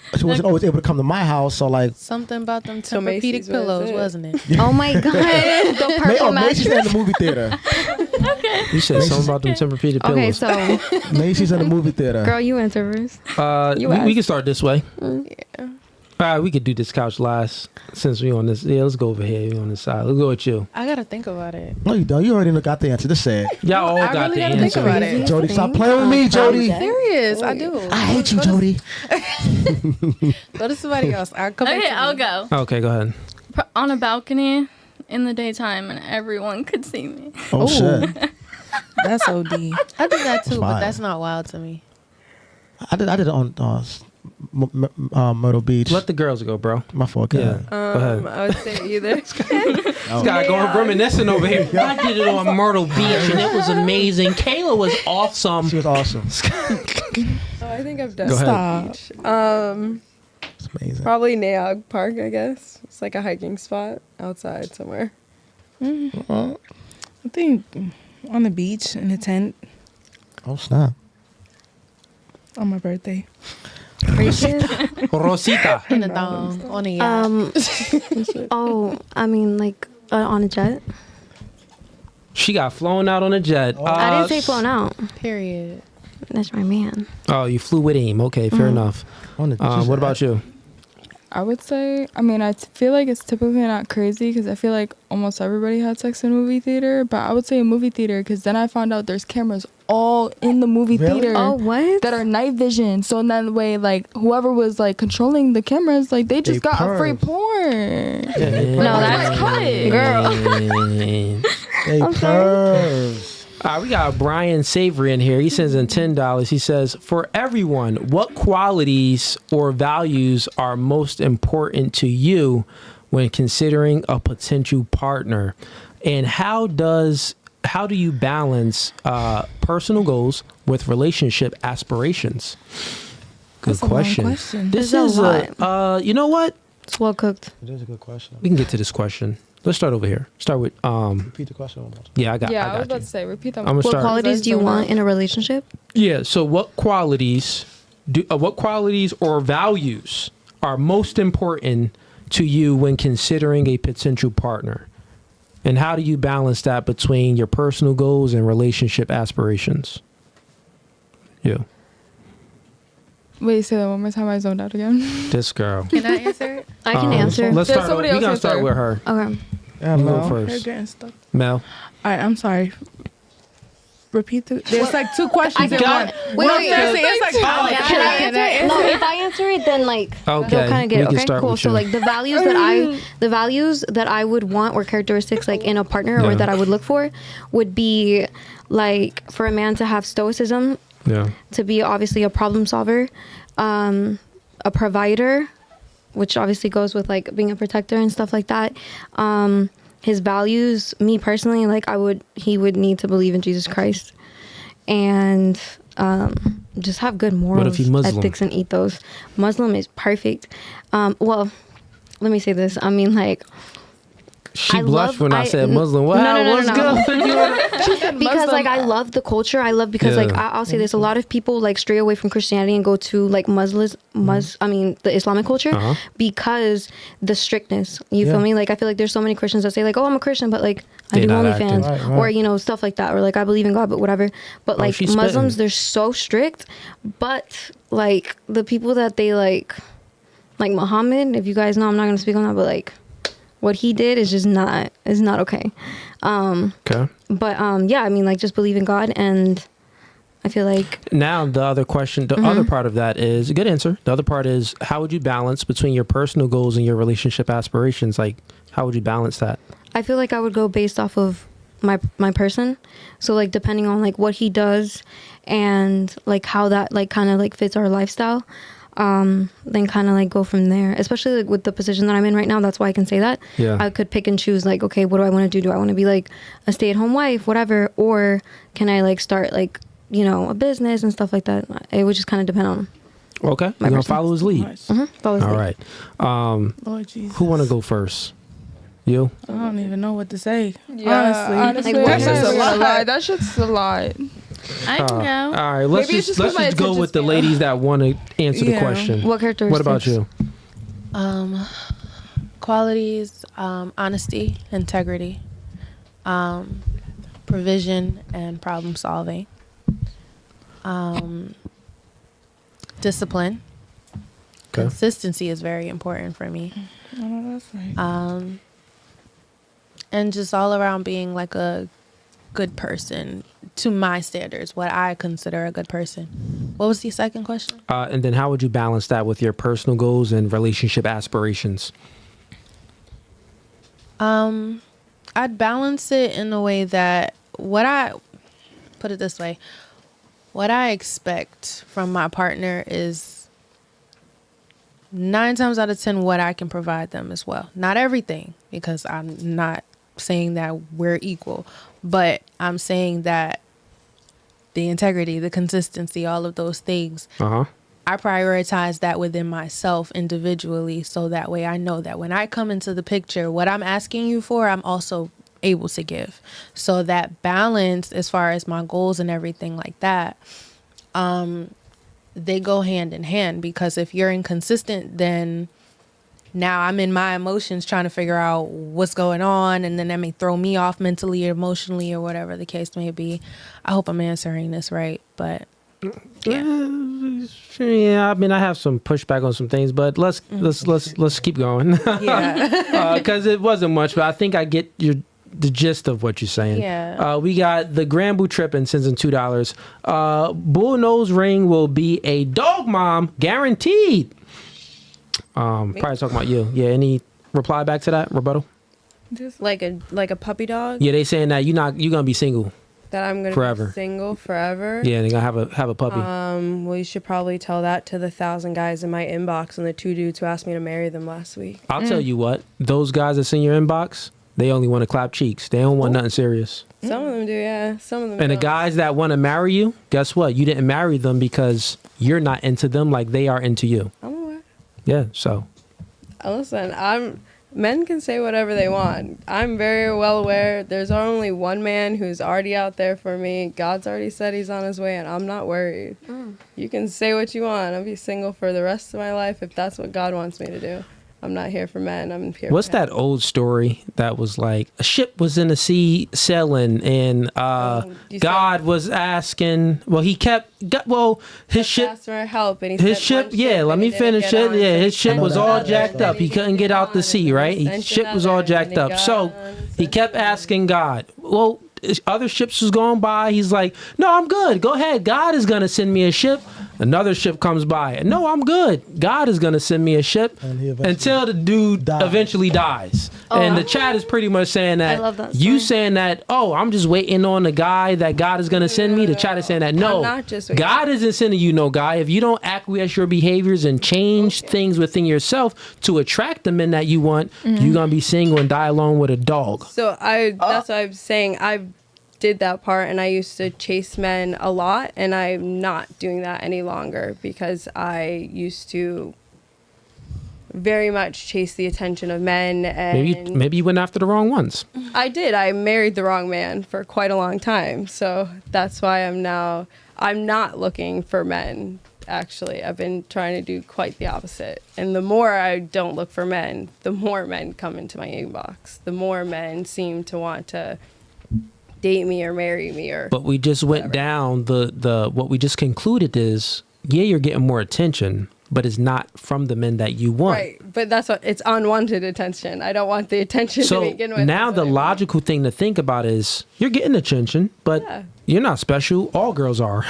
able to come to my house. So like, Something about them So Tempur-Pedic Macy's was pillows, it. wasn't it? Oh my god, the purple Macy's mattress. in the movie theater. You said something about them Tempur-Pedic pillows. Okay, so Macy's in the movie theater. girl, you answer first. We can start this way. Yeah. We could do this couch last since we on this. Yeah, let's go over here. We on this side. Let's go with you. I gotta think about it. No, you don't. You already got the answer. Just say it. Y'all all I got really the gotta think answer. about it. Jody, stop playing with me, Jody. I'm serious. I do. I hate you, Jody. Go to somebody else. I'll come back Okay, to I'll me. go. Okay, go ahead. On a balcony in the daytime and everyone could see me. Oh shit. That's OD. I do that too, but fine. that's not wild to me. I did it on Myrtle Beach. Let the girls go, bro. My fault. Yeah. Yeah. Go ahead. I would say either. This guy going reminiscing over here. I did it on Myrtle Beach and it was amazing. Kayla was awesome. She was awesome. Oh, I think I've done Go ahead. Stop. It's amazing. probably Naog Park, I guess. It's like a hiking spot outside somewhere. I think on the beach in a tent Oh snap. on my birthday. Rosita. In a thong, on a yacht. I mean, like on a jet. She got flown out on a jet. I didn't say flown out. Period. That's my man. Oh, you flew with him. Okay, fair enough. What about you? I would say, I mean, feel like it's typically not crazy because I feel like almost everybody had sex in a movie theater. But I would say a movie theater because then I found out there's cameras all in the movie theater. Oh, what? That are night vision. So in that way, like, whoever was, like, controlling the cameras, like, they just got a free porn. No, that's cut it. Girl. Hey, curves. We got Brian Savory in here. He sends in $10. He says, for everyone, what qualities or values are most important to you when considering a potential partner? And how do you balance personal goals with relationship aspirations? Good That's a long question. question. This There's is a you know what? It's well cooked. It is a good question. We can get to this question. Let's start over here. Start with Repeat the question one more time. yeah, I I was got about you. to say, repeat that. I'm gonna What start. qualities do you want in a relationship? Yeah. So, what qualities or values are most important to you when considering a potential partner, and how do you balance that between your personal goals and relationship aspirations? Yeah. Wait, say that one more time. I zoned out again. This girl. Can I answer it? I can answer. Let's There's start. somebody We else gotta answer. start with her. Okay. Yeah, You go Mel. Hair first. getting stuck. Mel. All right, I'm sorry. Repeat the. There's like two questions in got- one. Wait, No, wait, seriously, wait. it's like Can I answer? No, if I answer it, then like Okay, you'll kind of we get it. can Okay, start cool. with So you. like the values that I would want or characteristics like in a partner Yeah. or that I would look for would be like for a man to have stoicism, Yeah. to be obviously a problem solver, a provider, which obviously goes with like being a protector and stuff like that. His values, me personally, like he would need to believe in Jesus Christ and just have good morals, if he Muslim? ethics, and ethos. Muslim is perfect. Well, let me say this. I mean, like, She I blushed love- when I said Muslim. Wow, no, what's good? because like I love the culture. I love because like Yeah. I'll say this. A lot of people like stray away from Christianity and go to like the Islamic culture Uh-huh. because the strictness. You feel me? Like I feel like there's so many Christians that say like, oh, I'm a Christian, but like I They're do not OnlyFans acting. or you know stuff like that, or like I believe in God, but whatever. But like she's Muslims, spitting. they're so strict. But like the people that they like Muhammad. If you guys know, I'm not gonna speak on that, but like. What he did is just not okay. Okay. But yeah, I mean, like just believe in God, and I feel like Now the other question, the other part of that is a good answer. The other part is how would you balance between your personal goals and your relationship aspirations? Like how would you balance that? I feel like I would go based off of my person. So like depending on like what he does and like how that like kind of like fits our lifestyle, then kind of like go from there. Especially like with the position that I'm in right now, that's why I can say that. Yeah. I could pick and choose like, okay, what do I want to do? Do I want to be like a stay-at-home wife, whatever, or can I like start like, you know, a business and stuff like that? It would just kind of depend on. Okay, you're gonna follow his lead. Follow his All lead. right. Lord Jesus. Who want to go first? You? I don't even know what to say. Yeah, honestly, Like, that's just a lot. lot. That shit's a lot. I can go. All right, let's Maybe it's just just 'cause my go attention with the span. ladies that want to answer the Yeah. question. What characteristics? What about you? Qualities, honesty, integrity, provision and problem solving, discipline. Okay. Consistency is very important for me. Oh, that's right. And just all around being like a good person to my standards, what I consider a good person. What was the second question? And then how would you balance that with your personal goals and relationship aspirations? I'd balance it in a way that what I expect from my partner is 9 times out of 10 what I can provide them as well. Not everything, because I'm not saying that we're equal, but I'm saying that the integrity, the consistency, all of those things, I prioritize that within myself individually, so that way I know that when I come into the picture, what I'm asking you for, I'm also able to give. So that balance, as far as my goals and everything like that, they go hand in hand, because if you're inconsistent, then now I'm in my emotions trying to figure out what's going on, and then that may throw me off mentally or emotionally or whatever the case may be. I hope I'm answering this right, but yeah, I mean, I have some pushback on some things, but let's keep going. yeah. Because it wasn't much, but I think I get the gist of what you're saying. Yeah. We got the Granboo Trippin' sends in $2. Bull Nose Ring will be a dog mom, guaranteed. Probably talking about you. Yeah. Any reply back to that rebuttal? Like a puppy dog Yeah, they saying that you're gonna be single. that I'm gonna Forever. be single forever. Yeah, they're gonna have a puppy. Well, you should probably tell that to the 1,000 guys in my inbox and the 2 dudes who asked me to marry them last week. I'll tell you what, those guys that's in your inbox, they only want to clap cheeks. They don't want nothing serious. Some of them do, yeah. Some of them. And the don't. guys that want to marry you, guess what? You didn't marry them because you're not into them like they are into you. I'm aware. Yeah, so. Listen, men can say whatever they want. I'm very well aware there's only one man who's already out there for me. God's already said he's on his way, and I'm not worried. You can say what you want. I'll be single for the rest of my life if that's what God wants me to do. I'm not here for men. I'm here What's for that old story that was like a ship was in the sea sailing and God was asking, well, he kept, his ship, asked for help, and he his sent ship, one yeah, ship, let and me he didn't finish get it. on, Yeah, so he his ship sent was all another, jacked and up. He then couldn't get out the sea, right? sent His ship was all another, jacked and he up. got So on, he kept asking God, well, other ships was going by. He's like, no, I'm good. Go ahead. God is going to send me a ship. Another ship comes by. No, I'm good. God is going to send me a ship And he eventually until the dude dies. eventually dies. And the chat is pretty much saying that, I love that you story. saying that, oh, I'm just waiting on the guy that God is going to send me. The chat is saying that, no, I'm not just waiting. God isn't sending you no guy. If you don't acquiesce your behaviors and change things within yourself to attract the men that you want, you're going to be single and die alone with a dog. So that's what I'm saying. I did that part, and I used to chase men a lot, and I'm not doing that any longer because I used to very much chase the attention of men, and Maybe you went after the wrong ones. I did. I married the wrong man for quite a long time, so that's why I'm not looking for men. Actually, I've been trying to do quite the opposite. And the more I don't look for men, the more men come into my inbox. The more men seem to want to date me or marry me or. But we just went down the what we just concluded is, yeah, you're getting more attention, but it's not from the men that you want. Right, but that's what it's unwanted attention. I don't want the attention So to begin with. now That's the what I want. logical thing to think about is you're getting attention, but Yeah. you're not special. All girls are,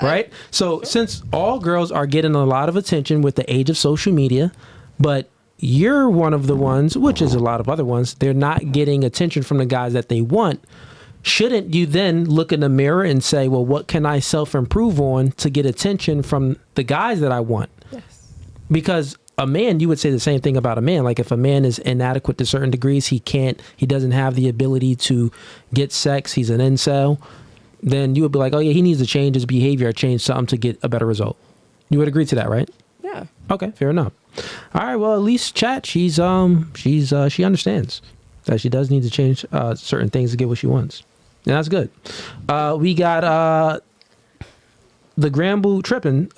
right? So since all girls are getting a lot of attention with the age of social media, but you're one of the ones, which is a lot of other ones, they're not getting attention from the guys that they want. Shouldn't you then look in the mirror and say, well, what can I self-improve on to get attention from the guys that I want? Yes. Because a man, you would say the same thing about a man. Like if a man is inadequate to certain degrees, he doesn't have the ability to get sex, he's an incel, then you would be like, oh yeah, he needs to change his behavior or change something to get a better result. You would agree to that, right? Yeah. Okay, fair enough. All right, well, at least Chat, she understands that she does need to change certain things to get what she wants. And that's good. We got the Granbull tripping.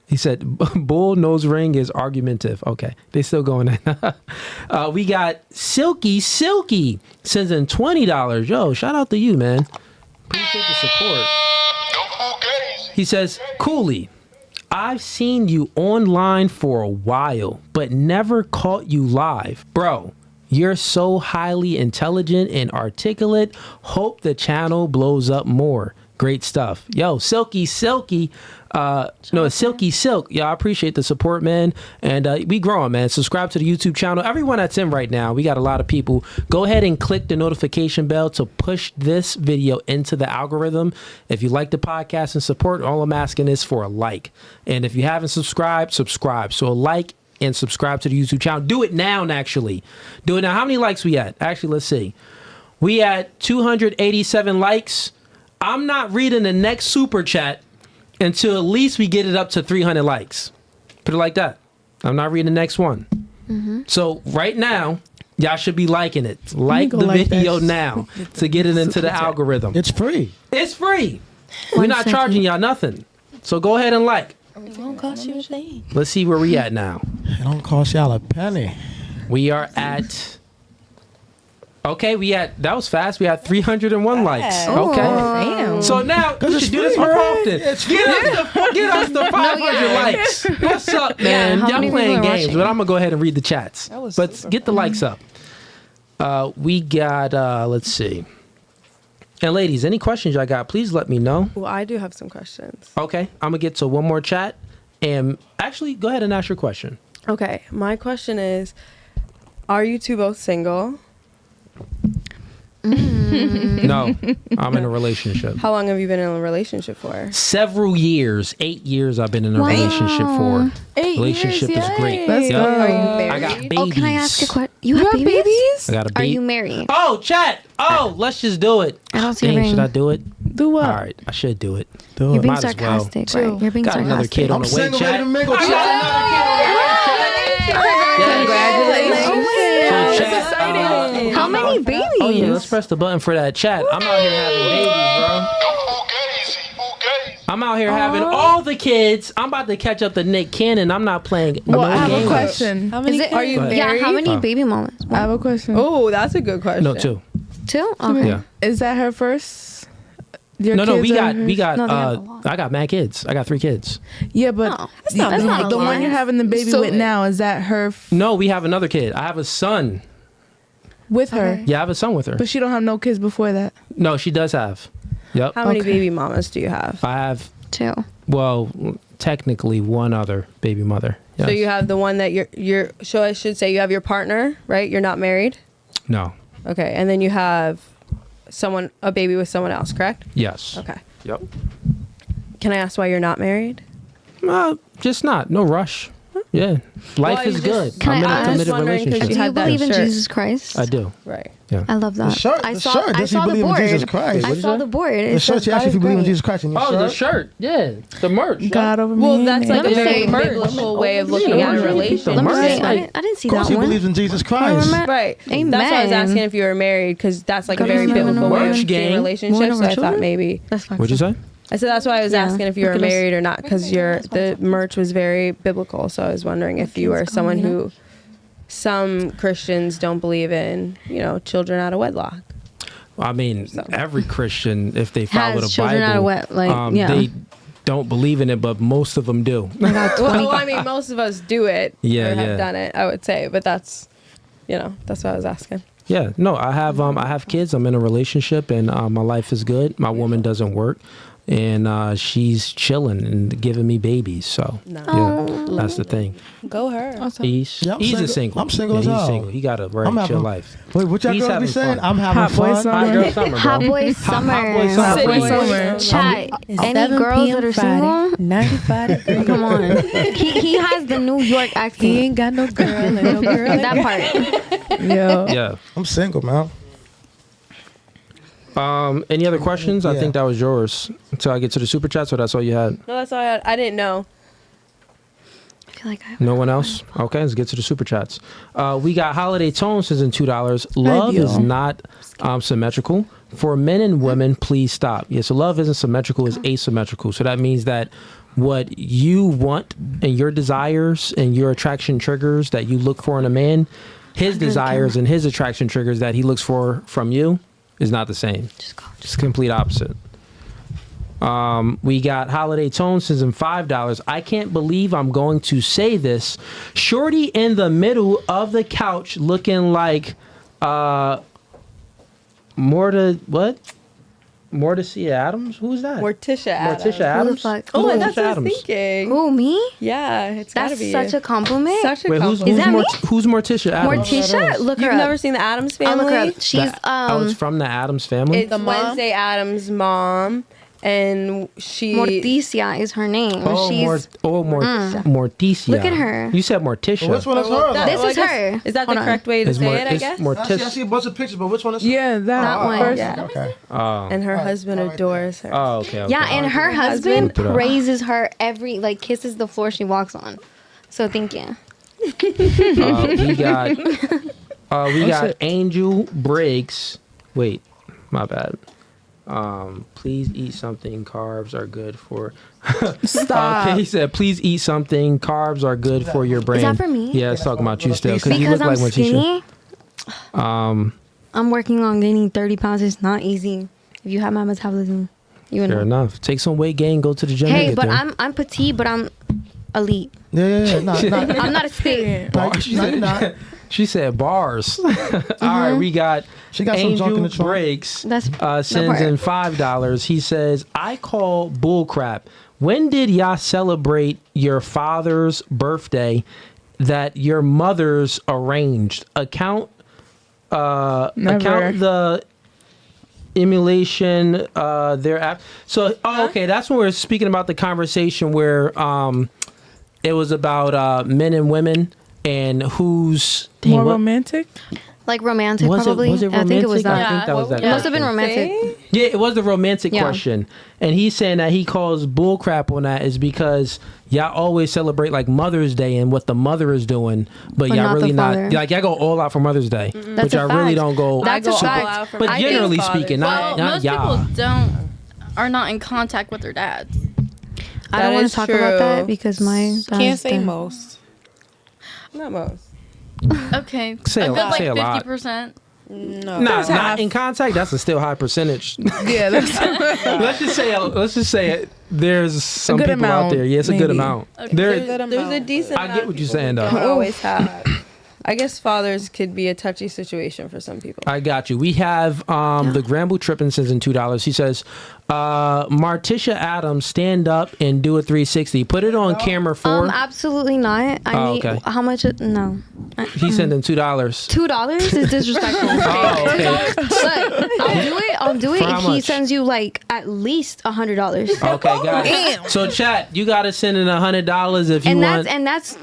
He said, bull nose ring is argumentative. Okay, they still going in. We got Silky sends in $20. Yo, shout out to you, man. Appreciate the support. He says, Cooley, I've seen you online for a while, but never caught you live. Bro, you're so highly intelligent and articulate. Hope the channel blows up more. Great stuff. Yo, Silky. It's Silky Silk. Yeah, I appreciate the support, man. And we growing, man. Subscribe to the YouTube channel. Everyone that's in right now, we got a lot of people. Go ahead and click the notification bell to push this video into the algorithm. If you like the podcast and support, all I'm asking is for a like. And if you haven't subscribed, subscribe. So a like and subscribe to the YouTube channel. Do it now, actually. Do it now. How many likes we at? Actually, let's see. We at 287 likes. I'm not reading the next super chat until at least we get it up to 300 likes. Put it like that. I'm not reading the next one. Mm-hmm. So right now, y'all should be liking it. Like the video now to get it into the algorithm. It's free. It's free. We're not charging y'all nothing. So go ahead and like. It won't cost you a thing. Let's see where we at now. It don't cost y'all a penny. We are at... Okay, that was fast. We had 301 likes. Okay. Damn. So now we should do this more often. Get us the 500 likes. What's up, man? Yeah, y'all playing games, watching? but I'm going to go ahead and read the chats. But get the likes up. We got, let's see. And ladies, any questions y'all got, please let me know. Well, I do have some questions. Okay, I'm going to get to one more chat. And actually, go ahead and ask your question. Okay, my question is, are you two both single? No, I'm in a relationship. How long have you been in a relationship for? Several years. 8 years I've been in a relationship for. 8 Relationship years, is great. Let's Yep. go. Are you married? I got babies. Oh, can I ask a question? You have babies? I got a Are baby. you married? Oh, chat. Oh, let's just do it. I don't see a Dang, ring. should I do it? Do what? All right, I should do it. Do You're it. being Might as well. sarcastic, right? You're being Got sarcastic. another kid on I'm the way, single, chat. ready to mingle, I got chat. another kid on the way, chat. Yes. Congratulations. So, chat, How many babies? Oh yeah, let's press the button for that chat. I'm out here having babies, bro. I'm out here having all the kids. I'm about to catch up to Nick Cannon. I'm not playing Well, no I have games. a question. How many Are you Go ahead. married? Yeah, how many baby mamas? I have a question. Oh, that's a good question. No, two. Two? Okay. Yeah. Is that her first? Your No, kids we are got hers? No, they have a lot. I got mad kids. I got 3 kids. Yeah, but No, that's not the a lot. one you're having the baby So- with now, is that her No, we have another kid. I have a son. with her? Yeah, I have a son with her. But she don't have no kids before that. No, she does have. Yep. How many Okay. baby mamas do you have? I have, Two. well, technically one other baby mother. Yes. So you have the one that you're. So I should say you have your partner, right? You're not married. No. Okay, and then you have a baby with someone else, correct? Yes. Okay. Yep. Can I ask why you're not married? Just not. No rush. Yeah. Life Well, is you good. just- Can I'm in I a ask- committed I'm just wondering 'cause relationship. Do you you had that believe in shirt. Jesus Christ? I do. Right. Yeah. I love that. The shirt, I the saw, shirt. I Does he saw the believe in board. Jesus Christ? I What'd you saw say? the board. It The shirt, says you God actually is believe in great. Jesus Christ in your Oh, shirt? the shirt. Yeah. The merch. God over Well, me. that's like a Let me very see. biblical way of looking Yeah, at a let me see. relationship. Let me Merch. see. I didn't see Of course that he one. believes in Jesus Christ. Right. Amen. That's why I was asking if you were married, because that's like a God very is biblical way of Merch seeing gang. relationships. One of So our I thought children? maybe. That's fine. What'd you say? I said that's why I was Yeah. asking if you were Look at us. married or not, because the merch was very biblical. So I was wondering if you were someone who some Christians don't believe in, children out of wedlock. I mean, every Christian, if they follow the children out of Bible, wet, like, yeah. they don't believe in it, but most of them do. Well, I mean, most of us do it. Yeah, or have yeah. done it, I would say, but that's what I was asking. Yeah, no, I have kids. I'm in a relationship, and my life is good. My woman doesn't work. and she's chilling and giving me babies. So yeah, that's the thing. Go her. He's Yeah, I'm a single. single. I'm single as He's hell. single. He got a very I'm having- chill life. Wait, what y'all He's girls be having saying? fun. I'm having Hot boy fun. summer. Hot girl summer, bro. Hot boy summer. Hot boy summer. Hot boy please. summer. Chat. Any 7 girls p.m. that are Friday, single? 95 degrees. Come on. He has the New York He accent. ain't got no girl and no girl. That part. Yo. Yeah. I'm single, man. Any other questions? I Yeah. think that was yours. Until I get to the super chat, so that's all you had. No, that's all I had. I didn't know. I feel like I No one else? Okay, let's get to the super chats. We got Holiday Tone says in $2. Love is not symmetrical. For men and women, please stop. Yeah, so love isn't symmetrical, it's asymmetrical. So that means that what you want and your desires and your attraction triggers that you look for in a man, his desires and his attraction triggers that he looks for from you is not the same. Just complete opposite. We got Holiday Tone says in $5. I can't believe I'm going to say this. Shorty in the middle of the couch looking like Morticia Adams? Who's that? Morticia Adams. Morticia Adams? Who the fuck? Oh, Who's that's what I was Adams? thinking. Who, me? Yeah, it's gotta That's be such a compliment. such a Wait, compliment. Is that me? who's Morticia Adams? Morticia? Look her You've up. never seen the Adams I'll Family? look her up. She's It's from the Adams family? It's Wednesday Adams' mom, and she. Morticia is her name. She's Morticia. Look at her. You said Morticia. Which one is her? That- This well, I is guess- her. Is that Hold the on. correct way to It's say Mor- it? I it's guess. I see a bunch of pictures, but which one is her? Yeah, that one. first. Yeah, okay. Oh. And her husband adores her. Oh, okay. Yeah, and her husband Looked it up. praises her kisses the floor she walks on. So thank you. We got shit. Angel Briggs. Wait, my bad. Please eat something. Carbs are good for. Stop. Okay, he said, please eat something. Carbs are good for your brain. that for me? Yeah, it's talking about you still. Because you Because look I'm like Morticia. skinny, I'm working on gaining 30 pounds. It's not easy. If you have my metabolism, you would Fair know. enough. Take some weight gain. Go to the gym. and Hey, get but there. I'm petite, but I'm elite. Yeah. No, I'm not a stick. Bars. She said, she said bars. All right, we got She got some junk in Angel the trunk. Briggs. That's Sends in $5. He says, I call bullcrap. When did y'all celebrate your father's birthday that your mother's arranged? Account the emulation thereafter. So, okay, that's when we're speaking about the conversation where it was about men and women and who's More romantic? like romantic, was probably. it I think it was romantic? I that. think that was that It must have been question. romantic. Yeah, it was the romantic Yeah. question. And he's saying that he calls bullcrap on that is because y'all always celebrate like Mother's Day and what the mother is doing, but y'all not the really not. father. Like y'all go all out for Mother's Day, but That's a y'all really fact. don't go. That's I a go fact. all out for But my generally father's. speaking, Well, not most y'all. people are not in contact with their dads. I That don't want is to talk about that true. because my Can't dad's say dead. most. Not most. Okay, Say a a good lot, say a like lot. 50%. No. Not in contact. That's a still high percentage. Yeah, that's let's just say there's some good people out amount, there. Yeah, it's a good maybe. amount. Okay. There's a decent. I get amount what of you're people saying, who though. don't always have. I guess fathers could be a touchy situation for some people. I got you. We have the Gramble Trippin sends in $2. He says, Marticia Adams, stand up and do a 360. Put it on camera for. Absolutely not. I need okay. how much? No. He sent in $2. $2 is disrespectful. Oh, okay. But I'll do it For how if he much? sends you like at least $100. Okay, got it. So, chat, you got to send in $100 if you And want. that's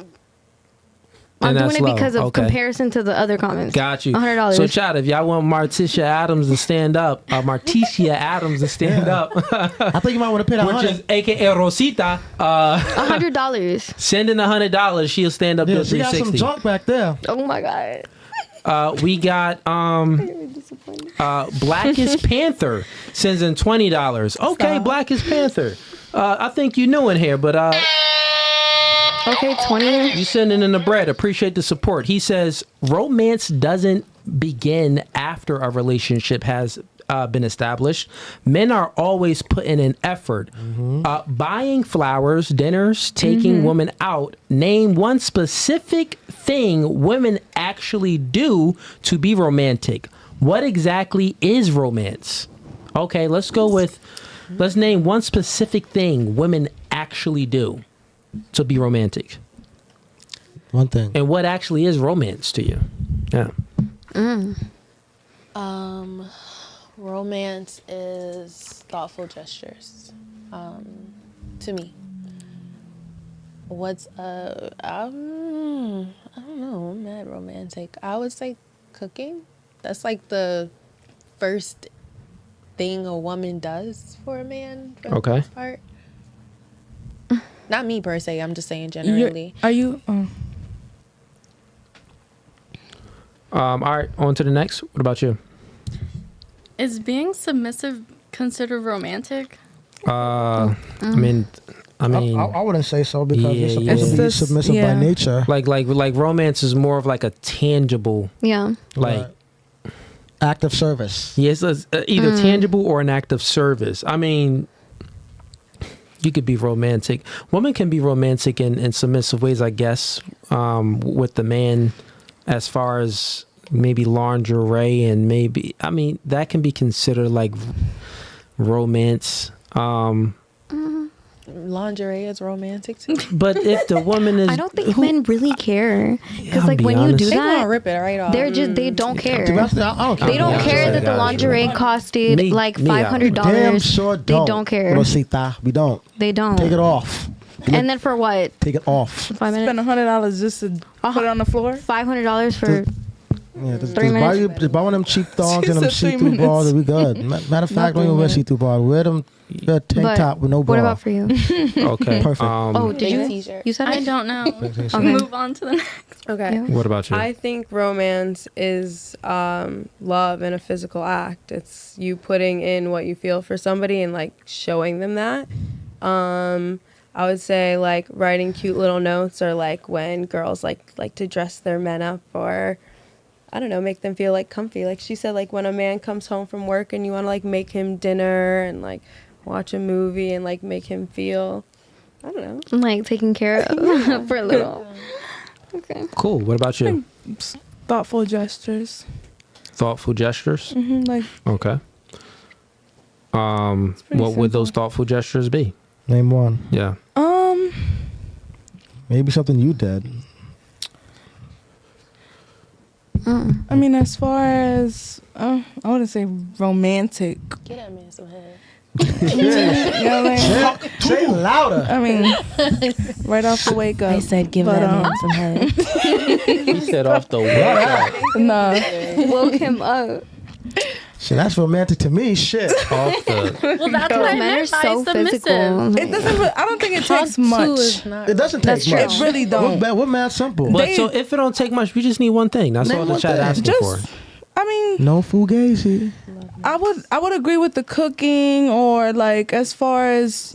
I'm doing that's it low. because of Okay. comparison to the other comments. Got you. $100. So, chat, if y'all want Marticia Adams to stand up, Marticia Adams to stand up, I think you might want to pay that which is $100. AKA Rosita, $100. send in $100. She'll stand up to Yeah, a she got some 360. junk back there. Oh my god. We got Blackest Panther sends in $20. Okay, Blackest Panther. I think you know in here, but Okay, 20. you sending in the bread. Appreciate the support. He says romance doesn't begin after a relationship has been established. Men are always putting in effort. Buying flowers, dinners, taking women out. Name one specific thing women actually do to be romantic. What exactly is romance? Okay, let's go with Let's name one specific thing women actually do to be romantic. One thing. And what actually is romance to you? Yeah. Romance is thoughtful gestures. To me. What's I don't know, I'm mad romantic. I would say cooking. That's like the first thing a woman does for a man for the most part. Not me per se, I'm just saying generally. Are you? All right, on to the next. What about you? Is being submissive considered romantic? I mean, I wouldn't say so because Yeah, you're supposed to be submissive by nature. like romance is more of like a tangible, Yeah. like Act of service. yes, either tangible or an act of service. I mean, you could be romantic. Women can be romantic in submissive ways, I guess, with the man, as far as maybe lingerie and maybe, I mean, that can be considered like romance. Lingerie is romantic too. But if the woman is, I don't think men really care because, I'll like, be when you honest. do They gonna that, rip it right off. they're just they don't care. To be honest, I don't care. They don't Yeah, care yeah, that the yeah. lingerie costed Me- like me, I would. $500. Damn sure They don't care. Rosita, we don't. They don't. Take it off. And then for what? Take it off. 5 minutes. Spend $100 just to put it on the floor. $500 for Yeah, just 3 minutes. buy one of them cheap thongs She and them said 3 see-through bras and we good. Matter of fact, don't even wear 3 see-through bras. Wear them tank But top with no bra. what about for you? okay, Perfect. Oh, did Big you? t-shirt. You said I it? don't know. Okay. Move on to the next. Okay. Yeah. what about you? I think romance is love in a physical act. It's you putting in what you feel for somebody and like showing them that. I would say like writing cute little notes, or like when girls like to dress their men up, or I don't know, make them feel like comfy. Like she said, like when a man comes home from work and you want to like make him dinner and like watch a movie and like make him feel, I don't know, Like taken care of for a little. Okay. Cool. What about you? Thoughtful gestures. Thoughtful gestures. Like Okay. pretty What would those simple. thoughtful gestures be? Name one. Yeah. Maybe something you did. I mean, as far as I wouldn't say romantic. Get that man some head. You know what I mean? Say louder. I mean, right off the wake up. I said give But, that man some head. He said off the wall. Nah. Woke him up. Shit, that's romantic to me. Shit. Off the. Well, that's what I Men are meant by so submissive. physical. It doesn't. I don't think it takes much. It doesn't take That's true. much. It really don't. We're mad simple. But so if it don't take much, we just need one thing. That's Name all the one chat thing. asking for. Just, I mean, No Fugazee. I would agree with the cooking, or like as far as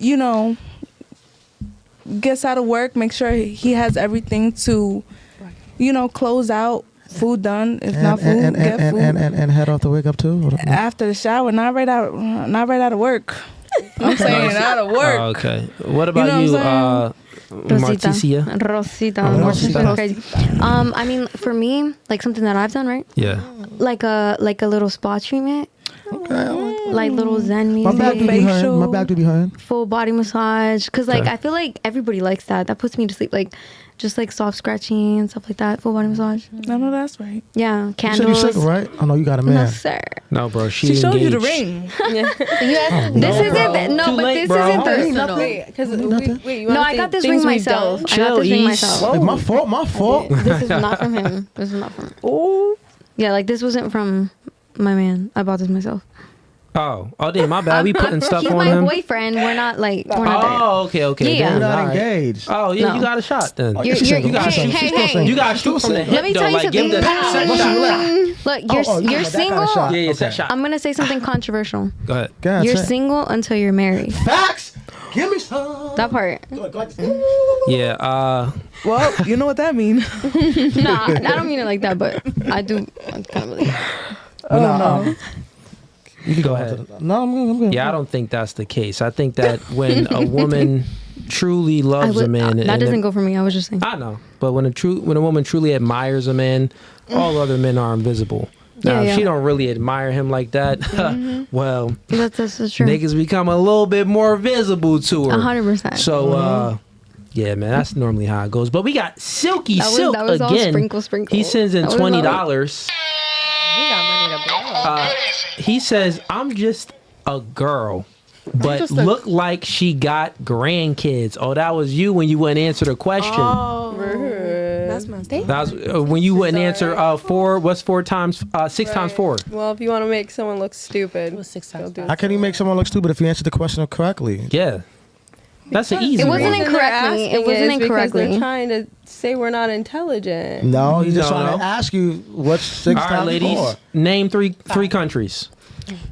gets out of work, make sure he has everything to, close out, food done. If not food, get food. And head off the wake up too. After the shower, not right out of work. I'm saying out of work. Oh, okay. What about know you, what I'm Marticia? Rosita. Rosita. Crazy. I mean, for me, like something that I've done, right? Yeah. Like a little spa treatment, like little Zen My back do music, be hurting. My back do be hurting. full body massage. Cause like Okay. I feel like everybody likes that. That puts me to sleep. Like just like soft scratching and stuff like that. Full body massage. I know that's right. Yeah, You said candles. you single, right? I know you got a No man. sir. No, bro. She showed you the engaged. ring. This isn't no, Too but late, this bro. isn't Wait, the. because Nothing. wait, you No, wanna I say got this things ring we've myself. done? I got this ring Chill, myself. Hey, my fault. My fault. This is not from him. This is not from. Oh, Yeah, like this wasn't from my man. I bought this myself. Oh, damn, my bad. We putting stuff He's on my him. boyfriend. We're not like we're not there. Oh, okay. Yeah. Damn, You're not all right. engaged. Oh, yeah, No. you got a shot then. You're, She's you're, single. gotta She's shoot. single. hey, She's still hey. single. You got to shoot from the hip, Let me though. tell you Like, give something. the What you like? Look, Oh, you're you want that single. kind of shot. Yeah, it's Okay. that shot. I'm gonna say something controversial. Go ahead. Go ahead, You're say it. single until you're married. Facts. Give me some. That part. Yeah, well, you know what that means. Nah, I don't mean it like that, but I do. I kind of believe. Oh no. You can Go ahead. No, I'm good. yeah, I don't think that's the case. I think that when a woman truly loves a man, that doesn't go for me. I was just saying. I know, but when a woman truly admires a man, all other men are invisible. Now, Yeah, if she yeah. don't really admire him like that, well, That's true. niggas become a little bit more visible to her. 100%. So, yeah, man, that's normally how it goes. But we got Silky Silk that was all again. sprinkle. He sends in That was all- $20. He got money to blow. He says, "I'm just a girl, but just a- look like she got grandkids." Oh, that was you when you wouldn't answer the question. That's my That was when you wouldn't answer 4. What's 4 times 6 times 4? Well, if you want to make someone look stupid, It was 6 times. do How can you make someone look stupid if you answer the question correctly? Yeah, that's an easy It one. wasn't incorrectly. It wasn't Because incorrectly. they're trying to say we're not intelligent. No, he's just No, trying no. to ask you what's 6 All right, times ladies, 4. name three countries.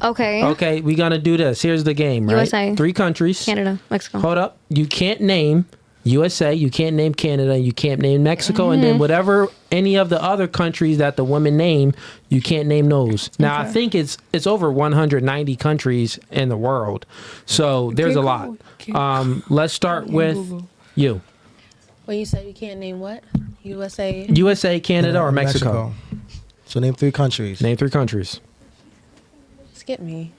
Okay. Okay, we're gonna do this. Here's the game, right? USA. 3 countries. Canada, Mexico. Hold up. You can't name USA, you can't name Canada, you can't name Mexico, and then whatever any of the other countries that the women name, you can't name those. Now I think it's over 190 countries in the world, so there's a lot. Let's start with you. Well, you said you can't name what? USA. USA, Canada, or Mexico. So name 3 countries. Name 3 countries. Skip me.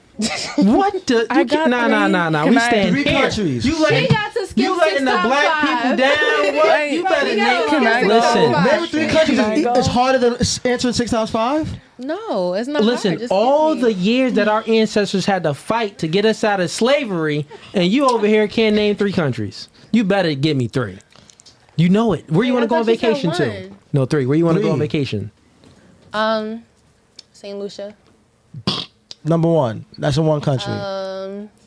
What the? I got Nah. three. We Can I- stand 3 here. countries. You letting, got to skip you letting 6 the times black 5. people down? What? You better Can I name. go? Listen, Name 3 countries. Can I go? It's harder than answering 6 times 5. No, it's not. listen. hard. Just All skip me. the years that our ancestors had to fight to get us out of slavery, and you over here can't name 3 countries. You better give me 3. You know it. Where you want to go on thought you said vacation to? one. No, 3. Where you want to go on 3. vacation? St. Lucia. Number 1. That's in one country.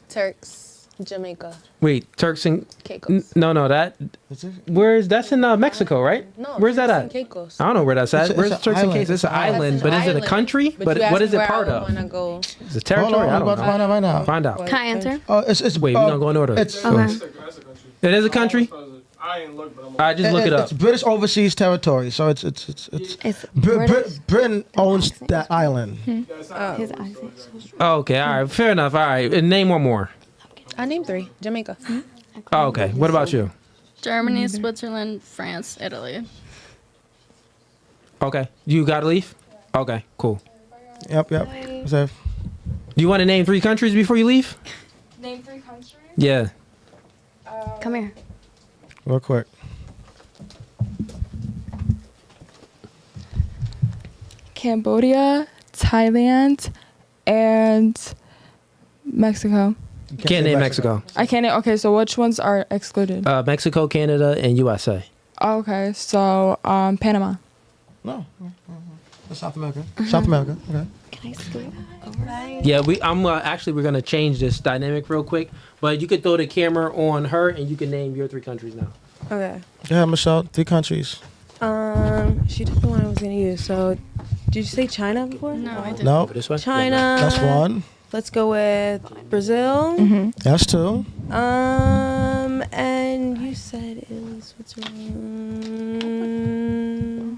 Turks. Jamaica. Wait, Turks and Caicos. no. That's in Mexico, right? No. Where's that Turks at? and Caicos. I don't know where that's at. It's Where's an Turks and island. Caicos? It's an island, That's but an is it a island. country? But But you what asked is me it where part I of? want to go. Is it Hold territory? on, I I'm don't about to find know. out right now. Find out. Can I answer? It's Wait, we're gonna go in order. It's, Okay. That's a country. It is a country? I ain't look, but I'm All right, just look it up. It's British overseas territory, so it's It's Britain owns that island. His eyes are so strong. Oh, okay, all right, fair enough. All right, and name one more. I named 3. Jamaica. Oh, okay. What about you? Germany, Switzerland, France, Italy. Okay, you got to leave. Okay, cool. Yep. So, Do you want to name 3 countries before you leave? Name 3 countries. Yeah. Come here. real quick. Cambodia, Thailand, and Mexico. You Can't say name Mexico. I can't. Okay, so which ones are excluded? Mexico, Canada, and USA. Okay, so Panama. No. That's South America. South America. Okay. Can I scoot? Yeah, we're gonna change this dynamic real quick, but you could throw the camera on her and you can name your 3 countries now. Okay. Yeah, Michelle. 3 countries. She took the one I was gonna use. So, did you say China before? No, I didn't. No. Over this way. China. That's 1. Let's go with Brazil. That's 2. And you said it was Switzerland.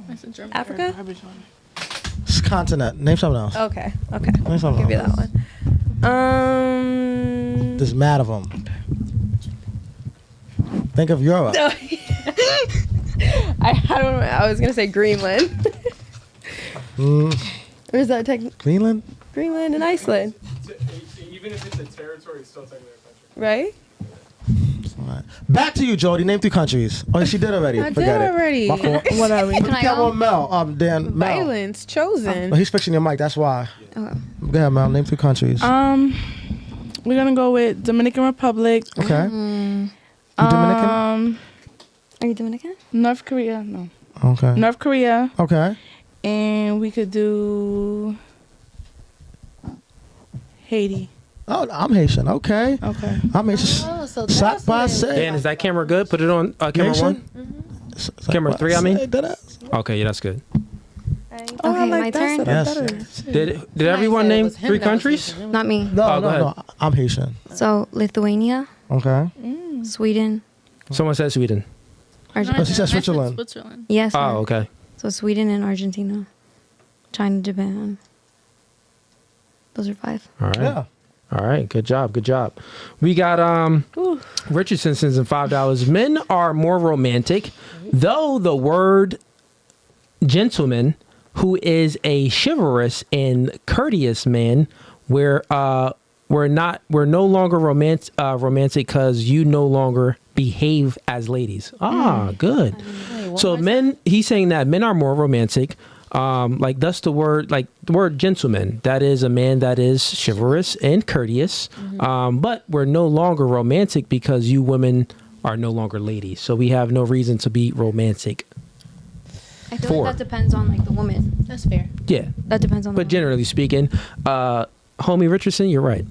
I said Germany. Africa. It's continent. Name something else. Okay. Name I'll something give you else. that one. There's mad of them. Think of Europe. I don't know. I was gonna say Greenland. Mm, Or is that Greenland? Greenland and Iceland, Even if it's a territory, it's still technically a country. right? All right. Back to you, Jody. Name 3 countries. Oh, she did already. I did Forget it. already. My fault. What are we? Can I Come go? on, Mel. Dan. Mel. Violence chosen. Oh, he's fixing your mic. That's why. Okay. Go ahead, Mel. Name 3 countries. We're gonna go with Dominican Republic. Okay. You Dominican? Are you Dominican? North Korea. No. Okay. North Korea, Okay. and we could do Haiti. Oh, I'm Haitian. Okay. Okay. I'm Haitian. Oh, so Sat that's by what it say. Dan, is that camera good? Put it on camera Nation? 1. Camera 3, I mean? That is. Okay, yeah, that's good. Oh, Okay, my turn? Yes. Did everyone name 3 countries? Not me. No, Oh, go ahead. no. I'm Haitian. So Lithuania, Okay. Sweden, Someone said Sweden. Argentina. Oh, she said Switzerland. Switzerland. Yes. ma'am. Oh, okay. So Sweden and Argentina, China, Japan. Those are 5. All right. Yeah. All right. Good job. Good job. We got Richardson sends in $5. Men are more romantic, though the word gentleman who is a chivalrous and courteous man, we're no longer romantic because you no longer behave as ladies. Good. So men, he's saying that men are more romantic. Like that's the word gentleman. That is a man that is chivalrous and courteous. But we're no longer romantic because you women are no longer ladies. So we have no reason to be romantic. I feel like that depends on like the woman. That's fair. Yeah. That depends on the But generally speaking, homie Richardson, you're right.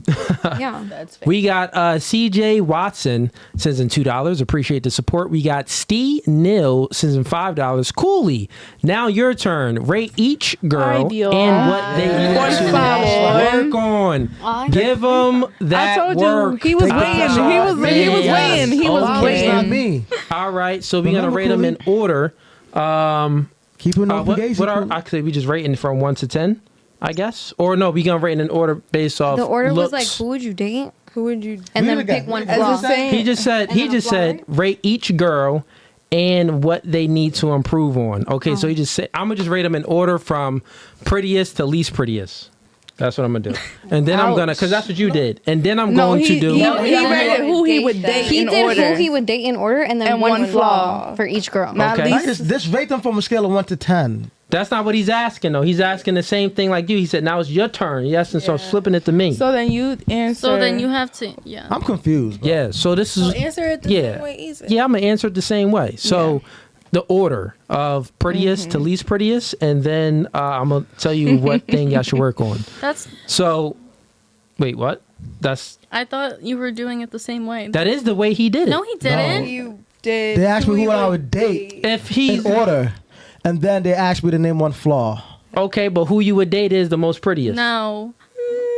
Yeah. That's fair. We got CJ Watson sends in $2. Appreciate the support. We got Steve Nil sends in $5. Cooley, now your turn. Rate each girl Ideal. and what they need to work on. Give them that I told work. you he was Take weighing. the He was shot. weighing. He was Okay. It's not weighing. me. All right, so we're gonna Remember, rate them in order. Keep it on What Fugazee, are Cooley. actually we just rating from 1 to 10, I guess, or no? We gonna rate in order based off The order was like, looks. who would you date? Who would you? And Read then it again. pick one As flaw. it's saying- He just said And then a flaw, right? rate each girl and what they need to improve on. Okay, so he just said I'm gonna just rate them in order from prettiest to least prettiest. That's what I'm gonna do, and then I'm gonna because that's what you did, and then I'm going to do. He No, rated who he would date He in did order. who he would date in order, and then And one one flaw flaw. for each girl. Now, Okay. at least- This rate them from a scale of 1 to 10. That's not what he's asking though. He's asking the same thing like you. He said now it's your turn. Yes, and so I'm flipping it to me. So then you answer. So then you have to, yeah. I'm confused. Bro. Yeah, so this is Answer it the same way easy. Yeah, I'm gonna answer it the same way. So the order of prettiest to least prettiest, and then I'm gonna tell you what thing y'all should work on. That's. So, wait, what? I thought you were doing it the same way. That is the way he did it. No, he didn't. You did. They asked me who I would date If he in order, and then they asked me to name one flaw. okay, but who you would date is the most prettiest. No.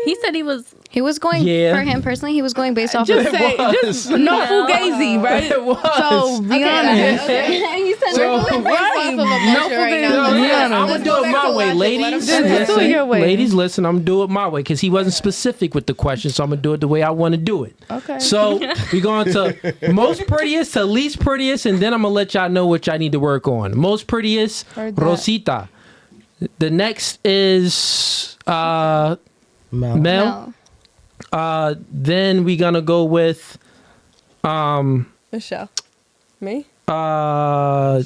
He said he was. He was going Yeah. for him personally. He was going based off Just of. say, just no Fugazi, right? It was. So be honest. He said So- Right. No Fugazi. No, Yeah, I'm gonna do it my way, ladies. Just do it Listen, your way. ladies, listen. I'm gonna do it my way because he wasn't specific with the question, so I'm gonna do it the way I want to do it. Okay. So we're going to most prettiest to least prettiest, and then I'm gonna let y'all know what y'all need to work on. Most prettiest, Heard that. Rosita. The next is Mel. Mel. No. Then we're gonna go with Michelle. Me? we're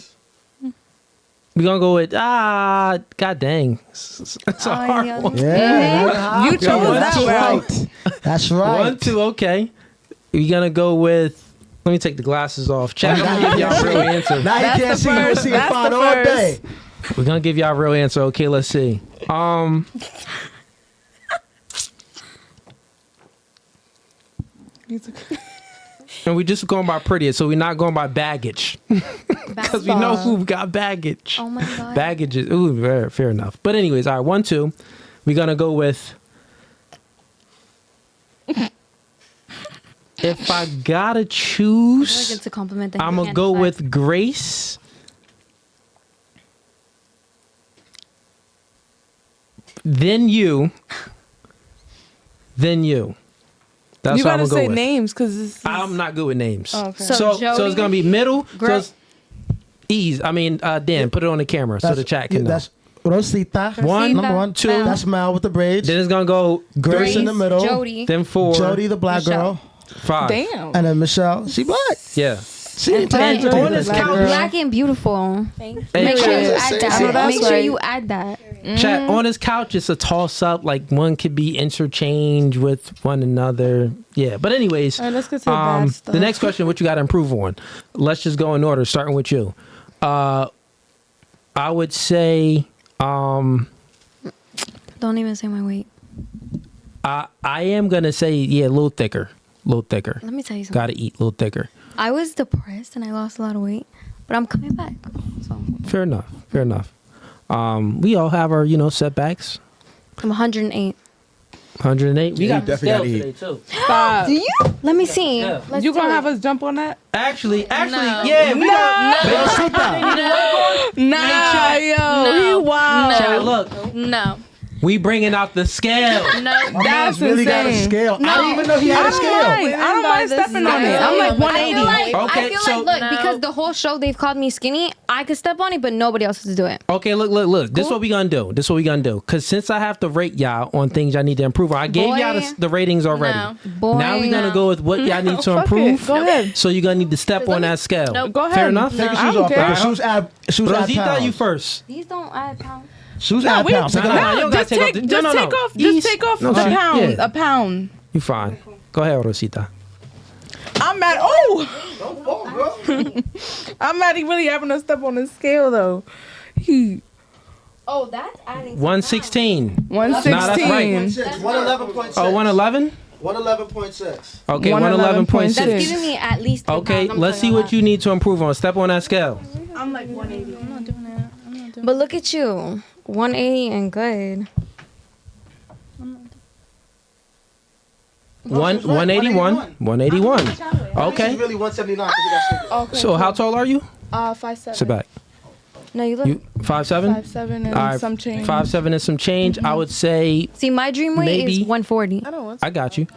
gonna go with god dang. It's a hard yeah. one. Yeah. You chose one, that two, route. That's right. 1, 2, okay. We're gonna go with. Let me take the glasses off. Chat. I'm gonna give y'all a real answer. Now you That's can't the see. You first. see That's fine the all first. day. We're gonna give y'all a real answer. Okay, let's see. And we're just going by prettiest, so we're not going by baggage. Because we know who got baggage. Oh my god. Baggage is fair enough. But anyways, all right, 1, 2. We're gonna go with. If I gotta I feel like choose, it's a compliment. That I'm gonna go with Grace. Then you. Then you. That's You what I'm gotta gonna go say with. names because I'm not good with names. Oh, okay. So it's Jody, gonna be middle. Gra- So it's ease. I mean, Dan, put it on the camera so the chat can know. That's Rosita. One, Number 1, 2. Mel. That's Mel with the braids. Then it's gonna go Grace three, in the middle. Jody. then 4, Jody, the black Michelle. girl. 5. Damn. And then Michelle. She black. Yeah. She ain't black telling you on this black couch- girl. Black and beautiful. Hey, Make sure you chat, add I know that. that's Make sure right. you add that. chat, on his couch, it's a toss up. Like one could be interchanged with one another. Yeah. But anyways, All right, let's get to the bad stuff. the next question, what you got to improve on? Let's just go in order, starting with you. I would say. Don't even say my weight. I am gonna say a little thicker. Let me tell you something. Gotta eat a little thicker. I was depressed and I lost a lot of weight, but I'm coming back. So Fair enough. We all have our setbacks. I'm 108. 108. We Yeah, got you the scale definitely today too. Stop. Let me see. Yeah. Let's You do gonna it. have us jump on that? Actually, No. yeah. We got. Nah, yo, he wild. Chat, look. No. We bringing out the scale. No, That's really got a insane. scale. I didn't even know he had a scale. I don't mind stepping on it. I'm like 180. Okay, I feel so- like, look, because the whole show they've called me skinny, I could step on it, but nobody else has to do it. Okay, look. This is what we gonna do. Because since I have to rate y'all on things I need to improve on, I gave Boy. y'all the ratings already. No. Boy, Now we're gonna go with what y'all need to Fuck improve. it. Go ahead. So you're gonna need to step on that scale. Nope. Go ahead. Fair enough. Take your I shoes don't off. care. Bro. Shoes add Rosita, pounds. you first. These don't add pounds. Shoes No, add we pounds. No, Take no, them no, out. you don't gotta just take off take, the- just no, take no. off, These- just take off no, a she- pound, yeah. a pound. You fine. Go ahead, Rosita. I'm mad. Oh, I'm mad. He really having to step on the scale though. He Oh, that's adding. 116. 116. Nah, that's right. 111.6. Oh, 111? 111.6. Okay, 111.6. 111.6. That's giving me at least 10 Okay, pounds. I'm let's see telling what you need to improve on. Step on that scale. I'm like 180. I'm not doing it. I'm not doing But look at you, 180 and good. 181. 181. Okay. She's really 179 because he got stickers. Okay. So how tall are you? 5'7". Sit back. No, you look. You 5'7"? 5'7" and All right, some change. 5'7" and some change. I would say See, my dream weight Maybe. is 140. I don't want. I got you.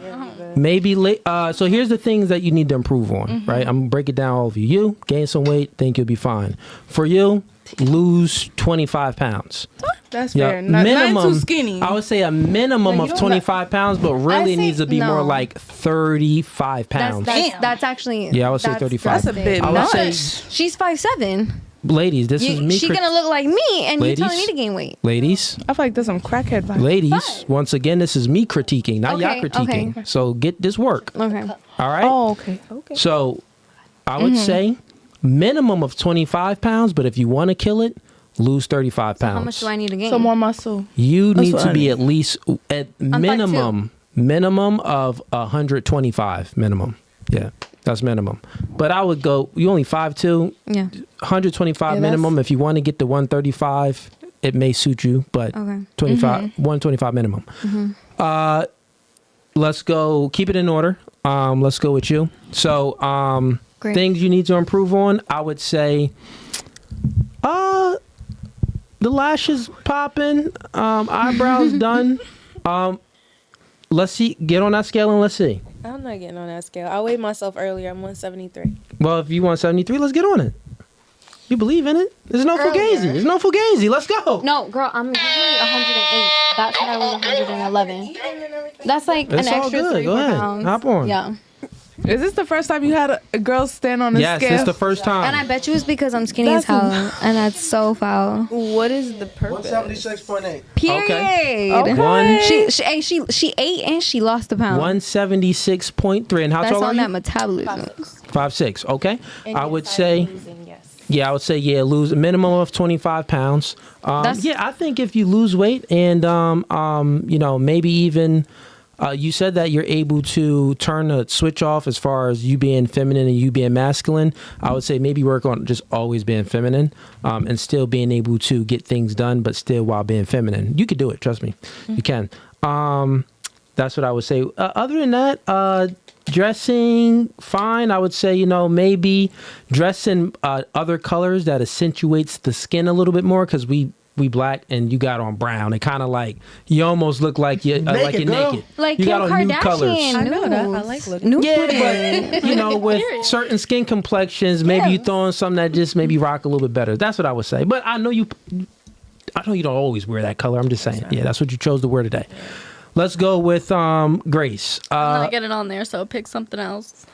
Maybe so here's the things that you need to improve on, Mm-hmm. right? I'm gonna break it down all of you. You gain some weight, think you'll be fine. For you, lose 25 pounds. That's Yeah, fair. Not too skinny. I would say a minimum No, of you don't 25 pounds, but really say needs to be no. more like 35 pounds. That's actually. Yeah, I would say 35. That's a bit I would say, much. She's 5'7". ladies, this is me. She gonna look like me, and you telling Ladies? me to gain weight. Ladies, I feel like there's some crackhead vibes. ladies, once again, this is me critiquing, not y'all Okay, critiquing. okay. So get this work. Okay. All right? Oh, okay. Okay. So I would say minimum of 25 pounds, but if you want to kill it, lose 35 pounds. How much do I need to gain? Some more muscle. You That's need what to I be need. at least at minimum of 125 minimum. Yeah, that's minimum. But I would go, you only 5'2", Yeah. 125 Yeah, minimum. If you want to get to 135, it may suit you, but Okay. 125 minimum. Let's go, keep it in order. Let's go with you. So Great. things you need to improve on, I would say the lashes popping, eyebrows done. Let's see, get on that scale and let's see. I'm not getting on that scale. I weighed myself earlier. I'm 173. Well, if you want 73, let's get on it. You believe in it? There's no Earlier. Fugazi. There's no Fugazi. Let's go. No, girl, I'm usually 108. That's when I was 111. That's like It's an all extra good. 3 Go ahead. pounds. Hop on. Yeah. Is this the first time you had a girl stand on the Yes, scale? it's the first time. And I bet you it's because I'm skinny as hell, and that's so foul. What is the purpose? 176.8. Period. Okay. One- She ate and she lost a pound. 176.3. And how That's tall are on you? that metabolism. 5'6". Okay. And I yes, would I'm say, losing, yes. yeah, I would say, yeah, lose a minimum of 25 pounds. That's- Yeah, I think if you lose weight and, maybe even, you said that you're able to turn the switch off as far as you being feminine and you being masculine. I would say maybe work on just always being feminine and still being able to get things done, but still while being feminine. You could do it. Trust me. You can. That's what I would say. Other than that, dressing, fine. I would say, maybe dress in other colors that accentuates the skin a little bit more because we black and you got on brown. It kind of like you almost look like you're Naked, girl. naked. Like you Kim got on nude colors. Kardashian. I know that. I nudes. like looking. Nude Yeah, footage. but with certain skin complexions, maybe you throw on something that just maybe rock a little bit better. That's what I would say. But I know you don't always wear that color. I'm just saying. Yeah, that's what you chose to wear today. Let's go with Grace. I'm not getting on there, so pick something else.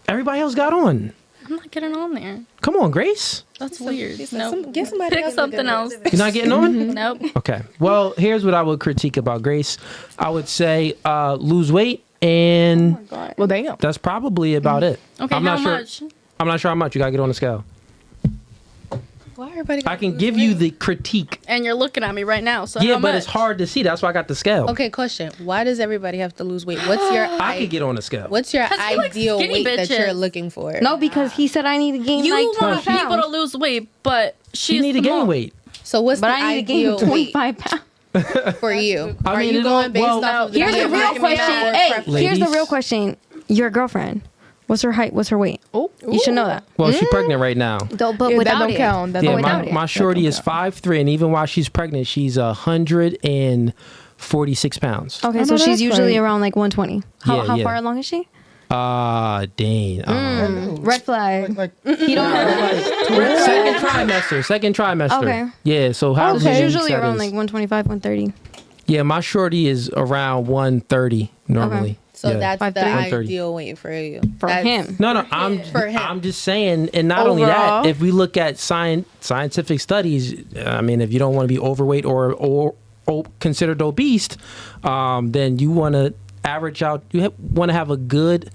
Everybody else got on. I'm not getting on there. Come on, Grace. That's weird. Nope. Get somebody Pick else something else. You're not getting on? Nope. Okay. Well, here's what I would critique about Grace. I would say lose weight, and Well, damn. that's probably about it. Okay, I'm how not sure. much? I'm not sure how much. You gotta get on the scale. Why everybody? I can give you the critique. And you're looking at me right now, so Yeah, how but much? it's hard to see. That's why I got the scale. Okay, question. Why does everybody have to lose weight? What's your I could get on the scale. What's your 'Cause you like ideal skinny weight that you're bitches. looking for? No, because he said I need to gain You like 20 want people pounds. to lose weight, but she's You need to the gain mom. weight. So what's But the I need to gain ideal weight 25 pounds. for you? I Are mean, you it going all- based well, off of the Here's the Yeah, real right, question. yeah. Hey, here's the Ladies. real question. Your girlfriend. What's her height? What's her weight? Oh, You should know that. Well, she's pregnant right now. But Yeah, that without don't it. count. That Yeah, don't my, count. my shorty is 5'3", and even while she's pregnant, she's 104 46 pounds. Okay, Oh, so no, she's that's usually like- around like 120. How Yeah. far along is she? Dang. Red flag. Like You don't have Second trimester. Okay. Yeah, so how She's many weeks usually that around is? like 125, 130. Yeah, my shorty is around 130 normally. So Yeah. that's the 130. ideal weight for you. For That's- him. No, For him. I'm just saying, and not only Overall. that, if we look at scientific studies, I mean, if you don't want to be overweight or considered obese, then you want to average out. You want to have a good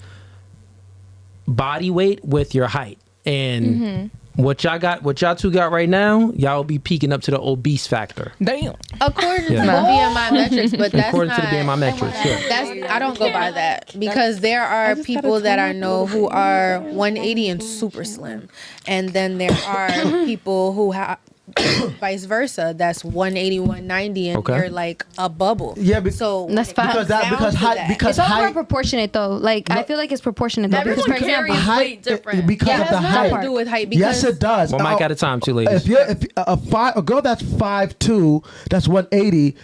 body weight with your height, and what y'all two got right now, y'all will be peaking up to the obese factor. Damn. According Yeah. to the BMI metrics, but that's According not, to the BMI metrics, yeah. That's I don't go by that because there are just people gotta that tell I my know who are 180 and super slim, and then there are people who have vice versa. That's 180, 190, and Okay. you're like a bubble. Yeah, so That's fine. because that down because to height that. because It's all height proportionate though. Like I feel like it's proportionate though. Because Everyone for example, carries weight different. because Yeah, of it the has nothing height. to do with height because Yes, it does. One mic at a time, too, ladies. If a girl that's 5'2", that's 180,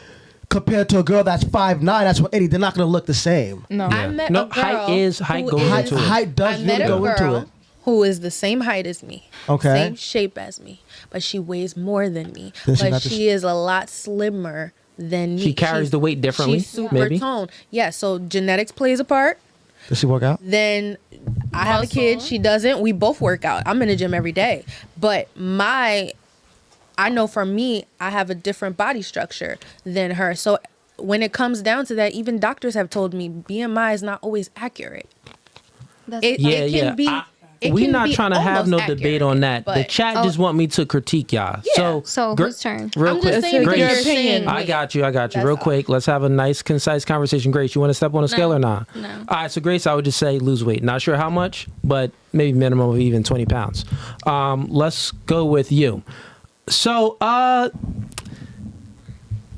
compared to a girl that's 5'9", that's 180, they're not going to look the same. No. I met No, a girl height who goes is- into it. Height does I met really a go into girl it. who is the same height as me, Okay. same shape as me, but she weighs more than me. Then she But not the she is a lot slimmer than me. She carries the weight differently, She's super maybe? toned. Yeah, so genetics plays a part. Does she work out? Then I have a kid. She doesn't. We both work out. I'm in the gym every day. But I know for me, I have a different body structure than her. So when it comes down to that, even doctors have told me BMI is not always accurate. It can be. it We're can not be trying to have no almost debate on that. The but- chat just want me to critique y'all. Yeah. so gr- whose turn? Real I'm quick, just saying Grace. your opinion. I got you. That's Real all. quick, let's have a nice, concise conversation. Grace, you want to step on a scale or not? No. All right, so Grace, I would just say lose weight. Not sure how much, but maybe minimum of even 20 pounds. Let's go with you. So,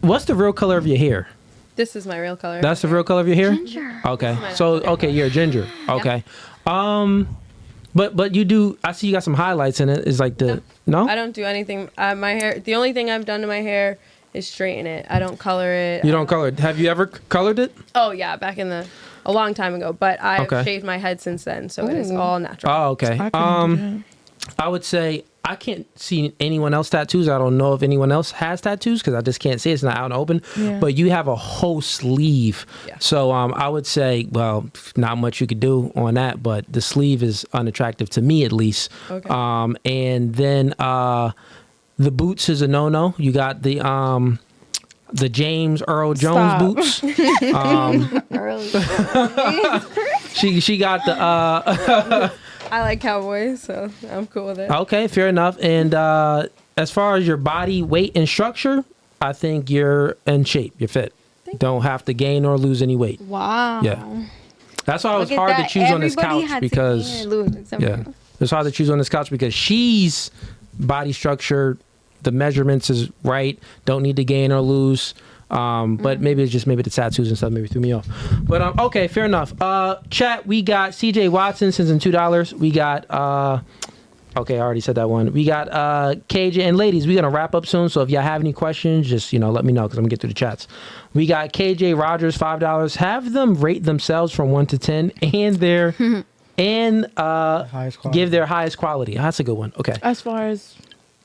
what's the real color of your hair? This is my real color. That's the real color of your hair? Ginger. Okay. So, okay, you're a ginger. Okay. But you do, I see you got some highlights in it. Is like the, no? I don't do anything. My hair. The only thing I've done to my hair is straighten it. I don't color it. You don't color it. Have you ever colored it? Oh yeah, back in a long time ago. But I've Okay. shaved my head since then, so it is all natural. Oh, okay. I couldn't do I would say I can't see anyone else tattoos. I don't know if anyone else has tattoos because I just can't see it. It's not out and open. Yeah. But you have a whole sleeve. Yeah. So I would say, well, not much you could do on that, but the sleeve is unattractive to me at least. Okay. And then the boots is a no-no. You got the James Earl Jones Stop. boots. She got the I like cowboys, so I'm cool with it. okay, fair enough. And as far as your body weight and structure, I think you're in shape. You're fit. Don't have to gain or lose any weight. Wow. Yeah. That's why it was Look at hard to that. choose on this Everybody couch had to because gain or lose except yeah, for you. it's hard to choose on this couch because she's body structure, the measurements is right. Don't need to gain or lose. But maybe it's just maybe the tattoos and stuff maybe threw me off. But okay, fair enough. Chat, we got CJ Watson sends in $2. We got okay, I already said that one. We got KJ, and ladies, we're gonna wrap up soon. So if y'all have any questions, just let me know because I'm gonna get through the chats. We got KJ Rogers, $5. Have them rate themselves from 1 to 10 and their and Highest quality. give their highest quality. That's a good one. Okay, As far as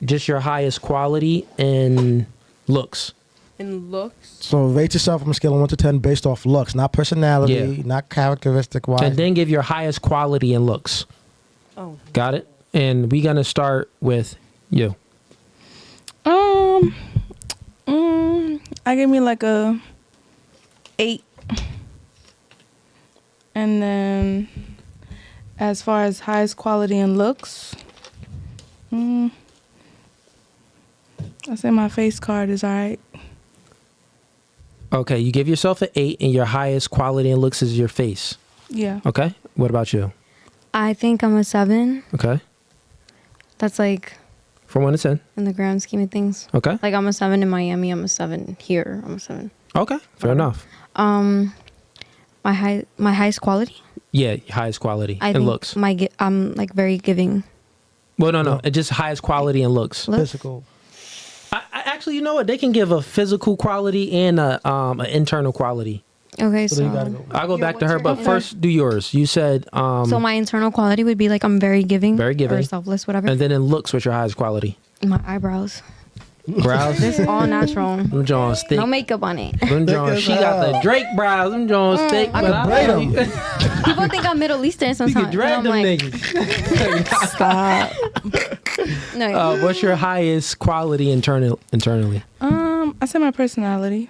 just your highest quality and looks. And looks. So rate yourself from a scale of 1 to 10 based off looks, not personality, Yeah. not characteristic wise. And then give your highest quality and looks. Oh. Got it? And we're gonna start with you. I give me like a 8. And then as far as highest quality and looks, I say my face card is alright. Okay, you give yourself an 8 and your highest quality and looks is your face. Yeah. Okay? What about you? I think I'm a 7. Okay. That's like From 1 to 10. in the grand scheme of things. Okay. Like I'm a 7 in Miami. I'm a 7 here. I'm a 7. Okay. Fair enough. My highest quality. Yeah, highest quality I and think looks. I'm like very giving. Well, no. It's just highest quality and looks. Look. Physical. actually, you know what? They can give a physical quality and a an internal quality. Okay, So you gotta go. I'll go back to her, but first do yours. You said so my internal quality would be like I'm very giving, Very or selfless, whatever. and then in looks, what's your highest quality? My eyebrows. Brows. It's all natural. Them Jones thick. No makeup on it. Them Jones. She got the Drake brows. Them Jones thick. I but can braid like 'em. People think I'm Middle Eastern You sometimes. can drag and them I'm like, niggas. stop. No. What's your highest quality internally? I say my personality.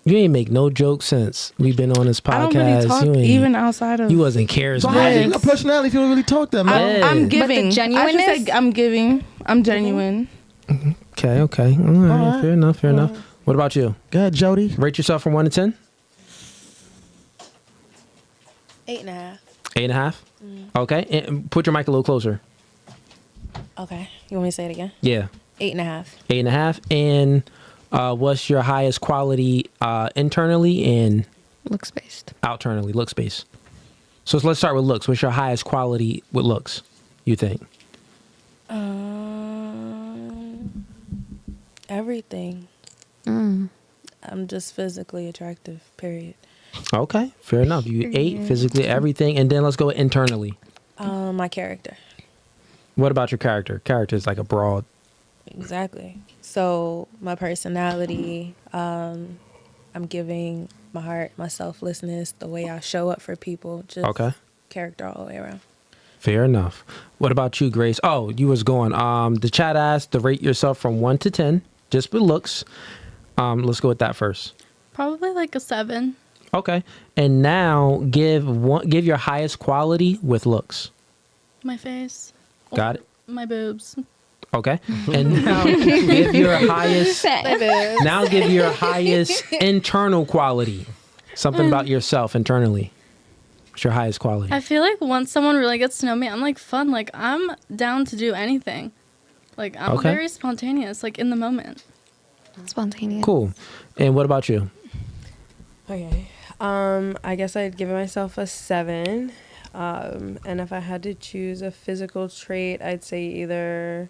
You ain't make no joke since we've been on this podcast. I don't really talk you ain't, even outside of. You wasn't So how is charismatic. your personality if you don't really talk that much? Yeah. I'm But the giving. I should genuineness? say I'm giving. I'm genuine. Okay. All right. Fair enough. What about you? Go ahead, Jody. Rate yourself from 1 to 10. 8.5. 8.5. Okay. And put your mic a little closer. Okay. You want me to say it again? Yeah. 8.5. 8.5. And what's your highest quality internally and Looks based. outernally? Looks based. So let's start with looks. What's your highest quality with looks, you think? Everything. Mm. I'm just physically attractive, period. Okay. Fair enough. You 8, physically, everything. And then let's go internally. My character. What about your character? Character is like a broad. Exactly. So my personality, I'm giving, my heart, my selflessness, the way I show up for people, just Okay. character all the way around. Fair enough. What about you, Grace? Oh, you was going. The chat asked to rate yourself from 1 to 10, just with looks. Let's go with that first. Probably like a 7. Okay. And now give your highest quality with looks. My face. Got it? My boobs. Okay. And now give your highest internal quality. Something about yourself internally. What's your highest quality? I feel like once someone really gets to know me, I'm like fun. Like I'm down to do anything. Like I'm Okay. very spontaneous, like in the moment. Spontaneous. Cool. And what about you? Okay. I guess I'd give myself a 7. And if I had to choose a physical trait, I'd say either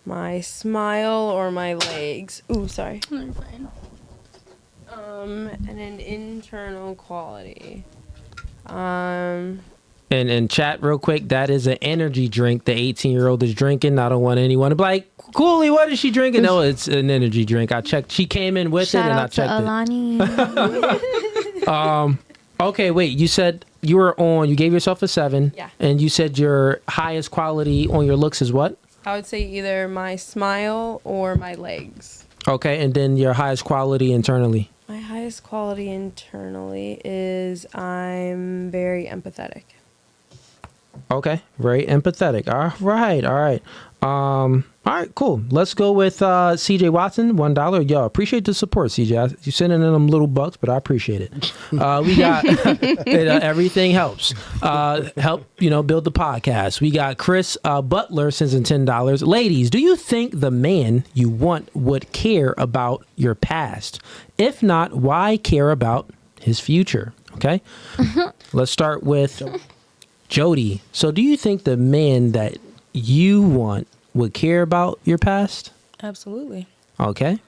my smile or my legs. Ooh, sorry. No, you're fine. And an internal quality. And chat real quick, that is an energy drink the 18-year-old is drinking. I don't want anyone to be like, Cooley, what is she drinking? No, it's an energy drink. I checked. She came in with Shout it and I out to checked Alani. it. Okay, wait. You said you gave yourself a 7. Yeah. And you said your highest quality on your looks is what? I would say either my smile or my legs. Okay, and then your highest quality internally. My highest quality internally is I'm very empathetic. Okay, very empathetic. All right. All right, cool. Let's go with CJ Watson, $1. Yo, appreciate the support, CJ. You sending in them little bucks, but I appreciate it. We got everything helps. Help build the podcast. We got Chris Butler sends in $10. Ladies, do you think the man you want would care about your past? If not, why care about his future? Okay, let's start with Jody. So, do you think the man that you want would care about your past? Absolutely. Okay.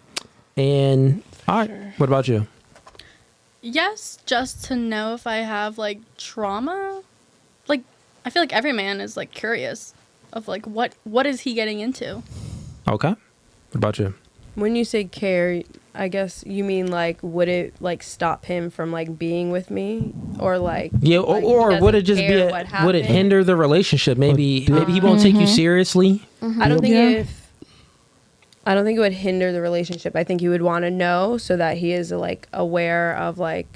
And all right, what about you? Yes, just to know if I have like trauma. Like I feel like every man is like curious of like what is he getting into? Okay. What about you? When you say care, I guess you mean like would it like stop him from like being with me or like Yeah, like, or he would it doesn't just be care what would it happened? hinder the relationship? Maybe he won't take you seriously. I don't think Yeah. I don't think it would hinder the relationship. I think he would want to know so that he is like aware of like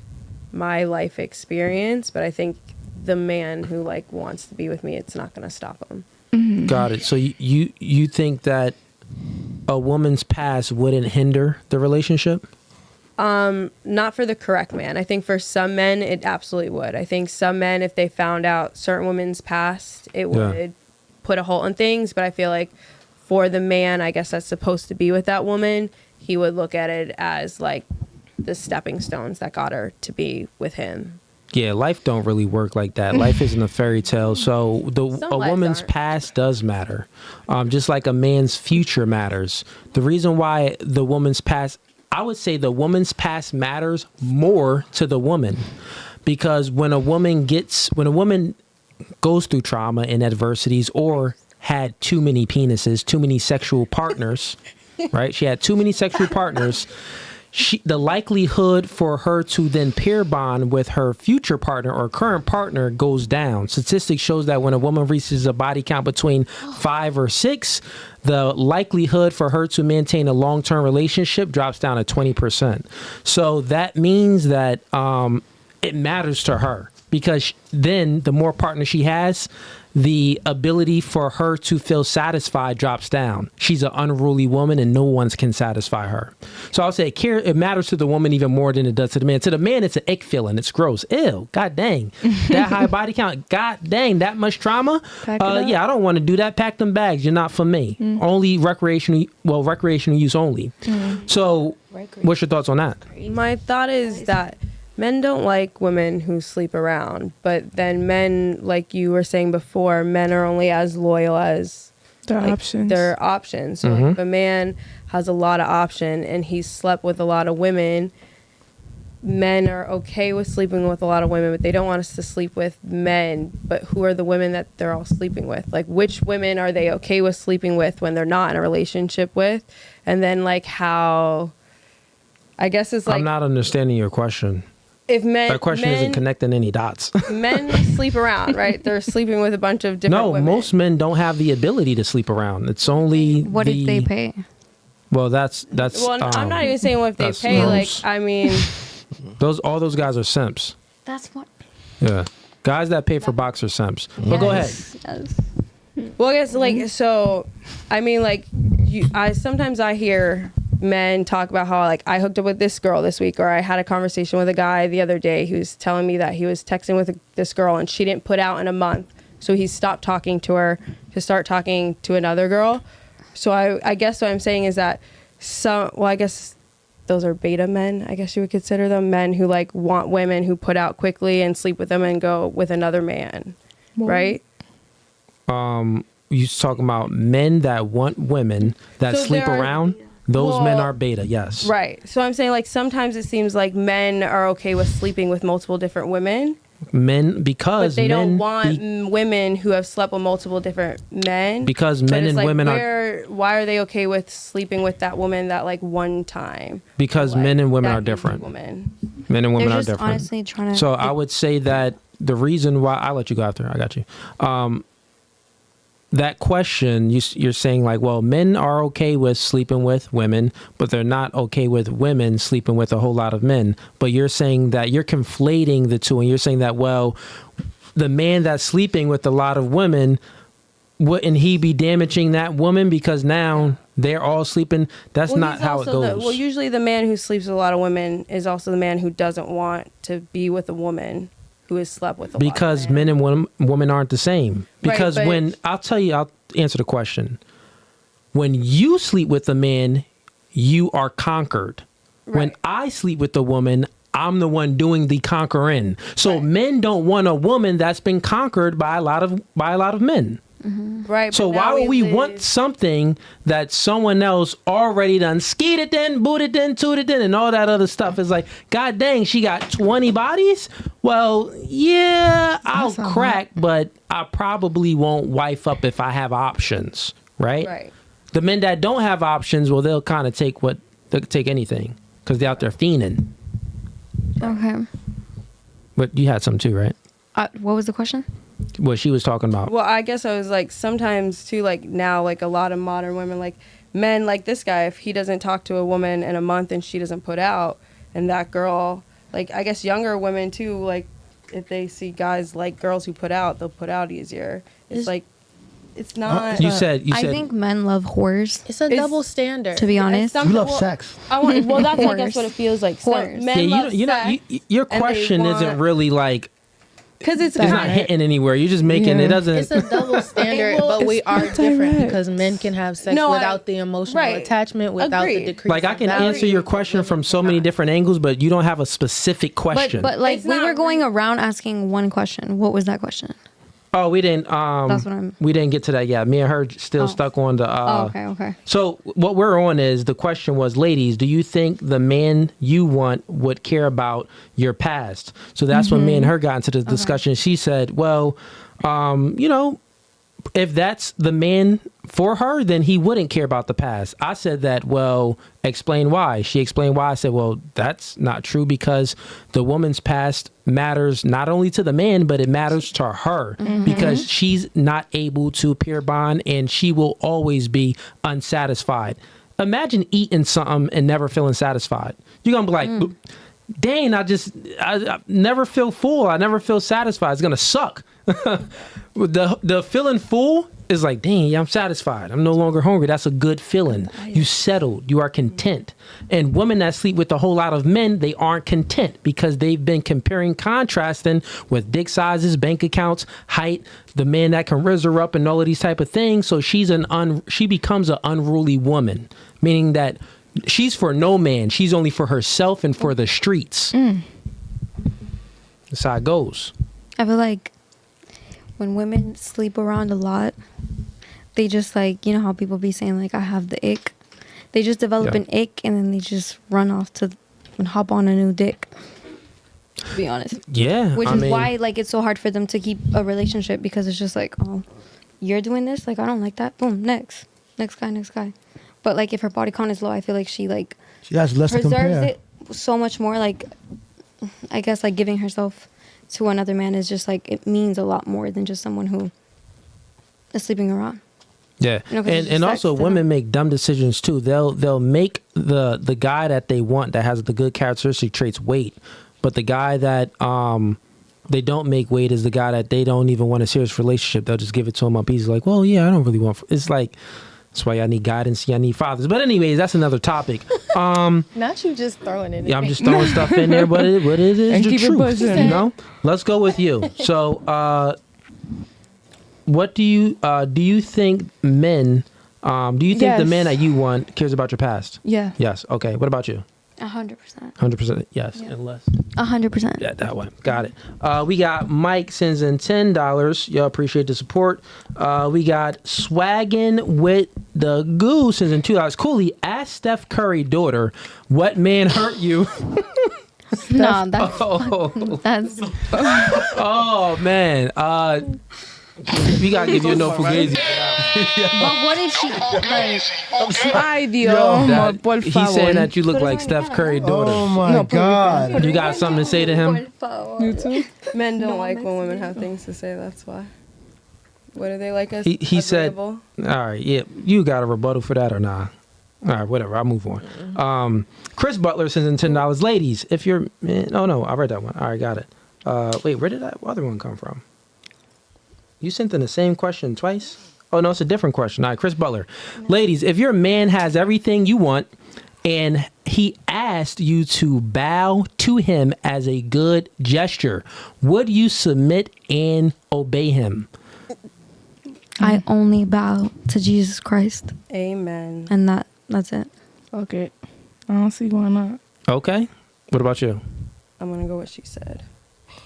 my life experience, but I think the man who like wants to be with me, it's not going to stop him. Got it. So you think that a woman's past wouldn't hinder the relationship? Not for the correct man. I think for some men it absolutely would. I think some men, if they found out certain women's past, it would put a halt on things. But I feel like for the man, I guess that's supposed to be with that woman, he would look at it as like the stepping stones that got her to be with him. Yeah, life don't really work like that. Life isn't a fairy tale. So a lives woman's aren't. past does matter, just like a man's future matters. The reason why the woman's past, I would say, the woman's past matters more to the woman, because when a woman goes through trauma and adversities, or had too many penises, too many sexual partners, right? She had too many sexual partners. The likelihood for her to then pair bond with her future partner or current partner goes down. Statistics shows that when a woman reaches a body count between 5 or 6, the likelihood for her to maintain a long-term relationship drops down to 20%. So that means that it matters to her, because then the more partners she has, the ability for her to feel satisfied drops down. She's an unruly woman and no one can satisfy her. So I'll say it matters to the woman even more than it does to the man. To the man, it's an ick feeling. It's gross. Ew. God dang. That high body count. God dang. That much trauma. Yeah, I don't want to do that. Pack them bags. You're not for me. Only recreational use only. So what's your thoughts on that? My thought is that men don't like women who sleep around, but then men, like you were saying before, men are only as loyal as Their options. Their options. So like, if a man has a lot of option and he's slept with a lot of women, men are okay with sleeping with a lot of women, but they don't want us to sleep with men. But who are the women that they're all sleeping with? Like, which women are they okay with sleeping with when they're not in a relationship with? And then like how, I guess it's like, I'm not understanding your question. if men, That question isn't connecting any dots. men sleep around, right? They're sleeping with a bunch of different women. Most men don't have the ability to sleep around. It's only What if they pay? Well, that's. Well, I'm not even saying what if they that's pay. Like, gross. I mean, all those guys are simps. That's what. Yeah, guys that pay for boxer simps. But go ahead. Yes. well, I guess like so. I mean, like, sometimes I hear men talk about how like I hooked up with this girl this week, or I had a conversation with a guy the other day who was telling me that he was texting with this girl and she didn't put out in a month, so he stopped talking to her to start talking to another girl. So I guess what I'm saying is that I guess those are beta men, I guess you would consider them, men who like want women who put out quickly and sleep with them and go with another man, right? You talking about men that want women that So sleep there are- around? Those men Well, are beta. Yes. Right. So I'm saying like sometimes it seems like men are okay with sleeping with multiple different women, Men, because but they men don't want women who have slept with multiple different men. because But men it's and like, women are why are they okay with sleeping with that woman that like one time? because Like, men and women that are easy different. Woman. Men and women They're are just different. honestly trying to. So I would say that the reason why I'll let you go after. I got you. That question you're saying like, well, men are okay with sleeping with women, but they're not okay with women sleeping with a whole lot of men. But you're saying that you're conflating the two, and you're saying that, well, the man that's sleeping with a lot of women, wouldn't he be damaging that woman because now they're all sleeping? That's Well, not he's how it also goes. well, usually the man who sleeps with a lot of women is also the man who doesn't want to be with a woman who has slept with a lot Because of men. men and women aren't the same. Right, Because but- when I'll answer the question. When you sleep with a man, you are conquered. When Right. I sleep with a woman, I'm the one doing the conquering. So men don't want a woman that's been conquered by a lot of men. Right. So but why now would we live- want something that someone else already done skeeted in, booted in, tooted in, and all that other stuff? Is like, God dang, she got 20 bodies? Well, yeah, I'll crack, but I probably won't wife up if I have options, right? Right. The men that don't have options, well, they'll kind of take anything because they're out there fiending. Okay. But you had some too, right? What was the question? What she was talking about. Well, I guess I was like sometimes too, like now, like a lot of modern women, like men like this guy, if he doesn't talk to a woman in a month and she doesn't put out, and that girl, like I guess younger women too, like if they see guys like girls who put out, they'll put out easier. It's like, it's not. You said I think men love whores. It's a double standard. To be honest, something- You love well, sex. well, that's I guess Whores. what it feels like. Whores. Men love sex, your and they question isn't want- really like Because it's not hitting anywhere. You're just making it doesn't. It's a double standard, but we are different because men can have sex without the emotional attachment, without the decrease. Like I can answer your question from so many different angles, but you don't have a specific question. But like we were going around asking one question. What was that question? Oh, we didn't. That's what I'm. We didn't get to that yet. Me and her still stuck on the. Okay. So what we're on is the question was, ladies, do you think the man you want would care about your past? So that's when me and her got into the discussion. She said, well, you know, if that's the man for her, then he wouldn't care about the past. I said that, well, explain why. She explained why. I said, well, that's not true because the woman's past matters not only to the man, but it matters to her because she's not able to peer bond and she will always be unsatisfied. Imagine eating something and never feeling satisfied. You're going to be like, dang, I never feel full. I never feel satisfied. It's going to suck. The feeling full is like, dang, yeah, I'm satisfied. I'm no longer hungry. That's a good feeling. You settled. You are content. And women that sleep with a whole lot of men, they aren't content because they've been comparing, contrasting with dick sizes, bank accounts, height, the man that can raise her up and all of these type of things. So she becomes an unruly woman, meaning that she's for no man. She's only for herself and for the streets. That's how it goes. I feel like when women sleep around a lot, they just like, you know how people be saying like, I have the ick. They just develop an ick and then they just run off to and hop on a new dick. To be honest. Yeah. Which is why like it's so hard for them to keep a relationship because it's just like, oh, you're doing this? Like, I don't like that. Boom, next guy. But like if her body count is low, I feel like she has less to preserves compare. it so much more. Like, I guess like giving herself to another man is just like, it means a lot more than just someone who is sleeping around. Yeah, you know, and also women make dumb decisions too. They'll make the guy that they want that has the good characteristic traits wait, but the guy that they don't make wait is the guy that they don't even want a serious relationship. They'll just give it to him up easy, like, well, yeah, I don't really want. It's like that's why I need guidance. I need fathers. But anyways, that's another topic. Not you just throwing it. Yeah, I'm just throwing stuff in there, but it is and the keep truth. It pushing. You know, let's go with you. So. What do you think men? Do you think the man that you want cares about your past? Yeah. Yes. Okay. What about you? 100%. 100%. Yes. Yeah. And less. 100%. Yeah, that one. Got it. We got Mike sends in $10. Y'all appreciate the support. We got Swaggin' with the Goo sends in $2. Cooley, ask Steph Curry daughter, what man hurt you? No, that's. Oh man. We gotta give you no Fugazee. But what if she like? Ay, Dios, por favor. He's saying that you look like Steph Curry daughter. Oh my God. You got something to say to him? You too? Men don't like when women have things to say. That's why. What do they like us? He said, all right, yeah, you got a rebuttal for that or nah? All right, whatever. I'll move on. Chris Butler sends in $10. Ladies, if you're, oh no, I read that one. All right, got it. Wait, where did that other one come from? You sent in the same question twice? Oh, no, it's a different question. All right, Chris Butler. No. Ladies, if your man has everything you want and he asked you to bow to him as a good gesture, would you submit and obey him? I only bow to Jesus Christ. Amen. And that's it. Fuck it. I don't see why not. Okay. What about you? I'm going to go what she said.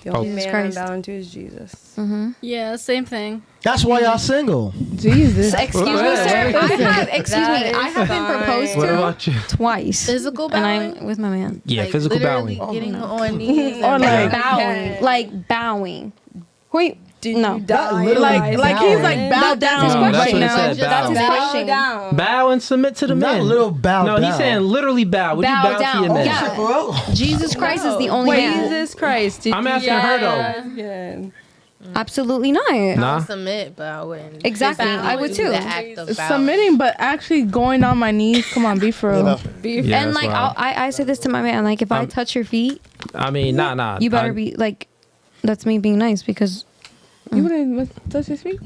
The only man I'm bowing to is Jesus. Mm-hmm. Yeah, same thing. That's why y'all single. Jesus. Excuse me, sir. I have been proposed What about you? to twice. Physical bowing? And I'm with my man. Yeah, like physical literally bowing. getting on knees Or and like bowing. Like bowing. Wait. No. Like he's like bow down That's right what he now. said. That's his Bow. question. Bow and submit to the Not man. little bow No, down. he's saying literally bow. Would Bow you bow down. to your man? Yeah. Jesus Christ is the only Wait, man. Jesus Christ. I'm asking her though. Yeah. Absolutely not. Nah. I would submit, but I wouldn't. Exactly. physically I would do too. the act of bowing. Submitting, but actually going on my knees. Come on, be for real. Yeah, And that's like wild. I say this to my man, like if I touch your feet, I mean, nah. you better be like, that's me being nice because You wouldn't touch his feet?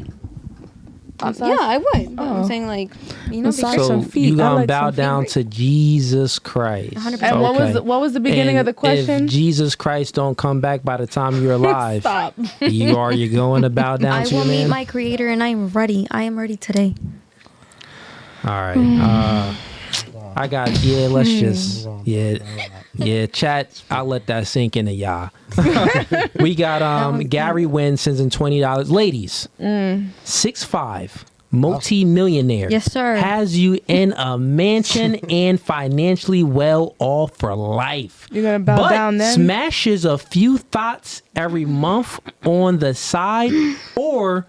Yeah, I would. But I'm saying like, you know, Massage because some So feet. you I gonna like bow some feet. down to Jesus Christ. 100%. And Okay. what was the beginning of And the question? If Jesus Christ don't come back by the time you're alive, Stop. you going to bow down I to your will meet man? my creator and I am ready. I am ready today. All right. I got let's just chat. I'll let that sink into y'all. We got Gary Wynn sends in $20. Ladies, 6'5", multi-millionaire. Yes, sir. Has you in a mansion and financially well off for life. You're gonna bow but down then? smashes a few thoughts every month on the side, or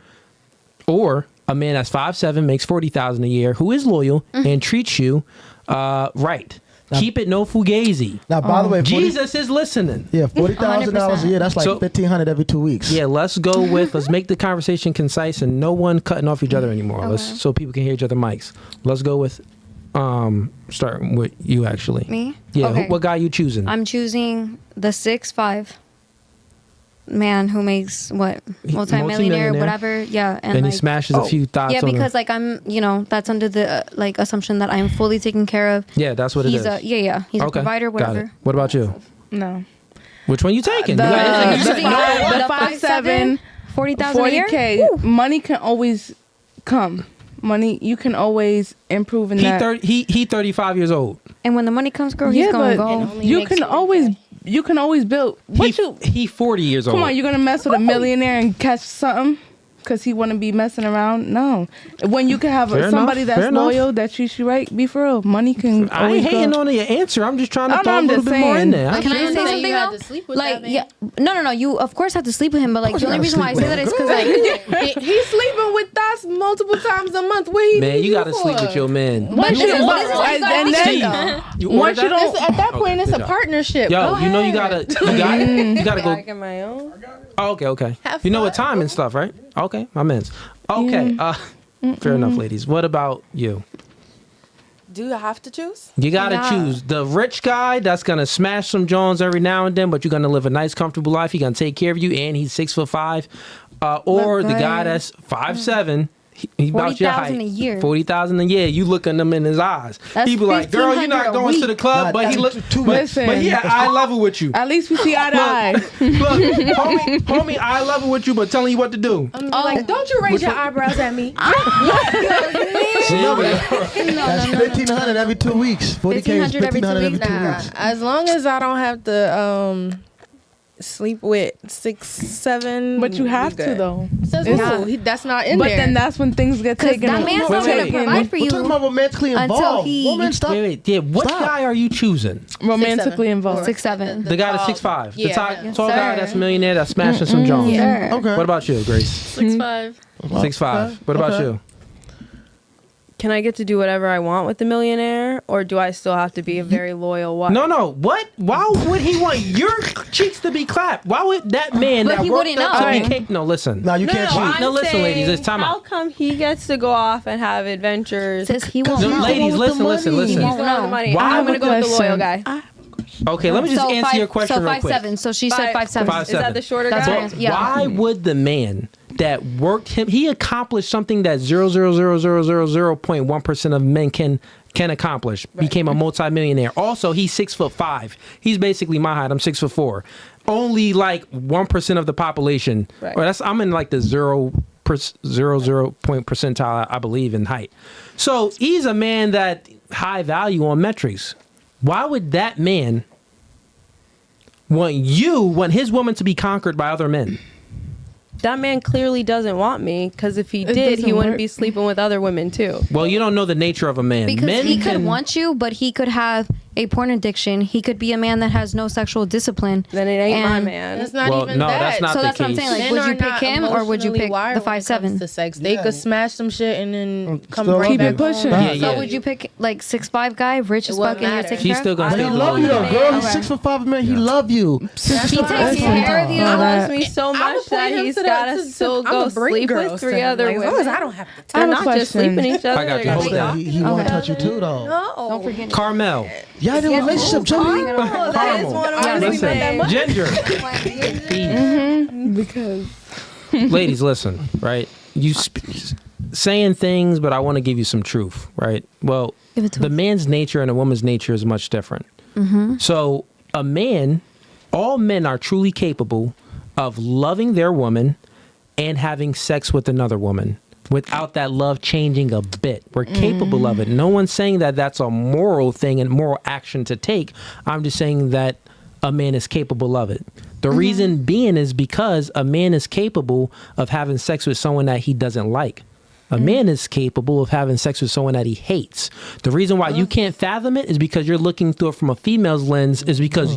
a man that's 5'7", makes $40,000 a year, who is loyal and treats you right. Keep it no fugazi. Now, by the way, Jesus is listening. Yeah, $40,000 a year. That's like So- $1,500 every 2 weeks. Yeah, let's make the conversation concise and no one cutting off each other anymore. Let's so people can hear each other mics. Let's go with starting with you actually. Me? Yeah, Okay. what guy you choosing? I'm choosing the 6'5" man who makes what multi-millionaire, whatever. Yeah, and he like, smashes a few thoughts. yeah, on because like I'm, that's under the like assumption that I'm fully taken care of. yeah, that's what it is. He's a provider, got it. whatever. What about you? No. Which one you taking? The You got- you said no. 5'7", 40,000 a year. 40K. Money can always come. Money, you can always improve in He that. he 35 years old. And when the money comes, girl, he's gonna go. you can always build. He 40 years old. Come on, you gonna mess with a millionaire and catch something because he want to be messing around? No. When you can have Fair somebody enough, fair that's loyal, that treats you right, be for real. Money can I always ain't hating go. on your answer. I'm just trying to I know, throw a I'm little just bit more in saying. there. Can I say something you had though? to sleep with Like, that man. yeah, no. You of course have to sleep with him, but like the only you reason why I gotta say that sleep is with because like He's sleeping with us multiple times a month. What he Man, need you gotta for? sleep with your man. Once you this is don't, what you gotta and think then You once ordered you that? don't, At that point, Okay, it's good a job. partnership. Yo, Go you know you ahead. gotta go. Back in my own. Oh, okay. You know what time and stuff, right? Okay, my man's. Okay, fair enough, ladies. What about you? Do you have to choose? You gotta Yeah. choose the rich guy that's gonna smash some Jones every now and then, but you're gonna live a nice, comfortable life. He's gonna take care of you, and he's 6'5", or the guy that's 5'7". He about your 40,000 height. a year. 40,000 a year. You looking him in his eyes. That's He be like, "Girl, you're not 1,500 a going to the week." club," Nah, but he look. too much. But he at eye level with you. at least we see eye to eye. Look, homie, eye level with you, but telling you what to do. Like, don't you raise your eyebrows at me? That's 1,500 every 2 weeks. 40K is 1,500 every 1,500 every 2 Nah, weeks. as long as I don't have to sleep with 6, 7. But you we have to good. though. Says It's- who? That's not in But there. then that's when things get 'Cause taken. that man's not Wait, gonna wait. provide for We're talking you about romantically until involved. he- Woman, stop. Wait. Yeah, what Stop. guy are you choosing? romantically involved. 6'7". The guy that's tall- 6'5". The yeah. tall guy sir. that's a millionaire that's smashing some Jones. Sure. Okay. What about you, Grace? 6'5". 6'5". What about Okay. you? Can I get to do whatever I want with the millionaire, or do I still have to be a very loyal wife? No. What? Why would he want your cheeks to be clapped? Why would that man But that he worked wouldn't up to be know. No, listen. No, you can't cheat. I'm No, listen, saying, ladies, it's time how out. come he gets to go off and have adventures? Says he won't No, know. ladies, listen. He's won't going with know. the money. Why I'm would gonna go with the loyal question- guy. Okay, let me just So answer your question So real quick. 5'7". So she said 5'7". 5'7". Is that the shorter That's guy? what Yeah. Why would the man that worked him? He accomplished something that 0.1% of men can accomplish. Became a multimillionaire. Also, he's 6'5". He's basically my height. I'm 6'4". Only like 1% of the population. Right. Or I'm in like the 0 point percentile, I believe, in height. So he's a man that high value on metrics. Why would that man want his woman to be conquered by other men? That man clearly doesn't want me, because if he did, he doesn't wouldn't work. be sleeping with other women too. Well, you don't know the nature of a man. Because Men he could can- want you, but he could have a porn addiction. He could be a man that has no sexual discipline. Then it ain't my And- man. It's not Well, even no, that. that's not So the that's what I'm case. saying. Like, Men would you are pick not him or would you emotionally pick wired the when it comes 5'7"? to sex. They Yeah. could smash some shit and then come still right keep back it pushing. home. Yeah, So yeah. would you pick like 6'5" guy, rich as It wouldn't fuck, and you're matter. taking She's care still of? gonna But stay he with love you though, the girl. He's Okay. 6'5" man. He love you. He takes care of you. He loves me so I much would that point him he's to the- gotta to- still I'ma go bring sleep girls with to 3 him. other Like, women. as long as I don't have to They're I have a not just question. sleeping each other. I got you. they're Hold gonna on. take He want to touch you too though. No. Don't forget it. Carmel. Yeah, in a relationship, Jimmy. Oh, that is one of my Listen, names. Ginger. Because Ladies, listen, right? saying things, but I want to give you some truth, right? Well, the man's nature and a woman's nature is much different. So a man, all men are truly capable of loving their woman and having sex with another woman without that love changing a bit. We're capable of it. No one's saying that that's a moral thing and moral action to take. I'm just saying that a man is capable of it. The reason being is because a man is capable of having sex with someone that he doesn't like. A man is capable of having sex with someone that he hates. The reason why you can't fathom it is because you're looking through it from a female's lens, is because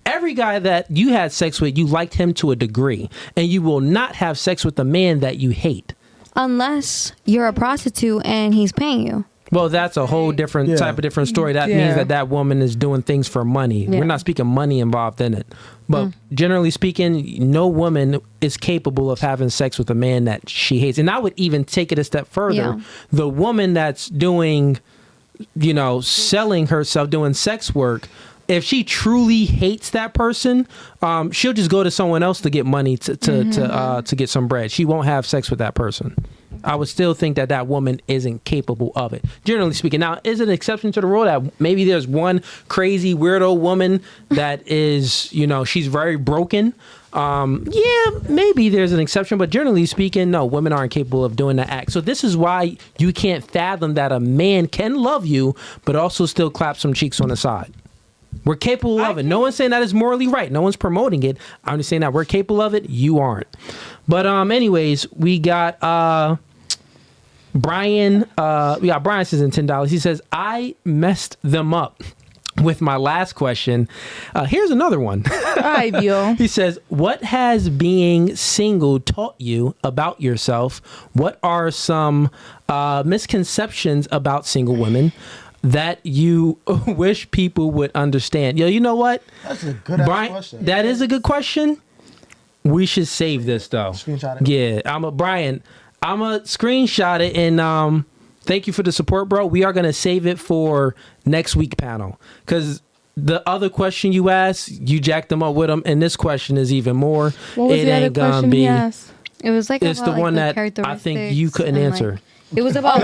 every guy that you had sex with, you liked him to a degree. And you will not have sex with a man that you hate. Unless you're a prostitute and he's paying you. Well, that's a whole different type of different story. That means that woman is doing things for money. We're not speaking money involved in it. But generally speaking, no woman is capable of having sex with a man that she hates. And I would even take it a step further. Yeah. The woman that's doing, selling herself, doing sex work, if she truly hates that person, she'll just go to someone else to get money to get some bread. She won't have sex with that person. I would still think that that woman isn't capable of it, generally speaking. Now, is it an exception to the rule that maybe there's one crazy weirdo woman that is, she's very broken? Yeah, maybe there's an exception, but generally speaking, no, women aren't capable of doing that act. So this is why you can't fathom that a man can love you, but also still clap some cheeks on the side. We're capable of it. No one's saying that is morally right. No one's promoting it. I'm just saying that we're capable of it. You aren't. But anyways, we got Brian. Brian says in $10. He says, I messed them up with my last question. Here's another one. Ideal. He says, what has being single taught you about yourself? What are some misconceptions about single women that you wish people would understand? You know what? That's a good question. That is a good question. We should save this though. Screenshot it. Yeah, Brian, I'm a screenshot it, and thank you for the support, bro. We are gonna save it for next week panel, because the other question you asked, you jacked them up with them, and this question is even more. What was the other question he asked? It was like it's about, the one that I characteristics think you couldn't and, answer. It was about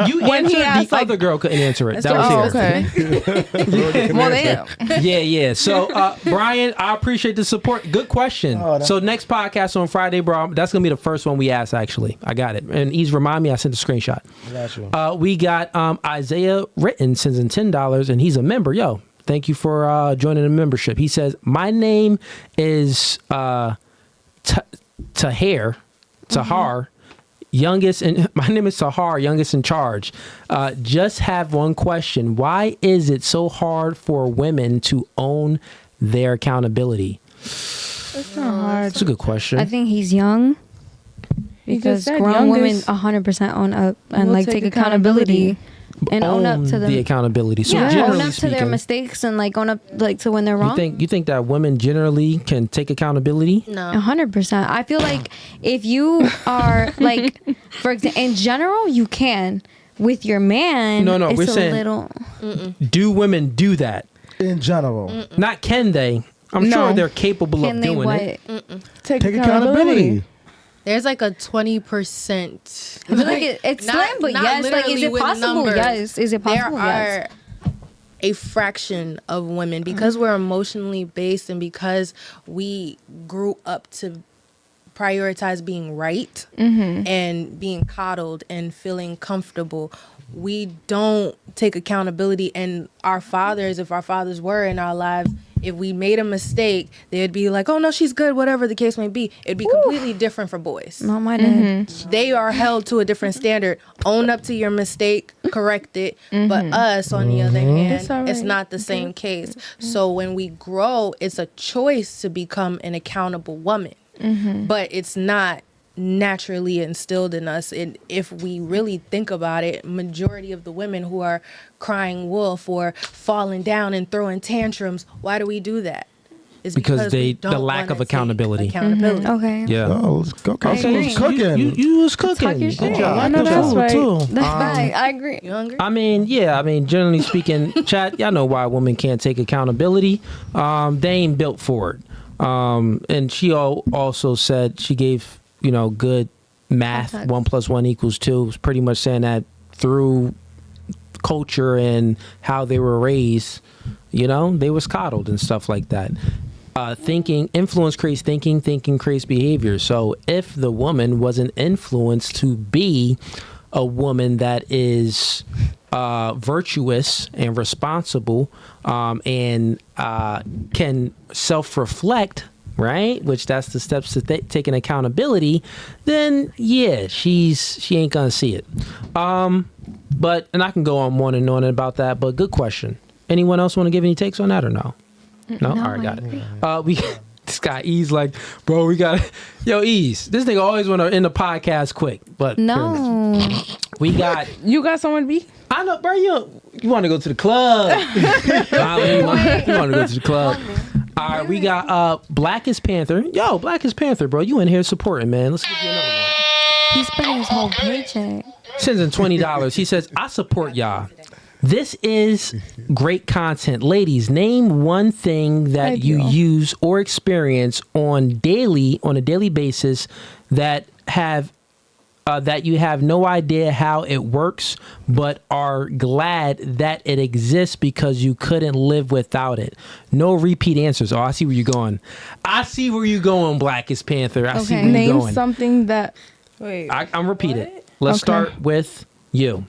You when he answered, asked, the other girl couldn't answer it. That was okay. Well, damn. Yeah. So, Brian, I appreciate the support. Good question. So next podcast on Friday, bro, that's going to be the first one we ask, actually. I got it. And Ease, remind me, I sent a screenshot. I got you. We got Isaiah Ritten sends in $10, and he's a member. Yo, thank you for joining the membership. He says, my name is Tahar. My name is Sahar, youngest in charge. Just have one question. Why is it so hard for women to own their accountability? It's not hard. That's a good question. I think he's young. Because grown women 100% own up and We'll take accountability. And own up to the accountability. So own generally up to their mistakes and own up to when they're wrong. You think that women generally can take accountability? No. 100%. I feel like if you are for example, in general, you can. With your man, No, it's we're saying, little. do women do that? In general. Not can they? I'm sure they're capable of doing it. Take accountability. There's like a 20%. I feel like it's slim, but yes. Is it possible? Yes. Is it possible? There are a fraction of women, because we're emotionally based and because we grew up to prioritize being right and being coddled and feeling comfortable. We don't take accountability. And our fathers, if our fathers were in our lives, if we made a mistake, they'd be like, oh no, she's good, whatever the case may be. It'd be completely different for boys. Not my dad. They are held to a different standard. Own up to your mistake, correct it. But us, on the other hand, it's not the same case. So when we grow, it's a choice to become an accountable woman. But it's not naturally instilled in us. And if we really think about it, majority of the women who are crying wolf or falling down and throwing tantrums, why do we do that? It's because we the don't lack of wanna accountability. take accountability. Okay. Yeah. Oh, let's go. agree. Was cooking. You was cooking. your Good shit. job. I know Good that's job. right. Too. That's right. I agree. You hungry? I mean, generally speaking, chat, y'all know why women can't take accountability. They ain't built for it. And she also said, she gave, good math, Context. 1 + 1 = 2. It's pretty much saying that through culture and how they were raised, you know, they was coddled and stuff like that. Influence creates thinking creates behavior. So if the woman wasn't influenced to be a woman that is virtuous and responsible, and can self-reflect, right? Which that's the steps to taking accountability. Then yeah, she ain't gonna see it. But and I can go on and on about that. But good question. Anyone else want to give any takes on that or no? No, all right, got it. We this guy Ease like, bro, we got yo Ease. This nigga always want to end the podcast quick, but No. we got. You got someone to be? I know, bro. You want to go to the club? you want to go to the club? All right, we got Blackest Panther. Yo, Blackest Panther, bro. You in here supporting, man? Let's give you another one. He's spending his whole paycheck. Sends in $20. He says, I support y'all. This is great content. Ladies, name one thing that you use or experience on a daily basis that you have no idea how it works, but are glad that it exists because you couldn't live without it. No repeat answers. Oh, I see where you're going. Blackest Panther. I see where you're Name going. something that. Wait. I'm repeating. Let's start with you.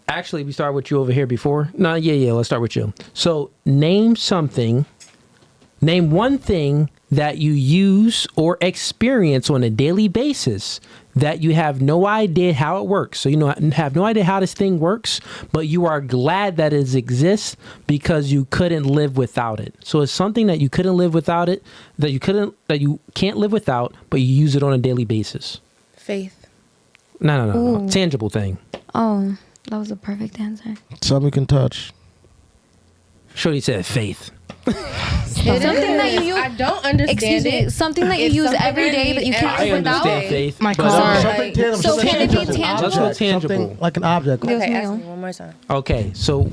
Actually, we started with you over here before. No, yeah. Let's start with you. So name one thing that you use or experience on a daily basis that you have no idea how it works. So you have no idea how this thing works, but you are glad that it exists because you couldn't live without it. So it's something that you couldn't live without it, that you can't live without, but you use it on a daily basis. Faith. No. Tangible thing. Oh, that was a perfect answer. Something we can touch. Shorty said faith. Something that you use. I don't understand Excuse me. it. Something that you use every day that you can't I live without. understand faith. My but, car. Something tangible. So something can it be tangible. tangible? Let's go tangible. Something like an object. Dios Okay, ask mío. me one more time. Okay, so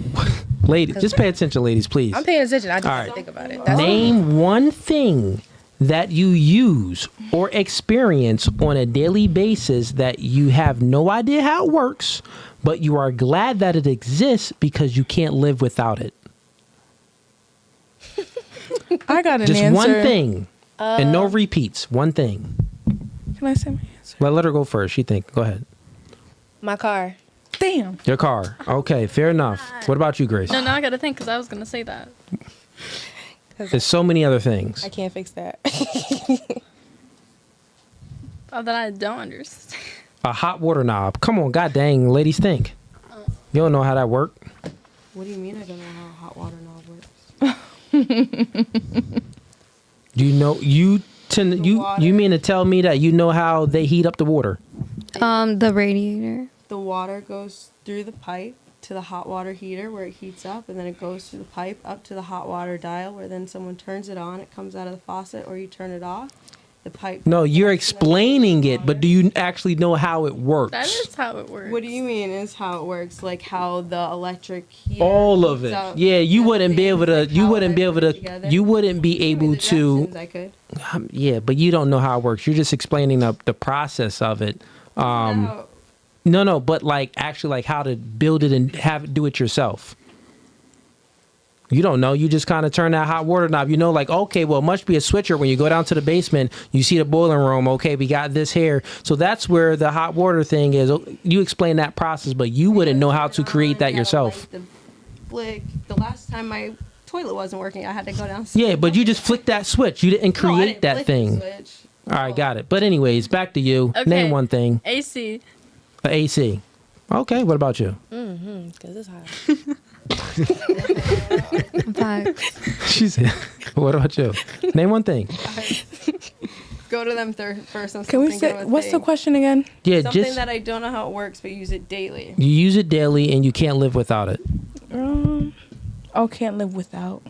ladies, just pay attention, ladies, please. I'm paying attention. I just All have right. to think about it. That's Name one thing that you use or experience on a daily basis that you have no idea how it works, but you are glad that it exists because you can't live without it. I got an Just answer. one thing, and no repeats. One thing. Can I say my answer? Well, let her go first. She think. Go ahead. my car. Damn. Your car. Okay, fair enough. What about you, Grace? No, now I gotta think because I was gonna say that. There's so many other things. I can't fix that. That I don't understand. A hot water knob. Come on, god dang, ladies, think. You don't know how that works. What do you mean I don't know how a hot water knob works? Do you know you mean to tell me that you know how they heat up the water? The radiator. The water goes through the pipe to the hot water heater where it heats up, and then it goes through the pipe up to the hot water dial where then someone turns it on, it comes out of the faucet, or you turn it off. The pipe. No, you're explaining it, but do you actually know how it works? That is how it works. What do you mean is how it works? Like how the electric heater All of it. heats up Yeah, you wouldn't be things, able to. like You how wouldn't be it able goes to. together? You wouldn't be Give me able the to. directions, I could. Yeah, but you don't know how it works. You're just explaining the process of it. How- No, but like actually like how to build it and do it yourself. You don't know. You just kind of turn that hot water knob. You know, like, okay, well, it must be a switcher. When you go down to the basement, you see the boiling room. Okay, we got this here. So that's where the hot water thing is. You explain that process, but you wouldn't know how to create that yourself. The last time my toilet wasn't working, I had to go downstairs. Yeah, but you just flicked that switch. You didn't No, I create didn't that flick the thing. switch. All right, got it. But anyways, back to you. Okay. Name one thing. AC. A AC. Okay, what about you? Because it's hot. Facts. She said, what about you? Name one thing. Go to them first. Can we say what's the question again? Yeah, Something just that I don't know how it works, but use it daily. you use it daily and you can't live without it. Oh, can't live without.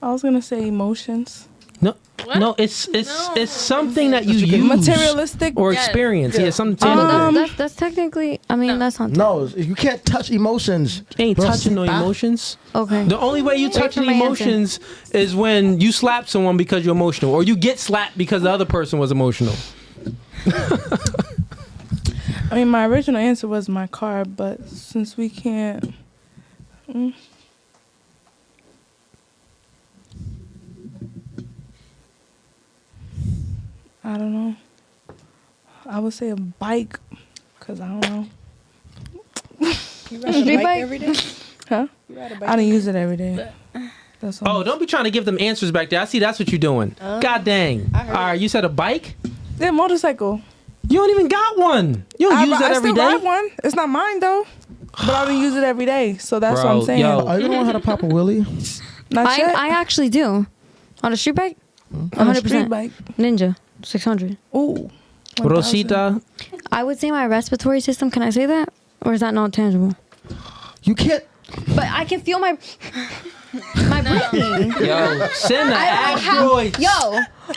I was gonna say emotions. No, What? no, it's No. something that you use Materialistic. or Yes. experience. Yeah, something Oh, tangible. that's technically. I mean, that's not. No, you can't touch emotions. Ain't Bro, touching no sit back. emotions. Okay. The only way you touching for my emotions is when you slap someone because you're emotional, or you get slapped because the other person was emotional. I mean, my original answer was my car, but since we can't, I don't know. I would say a bike, cause I don't know. You ride a bike every day? Huh? You ride a bike I don't use it every day. That's all. Oh, don't be trying to give them answers back there. I see that's what you're doing. God dang. All right, you said a bike? Yeah, motorcycle. You don't even got one. You don't use that every day. I still ride one. It's not mine though, but I don't use it every day. So that's what I'm saying. Are you the one how to pop a wheelie? Not yet. I actually do. On a street bike? 100%. Street bike. Ninja. 600. Ooh. Rosita. I would say my respiratory system. Can I say that? Or is that not tangible? You can't. But I can feel my breathing. Yo, send the asteroids.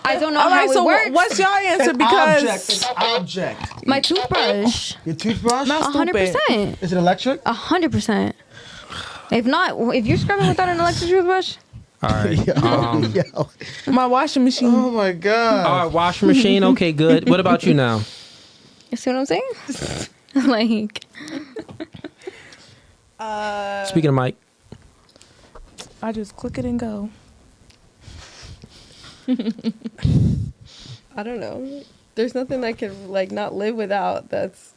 I don't know All how right, it so works. what's your answer? Because Object. My toothbrush. Your toothbrush? 100%. Is it electric? 100%. If not, if you're scrubbing without an electric toothbrush, All right. my washing machine. Oh my god. All right, washing machine. Okay, good. What about you now? you see what I'm saying? Like, Speaking of Mike. I just click it and go. I don't know. There's nothing I can like not live without. That's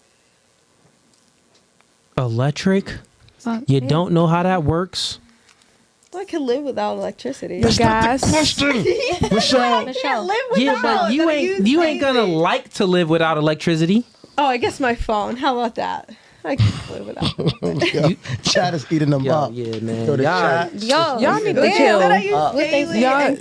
Electric? You don't know how that works? I can live without electricity. The gas. Michelle. Live Yeah, but you ain't gonna like to live without electricity. Oh, I guess my phone. How about that? I can live without. Yo, Chad is eating them up. Yeah, man. Yo, the chat. Y'all need to Damn,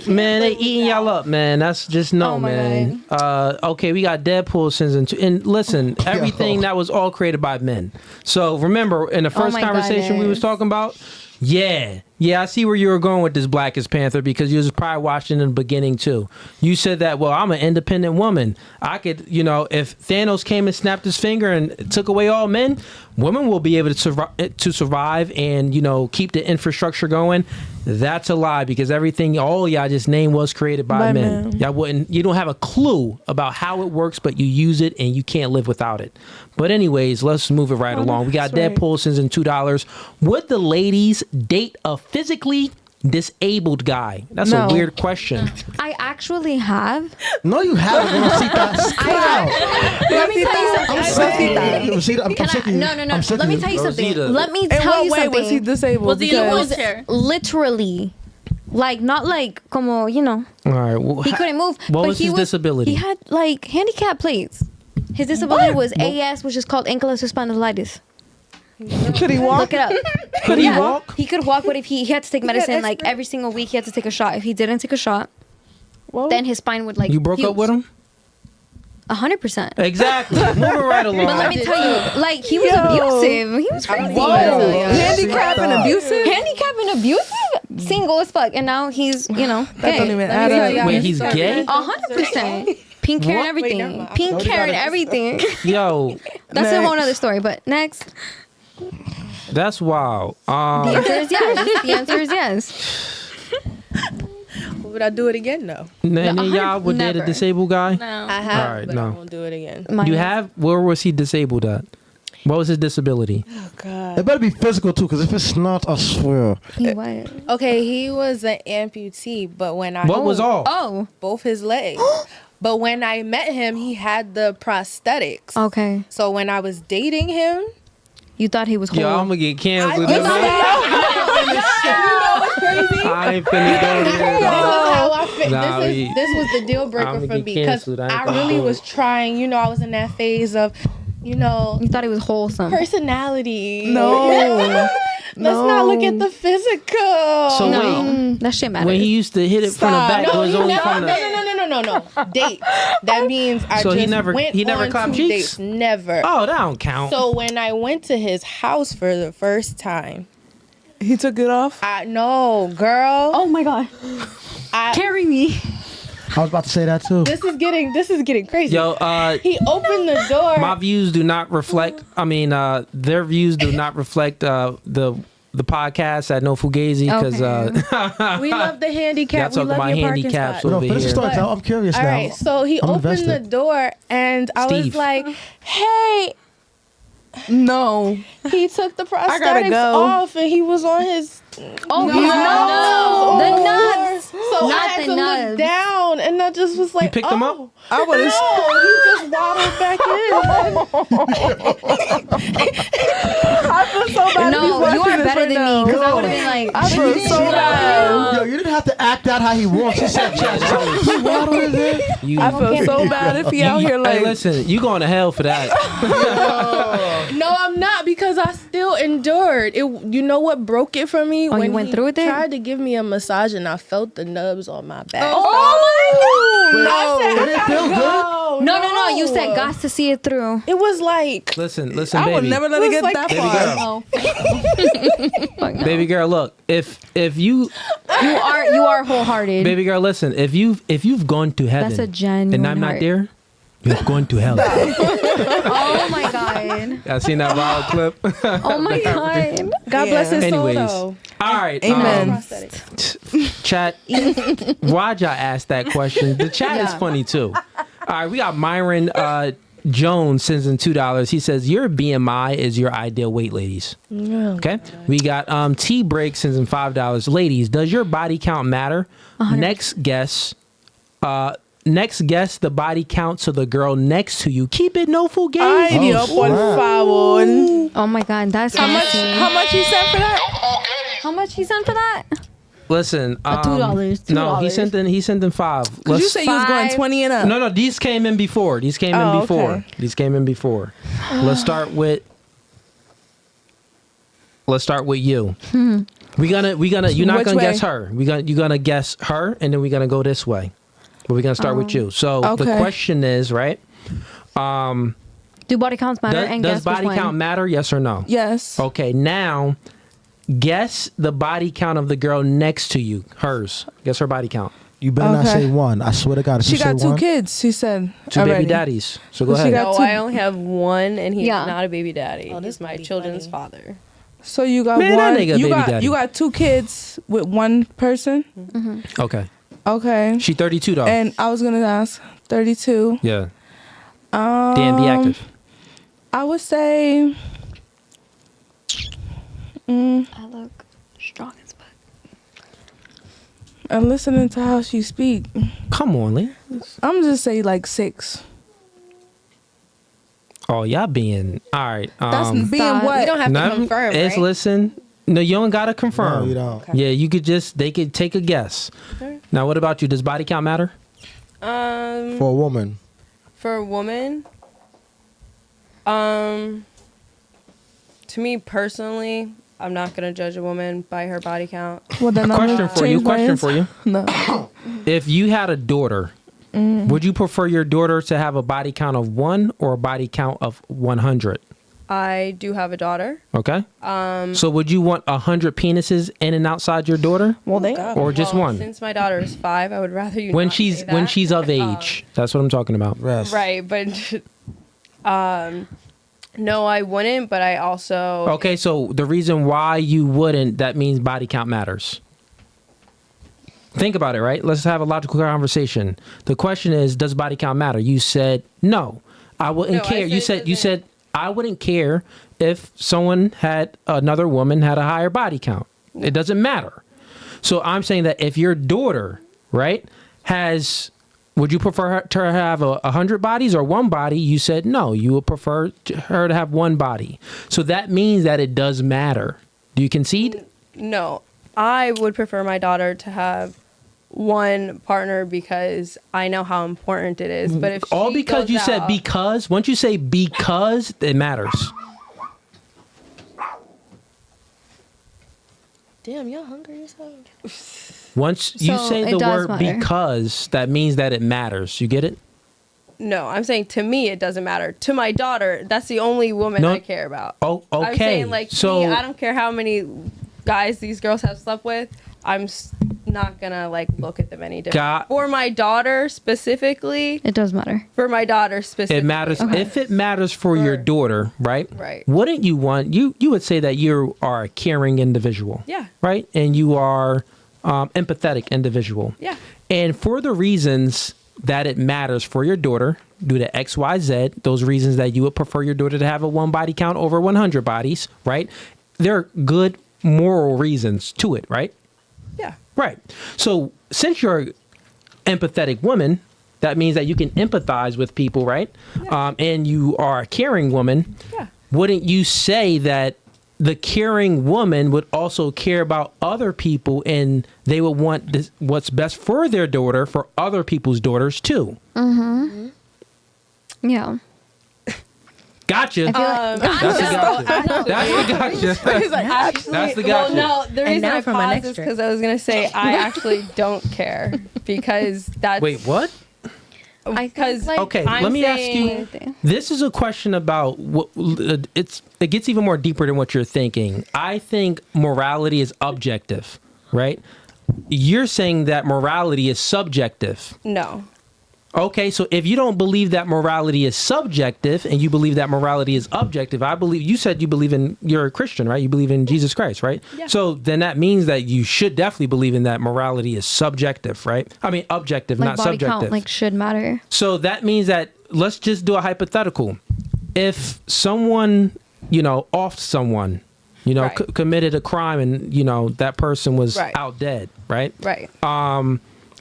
chill. Man, they eating y'all up, man. That's just no, man. Okay, we got Deadpool sins and listen, everything that was all created by men. So remember, in the first my conversation we was talking about, yeah, I see where you were going with this Blackest Panther because you was probably watching in the beginning too. You said that, well, I'm an independent woman. I could, if Thanos came and snapped his finger and took away all men, women will be able to survive and, keep the infrastructure going. That's a lie because everything all y'all just named was created by men. You don't have a clue about how it works, but you use it and you can't live without it. But anyways, let's move it right along. We got Deadpool sends in $2. Would the ladies date a physically disabled guy? That's a weird question. I actually have. No, you haven't. Let me tell you something. No. Let me tell you something. Let me tell you something. Was he disabled? Was he in a Was wheelchair? literally, like, not like, como, All right. Well, he couldn't move. What but was his disability? He had, like, handicap plates. His disability was AS, which is called ankylosing spondylitis. Could he walk? Look it up. Could he walk? He could walk, but if he had to take medicine, like, every single week, he had to take a shot. If he didn't take a shot, then his spine would, like, You broke up with him? 100%. Exactly. Moving right along. But let me tell you, like, he was abusive. He was crazy. Handicap and abusive? Handicap and abusive? Single as fuck. And now he's, gay. That don't even Let me add tell up. you. Wait, he's gay? 100%. Pink hair and everything. Pink hair and everything. Yo, That's a whole other story. But next, that's wild. the answer is yes. The answer is yes. Would I do it again? No. Any of y'all would date a Never. disabled guy? No. I have, All right, but no. I won't do it again. You have? Where was he disabled at? What was his disability? Oh God. It better be physical too, because if it's not, I swear. He was. Okay, he was an amputee, but when I What was all? Oh, both his legs. But when I met him, he had the prosthetics. okay. So when I was dating him, You thought he was whole. Yo, I'm gonna get canceled. You I know what's crazy? ain't finna go This there. is how I fit. Nah, This was the deal breaker I'ma for get me because canceled. I ain't I gonna really do was it. trying. I was in that phase of, You thought he was wholesome. personality. No. Let's not look at the physical. So No, wait, that shit matters. when he used to hit it from the back, it No, was he only never, from the. no. Date. That means I So just he never went on clapped 2 cheeks? dates. Never. Oh, that don't count. So when I went to his house for the first time, He took it off? no, girl. oh my god. Carry me. I was about to say that too. This is getting crazy. Yo, He opened the door. my views do not reflect. I mean, their views do not reflect the the podcast at No Fugazi because We love the handicap. y'all We talking love about your parking handicaps spot. over Finish the here. story. I'm curious All now. right, so he I'm opened the invested. door, and I was Steve. like, "Hey." No. He took the gotta prosthetics go. off, and he was on his Oh, no. the nuts. So Not I had the to nuts. look down, and I just was like, You picked them up? I would have. No, he just waddled back in. I feel so bad. No, you are better than me because I would have been like, I feel so bad. Yo, you didn't have to act out how he walks. He said, "He waddled in there." You, I feel so bad if he out here like. hey, listen, you going to hell for that? No, I'm not because I still endured. It. You know what broke it for me? Oh, you when went he through with it? Tried to give me a massage, and I felt the nubs on my back. No. Did it feel good? no. You said got to see it through. It was like listen, I would baby. never let it get like- that Baby far. girl. Baby girl, look, if you You are wholehearted. baby girl, listen, if you've gone to heaven That's a genuine and I'm not heart. there, you've gone to hell. Oh my god. I seen that wild clip. Oh my god. God bless his soul. Anyways, Though. all right, Amen. chat. Why'd y'all ask that question? The chat is funny too. All right, we got Myron Jones sends in $2. He says your BMI is your ideal weight, ladies. Okay. We got T Break sends in $5. Ladies, does your body count matter? 100. Next guess. Next guess the body count to the girl next to you. Keep it no full game. Ay, Dios, por favor. Oh my god, that's How much? nasty. How much you sent for that? How much he sent for that? Listen, $2. No, he sent in 5. Cause you said you was going 5. 20 and up. No, these came in before. These came in Oh, before. okay. These came in before. Let's start with you. We gonna you're not Which gonna way? guess her. You're gonna guess her and then we're gonna go this way. But we're gonna start with you. So the Okay. question is, right? Do body counts matter? And Does guess which body one? count matter? Yes or no? Yes. Okay, now guess the body count of the girl next to you. Hers. Guess her body count. You better not Okay. say one. I swear to God, if She you got say two one, kids. She said. 2 already. baby daddies. So go She ahead. got No, two. I only have one, and he's Yeah. not a baby daddy. Oh, this He's my would be children's funny. father. So you got Man, that one. nigga baby daddy. You got two kids with one person. Okay. Okay. She 32 though. And I was gonna ask 32. Yeah. Dan, be active. I would say. I look strong as fuck. I'm listening to how she speak. Come on, Lee. I'm just say like 6. Oh, y'all being all right. That's being Stop. what? We don't have to Nothing. confirm, It's right? listen. No, you don't gotta confirm. No, you don't. Yeah, you could they could take a guess. Now, what about you? Does body count matter? for a woman. For a woman, to me personally, I'm not gonna judge a woman by her body count. Well, then I'm Question gonna for you. change my Question answer. for you. No. If you had a daughter, would you prefer your daughter to have a body count of 1 or a body count of 100? I do have a daughter. Okay. So would you want 100 penises in and outside your daughter, Well, they. or just Well, one? Since my daughter is 5, I would rather you When not she's say when that. she's of age. That's what I'm talking about. Rest. Right, but no, I wouldn't. But I also Okay, so the reason why you wouldn't, that means body count matters. Think about it, right? Let's have a logical conversation. The question is, does body count matter? You said no. I wouldn't No, I care. You said said I wouldn't care if someone had another woman had a higher body count. It doesn't matter. So I'm saying that if your daughter, right, would you prefer her to have 100 bodies or one body? You said no. You would prefer her to have one body. So that means that it does matter. Do you concede? no, I would prefer my daughter to have one partner because I know how important it is. But if All she because goes you said out- because. Once you say because, it matters. Damn, y'all hungry as hell. Once you So say it the does word matter. because, that means that it matters. You get it? No, I'm saying to me it doesn't matter. To my daughter, that's the only woman No. I care about. Oh, okay. I'm saying like so me, I don't care how many guys these girls have slept with. not gonna like look at them any different. Got- For my daughter specifically, It does matter. for my daughter specifically, It matters if it matters for your daughter, right? Right. Wouldn't you want you would say that you are a caring individual, Yeah. right? And you are empathetic individual, Yeah. And for the reasons that it matters for your daughter, due to X, Y, Z, those reasons that you would prefer your daughter to have a one body count over 100 bodies, right? There are good moral reasons to it, right? Yeah. Right. So since you're an empathetic woman, that means that you can empathize with people, right? Yeah. And you are a caring woman. Yeah. Wouldn't you say that the caring woman would also care about other people and they would want this, what's best for their daughter, for other people's daughters too? Mm-hmm. Yeah. Gotcha. I feel like, That's the gotcha. That's the gotcha. He's like, actually, That's the well, gotcha. no, the And reason now I for my paused next is trick. because I was gonna say I actually don't care because that's Wait, what? because Okay, I'm let me ask saying- you. This is a question about what it gets even more deeper than what you're thinking. I think morality is objective, right? You're saying that morality is subjective. No. Okay, so if you don't believe that morality is subjective and you believe that morality is objective, I believe you said you believe in, you're a Christian, right? You believe in Jesus Christ, right? Yeah. So then that means that you should definitely believe in that morality is subjective, right? I mean, objective, like not body subjective. count like should matter. So that means that, let's just do a hypothetical. If someone, offed someone, Right. committed a crime and, that person was Right. out dead, right? Right.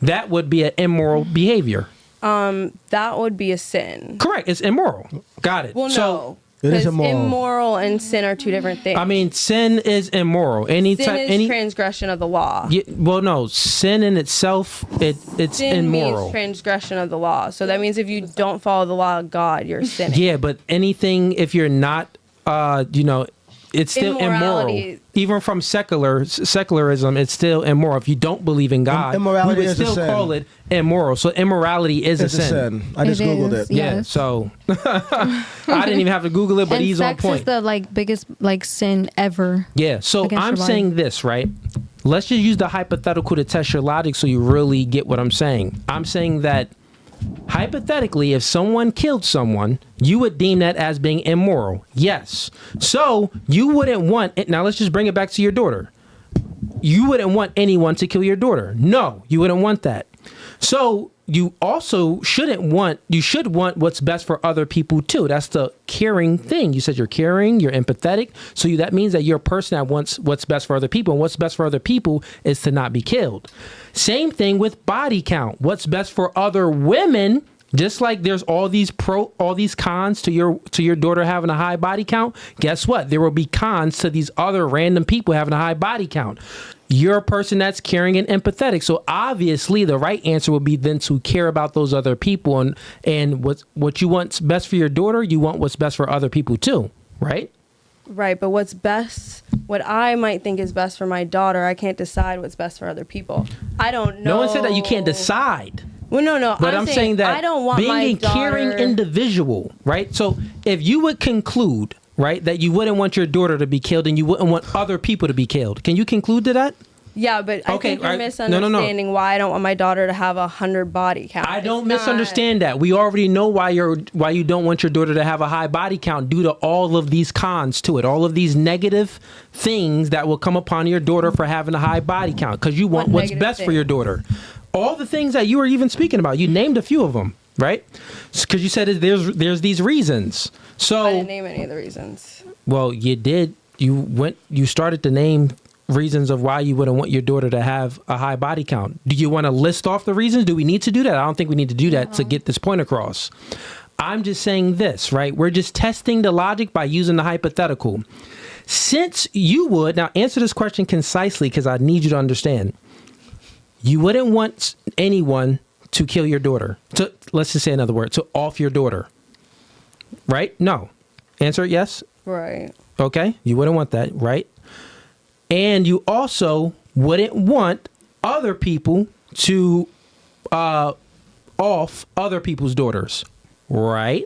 That would be an immoral behavior. That would be a sin. Correct. It's immoral. Got it. Well, So, no. It is Because immoral. immoral and sin are two different things. I mean, sin is immoral. Any sin type, is transgression of the law. well, no, sin in itself, it's Sin immoral. means transgression of the law. So that means if you don't follow the law of God, you're sinning. Yeah, but anything, if you're not, it's still immoral. Immorality. Even from secularism, it's still immoral. If you don't believe in God, Immorality we would is a still sin. call it immoral. So immorality is It's a sin. I just It Googled is, it. yeah. Yeah, Yes. so I didn't even have to Google it, but and he's on sex point. is the biggest sin ever. Yeah, so against I'm your body. saying this, right? Let's just use the hypothetical to test your logic so you really get what I'm saying. I'm saying that hypothetically, if someone killed someone, you would deem that as being immoral. Yes. So you wouldn't want it. Now let's just bring it back to your daughter. You wouldn't want anyone to kill your daughter. No, you wouldn't want that. So you also should want what's best for other people too. That's the caring thing. You said you're caring, you're empathetic. So that means that you're a person that wants what's best for other people. And what's best for other people is to not be killed. Same thing with body count. What's best for other women, just like there's all these cons to your daughter having a high body count. Guess what? There will be cons to these other random people having a high body count. You're a person that's caring and empathetic. So obviously the right answer would be then to care about those other people and what you want's best for your daughter, you want what's best for other people too, right? Right, but what's best, what I might think is best for my daughter, I can't decide what's best for other people. I don't know. No one said that you can't decide. Well, no. But I'm saying that I don't want being my a caring daughter- individual, right? So if you would conclude, right, that you wouldn't want your daughter to be killed and you wouldn't want other people to be killed, can you conclude to that? Yeah, but I Okay, think you're right. misunderstanding why I don't want my daughter to have 100 body count. I don't It's not- misunderstand that. We already know why you don't want your daughter to have a high body count due to all of these cons to it, all of these negative things that will come upon your daughter for having a high body count because you want What what's negative best for thing? your daughter. All the things that you were even speaking about, you named a few of them, right? Because you said there's these reasons. I So, didn't name any of the reasons. well, you did. You started to name reasons of why you wouldn't want your daughter to have a high body count. Do you want to list off the reasons? Do we need to do that? I don't think we need to do that to get this point across. I'm just saying this, right? We're just testing the logic by using the hypothetical. Since you would, now answer this question concisely because I need you to understand. You wouldn't want anyone to kill your daughter. Let's just say another word, to off your daughter. Right? No. Answer it yes. Right. Okay? You wouldn't want that, right? And you also wouldn't want other people to off other people's daughters, right?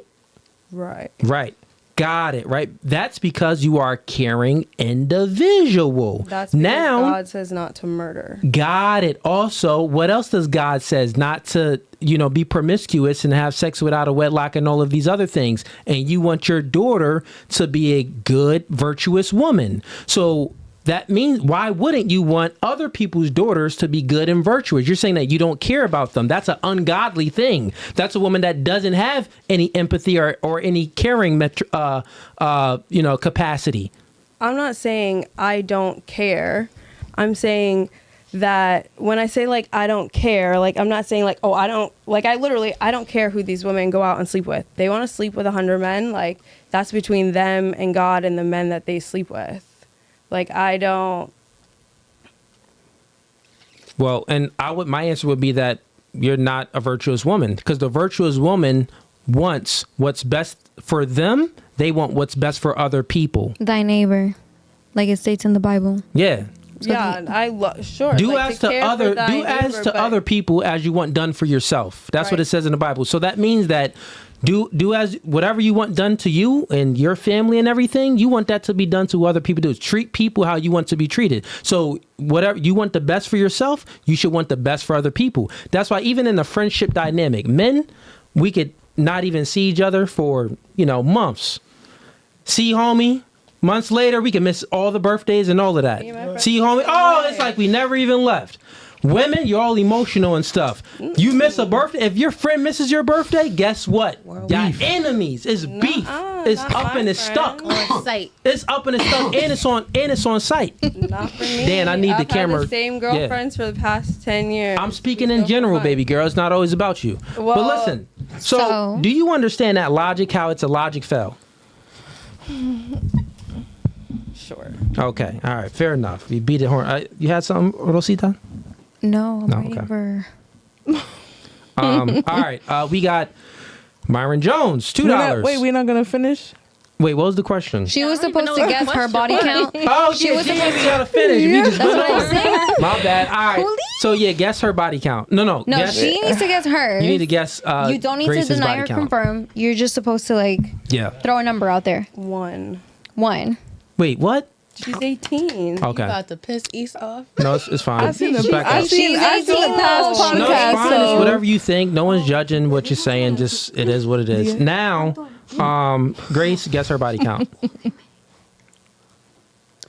Right. Right. Got it, right? That's because you are a caring individual. That's because now God says not to murder. Got it. Also, what else does God says? Not to, be promiscuous and have sex without a wedlock and all of these other things. And you want your daughter to be a good, virtuous woman. So that means, why wouldn't you want other people's daughters to be good and virtuous? You're saying that you don't care about them. That's an ungodly thing. That's a woman that doesn't have any empathy or any caring capacity. I'm not saying I don't care. I'm saying that when I say like I don't care, like I'm not saying like, oh, I don't, like I don't care who these women go out and sleep with. They want to sleep with 100 men, like that's between them and God and the men that they sleep with. Like I don't. Well, and my answer would be that you're not a virtuous woman, because the virtuous woman wants what's best for them. They want what's best for other people. Thy neighbor, like it states in the Bible. Yeah. So sure. Do like, as to other people as you want done for yourself. That's Right. what it says in the Bible. So that means that do as whatever you want done to you and your family and everything, you want that to be done to other people. Treat people how you want to be treated. So whatever you want the best for yourself, you should want the best for other people. That's why even in a friendship dynamic, men, we could not even see each other for, months. See, homie. Months later, we can miss all the birthdays and all of that. See, homie? Oh, it's like we never even left. Women, you're all emotional and stuff. You miss a birthday. If your friend misses your birthday, guess what? Y'all enemies. It's beef. It's up and it's stuck. On site. It's up and it's stuck, and it's on site. Not for me. Dan, I need the I've camera. had the same girlfriends for the past 10 years. I'm speaking in general, baby girl. It's not always about you. Well, but listen. So, do you understand that logic? How it's a logic fail? Sure. Okay. All right. Fair enough. You beat it horn. You had something, Rosita? No, I'm waiting for. All right. We got Myron Jones, $2. We're not gonna finish. Wait, what was the question? She was supposed to guess her body count. Oh, she was supposed to finish. We just That's went what over. I'm saying. My bad. All right. Cooley? So yeah, guess her body count. No. No, guess, she needs to guess hers. You need to guess. You don't need Grace's to deny body or count. confirm. You're just supposed to throw a number out there. One. Wait, what? She's 18. Okay. About to piss East off. No, it's fine. I seen the Back up. I seen the past podcast. No, it's fine. so- It's whatever you think. No one's judging what you're saying. Just it is what it is. Now, Grace, guess her body count.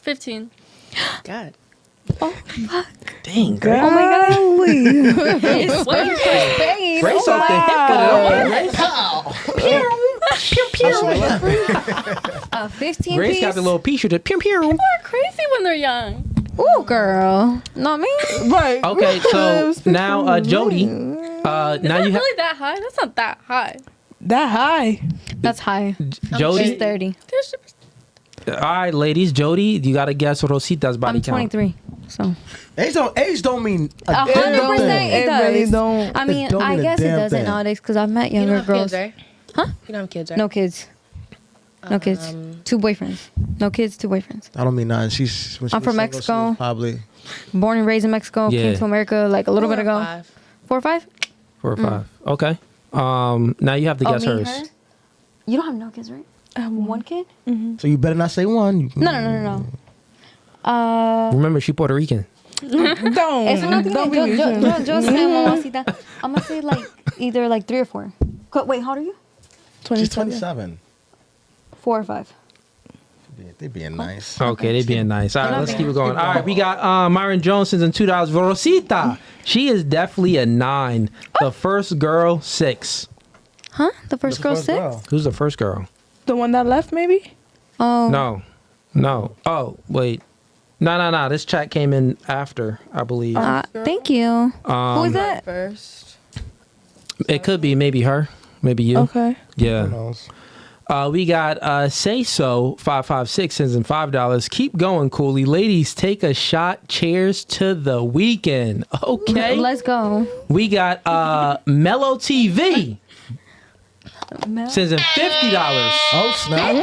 15. God. Oh, fuck. Dang, Grace. Oh my god. It's space. Grace off the hip with it. A 15 Grace piece. got the little piece to pew pew. People are crazy when they're young. Ooh, girl. Not me. Right. Okay, so now Jody. Now Is you that have really that high? That's not that high. That high. That's high. Jody. She's 30. All right, ladies. Jody, you got to guess Rosita's body I'm count. 23. So Age don't mean a 100% damn it It really does. don't. I mean, don't I mean a guess it damn doesn't thing. nowadays because I've met You younger don't have girls. kids, right? Huh? You don't have kids, right? No kids. No kids. 2 boyfriends. No kids, 2 boyfriends. I don't mean nothing. She's. When she I'm was from single, she Mexico. was probably. Born and raised in Mexico. Yeah. Came to America like a little bit ago. 4 or 5? 4 or 5. Okay. Now you have to guess me, hers. her? You don't have no kids, right? I have 1 kid? So you better not say one. No. Remember, she Puerto Rican. Don't. Eso no tiene. Don't be Yo sé, mamacita. I'm gonna say either 3 or 4. Wait, how old are you? She's 27. 4 or 5. They being nice. Okay, they being nice. All right, not let's being keep it going. All right, we got Myron Jones sends in $2. Rosita, she is definitely a 9. The first girl, 6. Huh? The first girl 6? Who's the first girl? The one that left, maybe. Oh. No. Oh, wait. No. This chat came in after, I believe. Thank you. Who is that? First. It could be maybe her, maybe you. Okay. Yeah. Who knows? We got Say So 556 sends in $5. Keep going, Cooley. Ladies, take a shot. Cheers to the weekend. Okay. Let's go. We got Mellow TV. Sends in $50. Oh snap!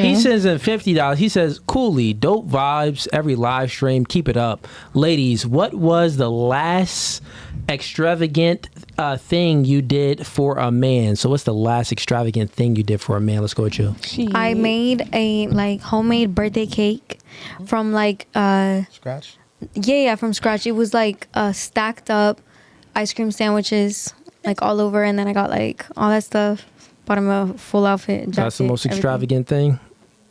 He sends in $50. He says, Cooley, dope vibes every live stream. Keep it up. Ladies, what was the last extravagant thing you did for a man? So what's the last extravagant thing you did for a man? Let's go with you. I made a like homemade birthday cake from like Scratch. yeah, from scratch. It was like stacked up ice cream sandwiches like all over, and then I got like all that stuff. Bought him a full outfit. Jacket, That's the most everything. extravagant thing.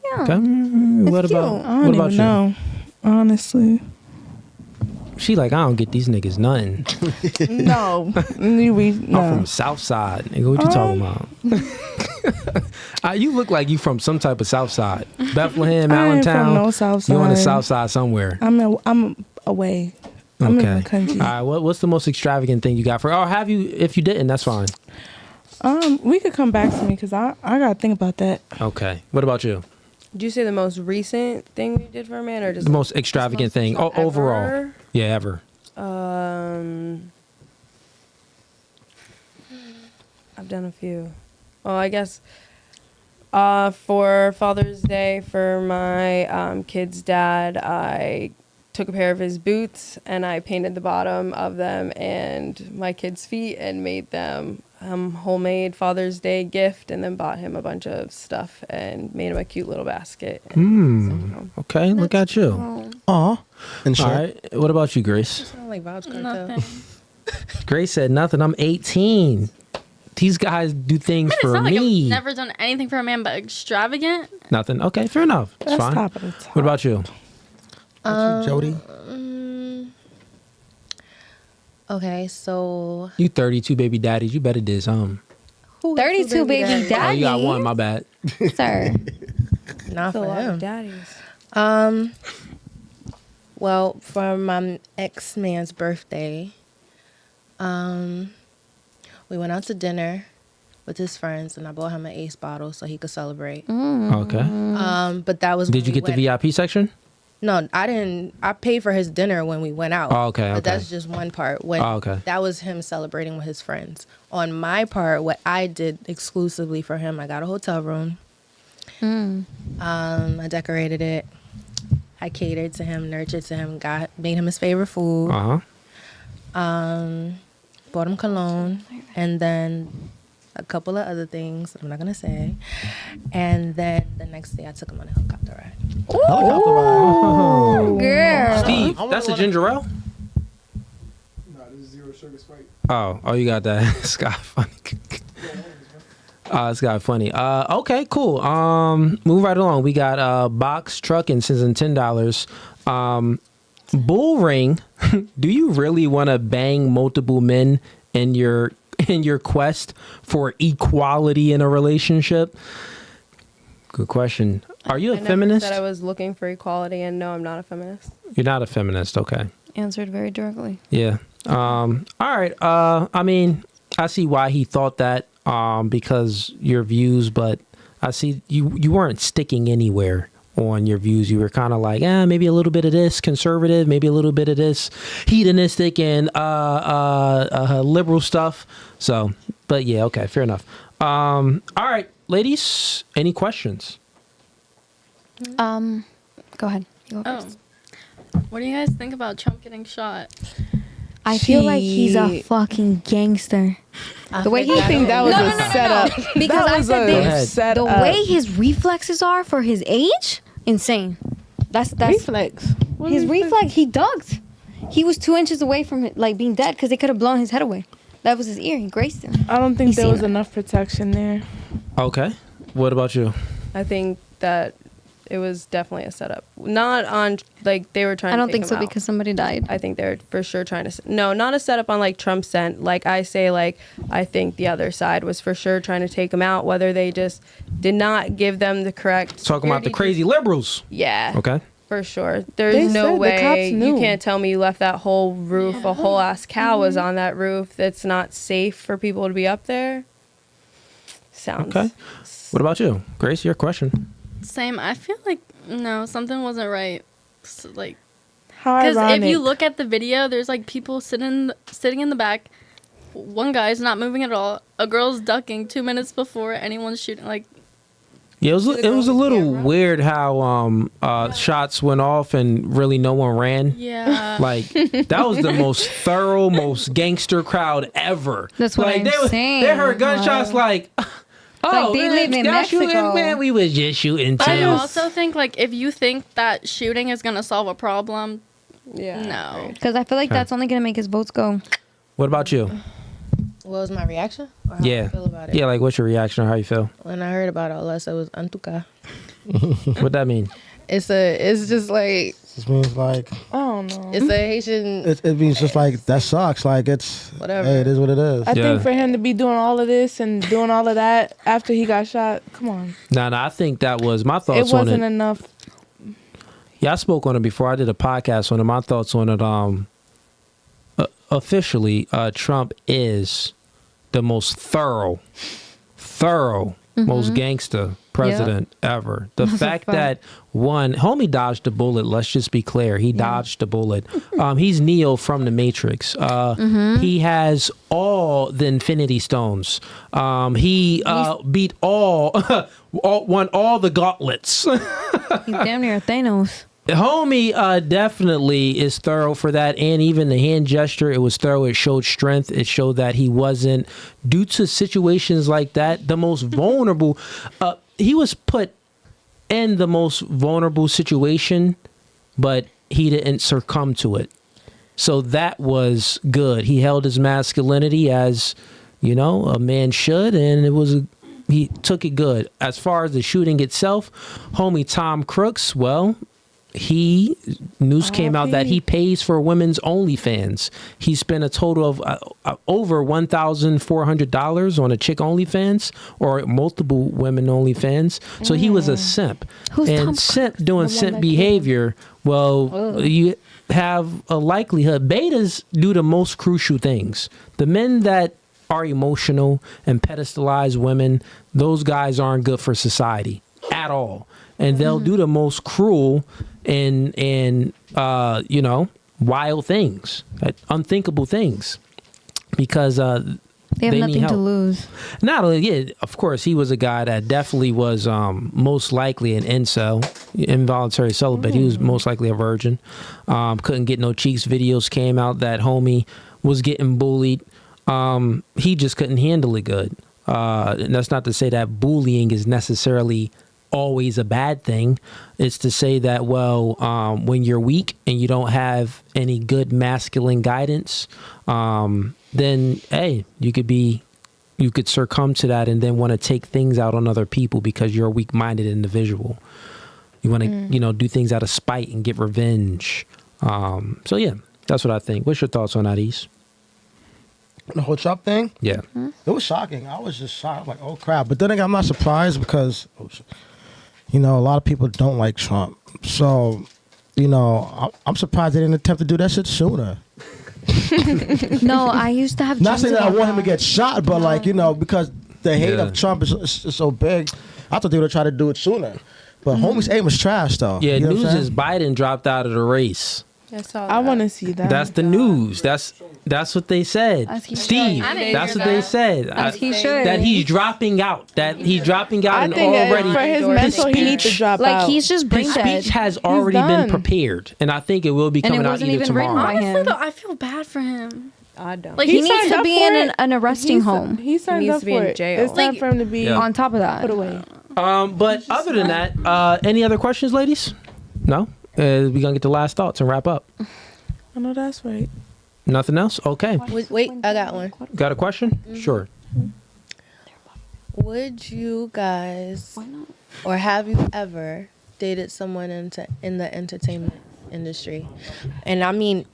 Yeah. Okay. What cute. about I don't what about even you? know. Honestly. She like, I don't get these niggas nothing. No. I'm from South Side. Nigga, what you talking about? You look like you from some type of South Side. Bethlehem, I ain't Allentown. from no South You on the Side. South Side somewhere. I'm away. I'm in the country. All right. What's the most extravagant thing you got for? Or have you? If you didn't, that's fine. We could come back to me because I gotta think about that. Okay. What about you? Did you say the most recent thing you did for a man, or just The most extravagant thing overall? ever? Yeah, ever. I've done a few. Well, I guess for Father's Day, for my kid's dad, I took a pair of his boots and I painted the bottom of them and my kid's feet and made them homemade Father's Day gift, and then bought him a bunch of stuff and made him a cute little basket. Okay, look at you. Aw. And All sure. right. What about you, Grace? Sound like Vibes Cartel. Nothing. Grace said nothing. I'm 18. These guys do things It's for not like me. I've never done anything for a man but extravagant. Nothing. Okay, fair enough. It's That's fine. top of the top. What about you? Jody. Okay, so You 32 baby daddies. You better do something. 32 baby Oh, daddy. you got one. My bad. Sir. not That's a for lot of him. daddies. Well, for my ex-man's birthday, we went out to dinner with his friends, and I bought him an Ace bottle so he could celebrate. Okay. But that was Did when you we get the went- VIP section? No, I didn't. I paid for his dinner when we went out. Oh, okay, But okay. that's just one part. When Oh, okay. That was him celebrating with his friends. On my part, what I did exclusively for him, I got a hotel room. I decorated it. I catered to him, nurtured to him, made him his favorite food. Bought him cologne, and then a couple of other things that I'm not gonna say. And then the next day, I took him on a helicopter ride. Helicopter ride. Girl. Steve, that's a ginger ale? No, this is Zero Sugar Sprite. Oh, you got that. It's got funny. It's got funny. Okay, cool. Move right along. We got box trucking since in $10. Bull ring. Do you really want to bang multiple men in your quest for equality in a relationship? Good question. Are you a I never feminist? said I was looking for equality, and no, I'm not a feminist. You're not a feminist. Okay. Answered very directly. Yeah. All right. I mean, I see why he thought that because your views, but I see you weren't sticking anywhere on your views. You were kind of like, maybe a little bit of this conservative, maybe a little bit of this hedonistic and liberal stuff. So, but yeah, okay, fair enough. All right, ladies, any questions? Go ahead. You go Oh. first. What do you guys think about Trump getting shot? I feel like he's a fucking gangster. The way he I think that was No, a no, no, no, setup. Because That I was said a Go ahead. the setup. way his reflexes are for his age, insane. That's reflex. his reflex. He ducked. He was 2 inches away from it, like being dead, because they could have blown his head away. That was his ear. He grazed him. I don't think You there seen was that? enough protection there. Okay. What about you? I think that it was definitely a setup. Not on, like, they were trying I to don't take think him so out. because somebody died. I think they're for sure trying to... No, not a setup on, like, Trump's scent. Like, I say, like, I think the other side was for sure trying to take him out, whether they just did not give them the correct... Talking about the security crazy liberals. Yeah. Okay. For sure. They There's no said the way cops knew. you can't tell me you left that whole roof, a whole ass cow was on that roof. That's not safe for people to be up there. Sounds... Okay. What about you, Grace? Your question. Same. I feel like no, something wasn't right. So, like, How because ironic. if you look at the video, there's like people sitting in the back, one guy's not moving at all. A girl's ducking 2 minutes before anyone's shooting. Like, Yeah, it was a little weird how shots went off and really no one ran. yeah. Like that was the most thorough, most gangster crowd ever. That's what like, I'm saying. They heard gunshots like, oh, they live in y'all Mexico. shooting, man. We was just shooting. I too. also think, like, if you think that shooting is going to solve a problem, no. Because I feel like that's only gonna make his votes go. What about you? What was my reaction? Or how Yeah. I feel about it? Yeah, like what's your reaction or how you feel? When I heard about all that, it was antuca. What that mean? It's just like This means like I don't know. it's a Haitian. it means just like that sucks. Like it's Whatever. Hey, it is what it is. I Yeah. think for him to be doing all of this and doing all of that after he got shot, come on. Nah, I think that was my It thoughts on wasn't it. enough. Yeah, I spoke on it before. I did a podcast on it. My thoughts on it. Officially, Trump is the most thorough, most gangster president ever. The fact that homie dodged a bullet. Let's just be clear. He dodged a bullet. He's Neo from the Matrix. He has all the Infinity Stones. He beat won all the gauntlets. He's damn near Thanos. Homie definitely is thorough for that, and even the hand gesture, it was thorough. It showed strength. It showed that he wasn't, due to situations like that, the most vulnerable. He was put in the most vulnerable situation, but he didn't succumb to it. So that was good. He held his masculinity as, a man should, and he took it good. As far as the shooting itself, homie Tom Crooks, well, news came out that he pays for women's OnlyFans. He spent a total of over $1,400 on a chick OnlyFans or multiple women OnlyFans. So he was a simp. Who's and Tom simp doing simp behavior, well, you have a likelihood. Betas do the most crucial things. The men that are emotional and pedestalize women, those guys aren't good for society at all. And they'll do the most cruel and wild things, unthinkable things, because They have they nothing need help. to lose. Not only, of course, he was a guy that definitely was most likely an incel, involuntary celibate. He was most likely a virgin. Couldn't get no cheeks. Videos came out that homie was getting bullied. He just couldn't handle it good. And that's not to say that bullying is necessarily always a bad thing. It's to say that, when you're weak and you don't have any good masculine guidance, then hey, you could succumb to that and then want to take things out on other people because you're a weak-minded individual. You want to do things out of spite and get revenge. So yeah, that's what I think. What's your thoughts on that, East? The whole Trump thing, Yeah. it was shocking. I was just shocked, like, oh crap. But then again, I'm not surprised because, a lot of people don't like Trump. So, I'm surprised they didn't attempt to do that shit sooner. No, I used to have. Not dreams saying that I about want him to get shot, but because the hate of Trump is so big, I thought they would try to do it sooner. But homie's aim was trash, though. Yeah, You know what I'm news saying? is Biden dropped out of the race. I want to see that. That's the news. That's what they said. As he Steve, I didn't that's hear what they that. said. As he should. That he's dropping out. That he's dropping out I and think already for his mental, he needs to drop Like out. he's just brain his dead. speech has already been done. prepared, and I think it will be And it coming out wasn't either even written tomorrow. by Honestly, him. though, I feel bad for him. I don't. Like, He he needs signed to up be for in it. an arresting home. He signed Needs up to be for in it. jail. It's time Like- for him to be Yeah. On top of that, put away. But other than that, any other questions, ladies? No. We're gonna get the last thoughts and wrap up. I know that's right. Nothing else? Okay. Wait, I got one. Got a question? Sure. Would you guys, or have you ever dated someone in the entertainment industry? And I mean,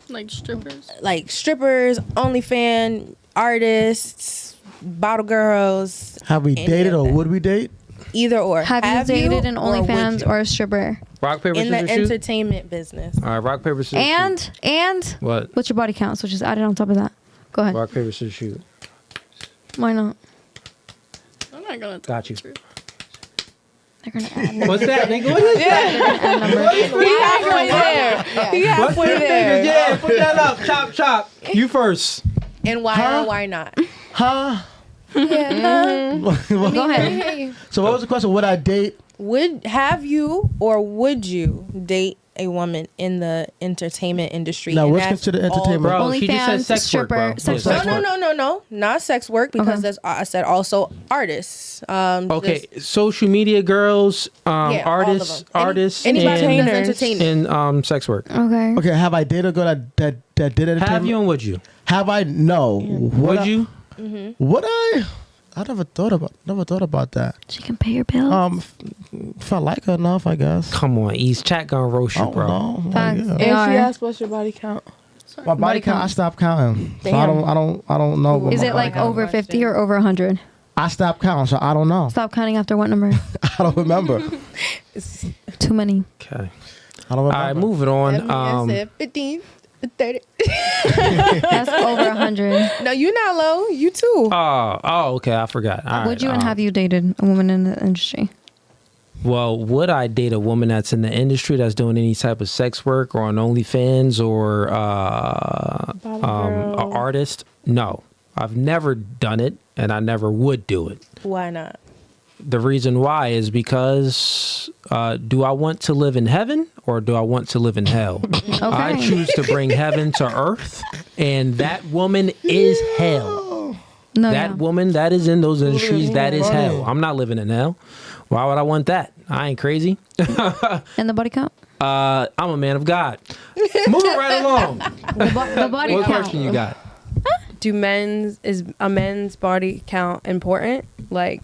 Like strippers. like strippers, OnlyFans, artists, bottle girls, Have we any dated of or that. would we date? either or. have you dated an or would OnlyFans you? or a stripper? Rock, paper, In the scissors, shoot. entertainment business? All right. Rock, paper, scissors, shoot. And What? what's your body count? So just add it on top of that. Go ahead. Rock, paper, scissors, shoot. Why not? I'm not gonna. Got you. They're gonna add. What's that, nigga? What is that? add numbers. He halfway there. He halfway there. Yeah, put that up. Chop, chop. You first. And why or why not? Huh? Yeah. Go ahead. So what was the question? Would I date? Would you date a woman in the entertainment industry? Now, And what's that's considered all- entertainment? Bro, she just said OnlyFans, sex work, bro. stripper, sex Yeah, work. No, not sex work because there's I said also artists. Okay, social media girls, Yeah, all of artists, them. artists, Anybody who does and, entertainment. and sex work. Okay. Okay, have I dated a girl that did entertainment? Have you and would you? Have I? No. Would you? Would I? I never thought about that. She can pay your bills. If I like her enough, I guess. Come on, East Chat gonna roast you, bro. No. Facts. Yeah. And They are. she asked, "What's your body count?" My body count, I stopped counting. So I don't know. What Is my it body like count over is. 50 or over 100? I stopped counting, so I don't know. Stop counting after what number? I don't remember. Too many. Okay. I don't remember. All right, moving on. I said 15, 30. That's over 100. No, you not low. You too. Oh, okay. I forgot. All Would right, you and have you dated a woman in the industry? Well, would I date a woman that's in the industry that's doing any type of sex work or on OnlyFans or an artist? No, I've never done it, and I never would do it. Why not? The reason why is because do I want to live in heaven or do I want to live in hell? I choose to bring heaven to earth, and that woman is hell. No, That woman that is in those industries, that is hell. I'm not living in hell. Why would I want that? I ain't crazy. And the body count? I'm a man of God. Moving right along. The body What count. question you got? Is a men's body count important? Like,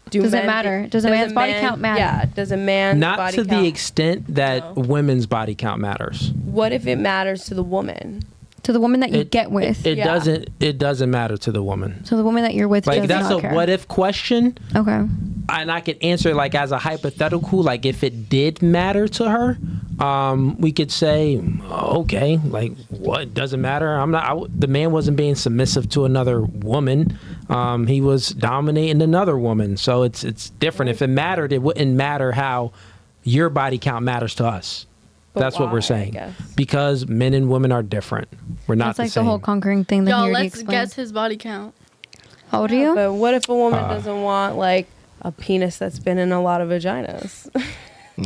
Does it matter? Does a man's body count matter? Yeah. Does a man's Not body to count? the extent that women's body count matters. What if it matters to the woman? To the woman that you get with. It doesn't. It doesn't matter to the woman. So the woman that you're with Like does that's not a care. what if question. Okay. And I could answer it like as a hypothetical, like if it did matter to her, we could say, okay, like what doesn't matter. The man wasn't being submissive to another woman. He was dominating another woman. So it's different. If it mattered, it wouldn't matter how your body count matters to us. But That's what why, we're I saying. guess? Because men and women are different. We're not That's like the same. the whole conquering thing that Y'all, he already let's explained. guess his body count. How old are you? But what if a woman doesn't want like a penis that's been in a lot of vaginas?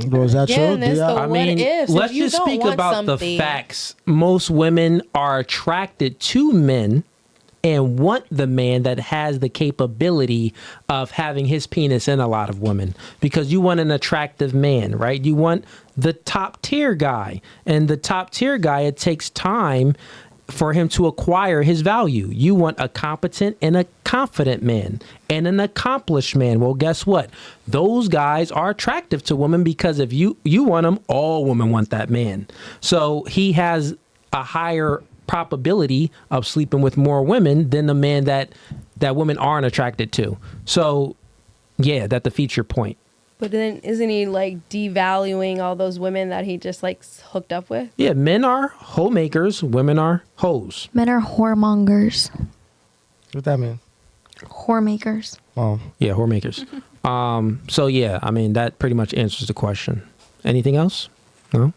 Was that true? Again, it's the I mean, ifs. If let's you just don't speak want about the something- facts. Most women are attracted to men and want the man that has the capability of having his penis in a lot of women, because you want an attractive man, right? You want the top tier guy, and the top tier guy, it takes time for him to acquire his value. You want a competent and a confident man and an accomplished man. Well, guess what? Those guys are attractive to women because if you want them, all women want that man. So he has a higher probability of sleeping with more women than the man that women aren't attracted to. So yeah, that defeats your point. But then isn't he like devaluing all those women that he just like hooked up with? Yeah, men are homemakers, women are hoes. Men are whoremongers. What that mean? Whoremakers. Oh. Yeah, whoremakers. So yeah, I mean that pretty much answers the question. Anything else? No?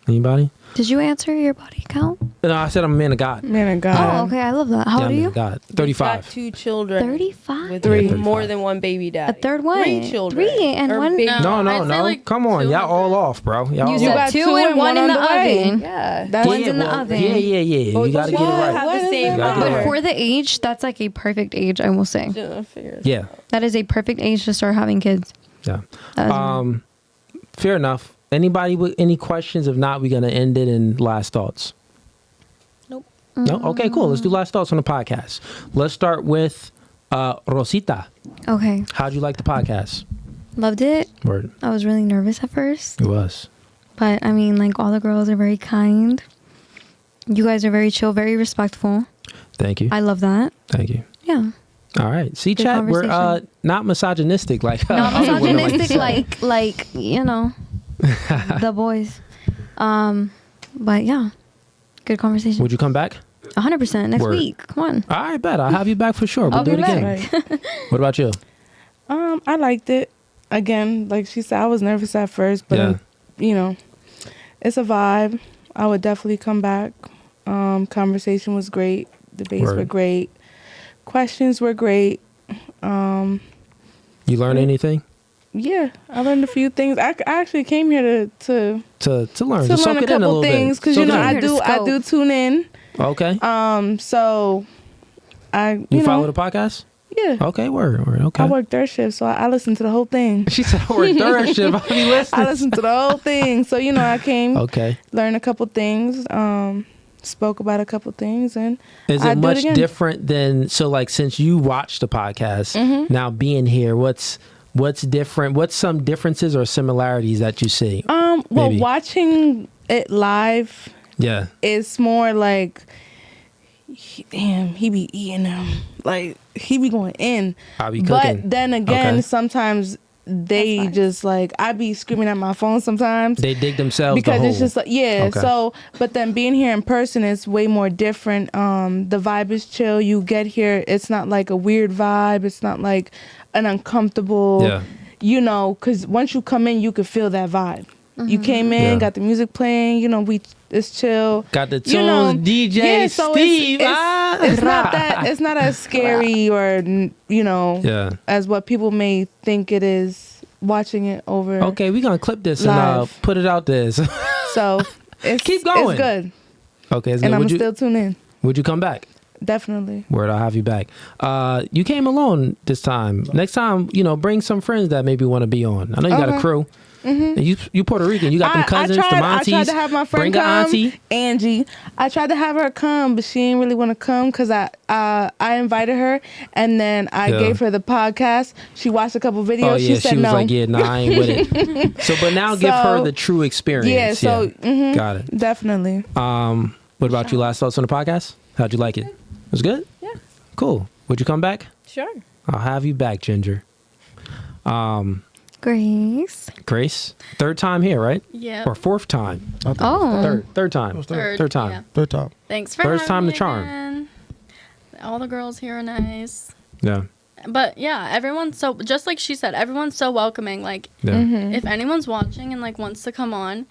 Anybody? Did you answer your body count? No, I said I'm a man of God. Man of God. Oh, okay. I love that. How Yeah, old are I'm a man you? of God. Got 35. 2 children. 35? With Three. more than one baby A daddy. third one? 3 children. 3 and Or one. baby- No. No, I'd say, like, Come on. 200. Y'all all off, bro. Y'all You all said off. 2 and 1 in the oven. Yeah. That's One's in the oven. Yeah. You gotta get it right. Have the same You gotta get it But right. for the age, that's like a perfect age, I will say. Yeah. That is a perfect age to start having kids. Yeah. That is- Fair enough. Anybody with any questions? If not, we're gonna end it in last thoughts. No? Okay, cool. Let's do last thoughts on the podcast. Let's start with Rosita. Okay. How'd you like the podcast? Loved it. Word. I was really nervous at first. It was. But I mean, like, all the girls are very kind. You guys are very chill, very respectful. Thank you. I love that. Thank you. Yeah. All right. See, Good chat, we're conversation. not misogynistic like Not other women misogynistic, yourself. like, you know, the boys. But yeah, good conversation. Would you come back? 100% next Word. week. Come on. All right, bet. I'll have you back for sure. We'll I'll do be it again. What about you? I liked it. Again, like she said, I was nervous at first, but Yeah. you know, it's a vibe. I would definitely come back. Conversation was great. Debates Word. were great. Questions were great. You learn anything? Yeah, I learned a few things. I actually came here to learn. to soak learn a it in a couple little things bit. because Soak it in. I do tune in. Okay. So you follow know, the podcast? Yeah. Okay, word. Okay. I work third shift, so I listen to the whole thing. She said I work third shift. I be listening. I listen to the whole thing. So, I came, Okay. learned a couple things, spoke about a couple things, and Is I it do much again. different than, so like since you watched the podcast, now being here, what's different? What's some differences or similarities that you see? Well, Maybe. watching it live, Yeah. it's more like, damn, he be eating them. Like, he be going in. I be cooking. But then again, Okay. sometimes they just like, I be screaming at my phone sometimes. They dig themselves Because the it's hole. just like, yeah. Okay. So, but then being here in person is way more different. The vibe is chill. You get here, it's not like a weird vibe. It's not like an uncomfortable, because once you come in, you could feel that vibe. You came in, Yeah. got the music playing, it's chill. Got the tunes, DJ yeah, so Steve. It's not that, it's not as scary or, Yeah. as what people may think it is watching it over. Okay, we're going to clip this and Live. put it out there. So it's Keep going. It's good. Okay, it's good. And I'm Would you, still tune in. would you come back? Definitely. Word, I'll have you back. You came alone this time. Next time, bring some friends that maybe want to be on. I know you got a Okay. crew. And you Puerto Rican. You got them cousins, the I aunties. tried to have my friend Bring come, an auntie. Angie. I tried to have her come, but she didn't really want to come because I invited her, and then I Yeah. gave her the podcast. She watched a couple videos. Oh yeah, she said was no. like, yeah, nah, I ain't with it. So, but now give her So, the true experience. Yeah, so got it. definitely. What about you? Last thoughts on the podcast? How'd you like it? It was good. Yeah. Cool. Would you come back? Sure. I'll have you back, Ginger. Grace, third time here, right? Yeah. Or fourth time? Oh. Third time. Third time. Yeah. Third time. Thanks for First having time me the charm. again. All the girls here are nice. Yeah. But yeah, everyone's so, just like she said, everyone's so welcoming. Like, Yeah. if anyone's watching and like wants to come on,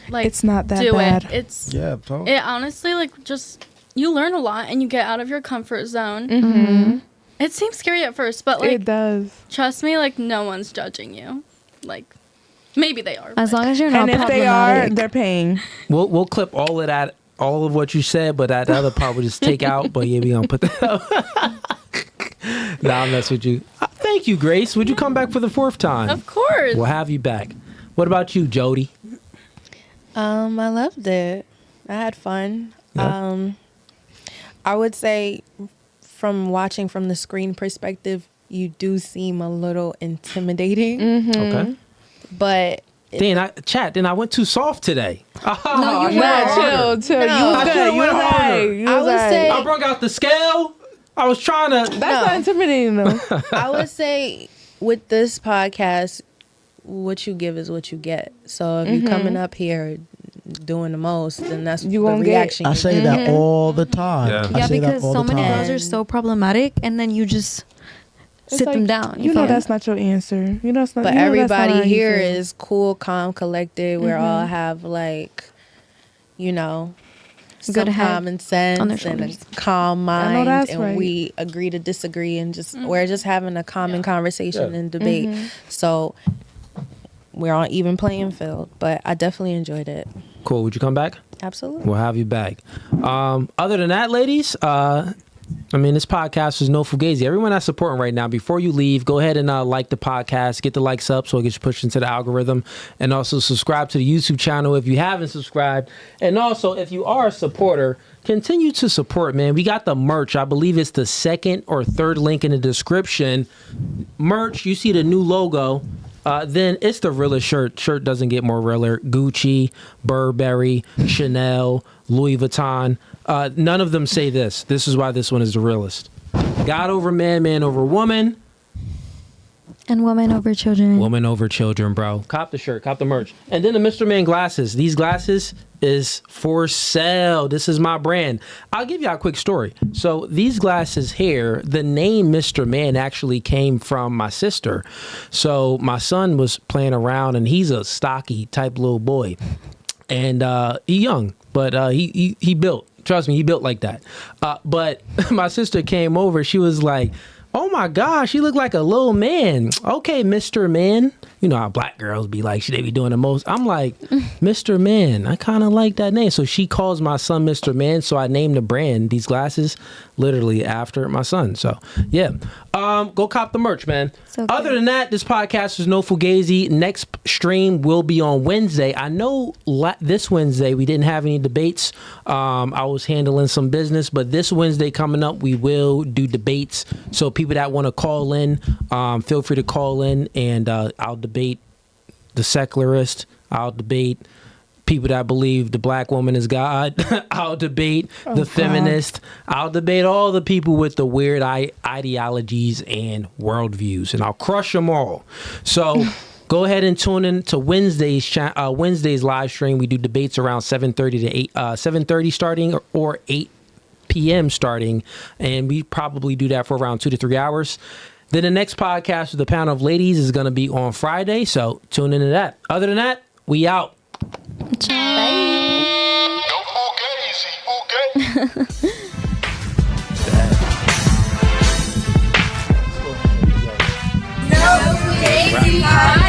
like, It's not that do bad. it. It's Yeah, totally. it honestly, like, just you learn a lot and you get out of your comfort zone. Mm-hmm. It seems scary at first, but like, It does. trust me, like, no one's judging you. Like, maybe they are. As but- long as you're not And if they are, problematic. they're paying. We'll clip all of that, all of what you said, but that other part we'll just take out. But yeah, we gonna put that up. Nah, I'll mess with you. Thank you, Grace. Would you come back for the fourth time? Of course. We'll have you back. What about you, Jody? I loved it. I had fun. Yeah. I would say from watching from the screen perspective, you do seem a little intimidating, Okay. but Then I went too soft today. No, you Nah, chill. You No. was I good. should've You went was harder. alright. You I was would alright. say- I broke out the scale. I was trying to. That's not intimidating though. I would say with this podcast, what you give is what you get. So if you're coming up here doing the most, then that's You the gonna get- reaction. I you say get. that all the time. Yeah. I Yeah, say that because all so the many time. girls are so problematic, and then you just It's sit them like, down. You know feel that's not your answer. You know it's not. But you know that's not everybody how you here feel. is cool, calm, collected. We all have like, some Good head common sense on their and a shoulders. calm I know mind, that's and right. we agree to disagree, and just we're just having a common conversation and debate. So we're on even playing field. But I definitely enjoyed it. Cool. Would you come back? Absolutely. We'll have you back. Other than that, ladies, this podcast is no Fugazi. Everyone that's supporting right now, before you leave, go ahead and like the podcast, get the likes up so it gets pushed into the algorithm, and also subscribe to the YouTube channel if you haven't subscribed. And also, if you are a supporter, continue to support, man. We got the merch. I believe it's the second or third link in the description. Merch, you see the new logo. Then it's the realest shirt. Shirt doesn't get more realer. Gucci, Burberry, Chanel, Louis Vuitton. None of them say this. This is why this one is the realest. God over man, man over woman, And women over children. woman over children, bro. Cop the shirt, cop the merch. And then the Mr. Man glasses. These glasses is for sale. This is my brand. I'll give you a quick story. So these glasses here, the name Mr. Man actually came from my sister. So my son was playing around, and he's a stocky type little boy. And he young, but he built. Trust me, he built like that. But my sister came over. She was like, oh my gosh, he looked like a little man. Okay, Mr. Man. You know how black girls be like, they be doing the most. I'm like, Mr. Man, I kind of like that name. So she calls my son Mr. Man. So I named the brand, these glasses, literally after my son. So yeah, go cop the merch, man. So other than that, this podcast is no Fugazi. Next stream will be on Wednesday. I know this Wednesday we didn't have any debates. I was handling some business, but this Wednesday coming up, we will do debates. So people that want to call in, feel free to call in, and I'll debate the secularist. I'll debate people that believe the black woman is God. I'll debate the feminist. I'll debate all the people with the weird ideologies and worldviews, and I'll crush them all. So go ahead and tune in to Wednesday's live stream. We do debates around 7:30 to 7:30 starting, or 8 p.m. starting, and we probably do that for around 2 to 3 hours. Then the next podcast with the panel of ladies is going to be on Friday, so tune into that. Other than that, we out. Bye. No Fugazi podcast.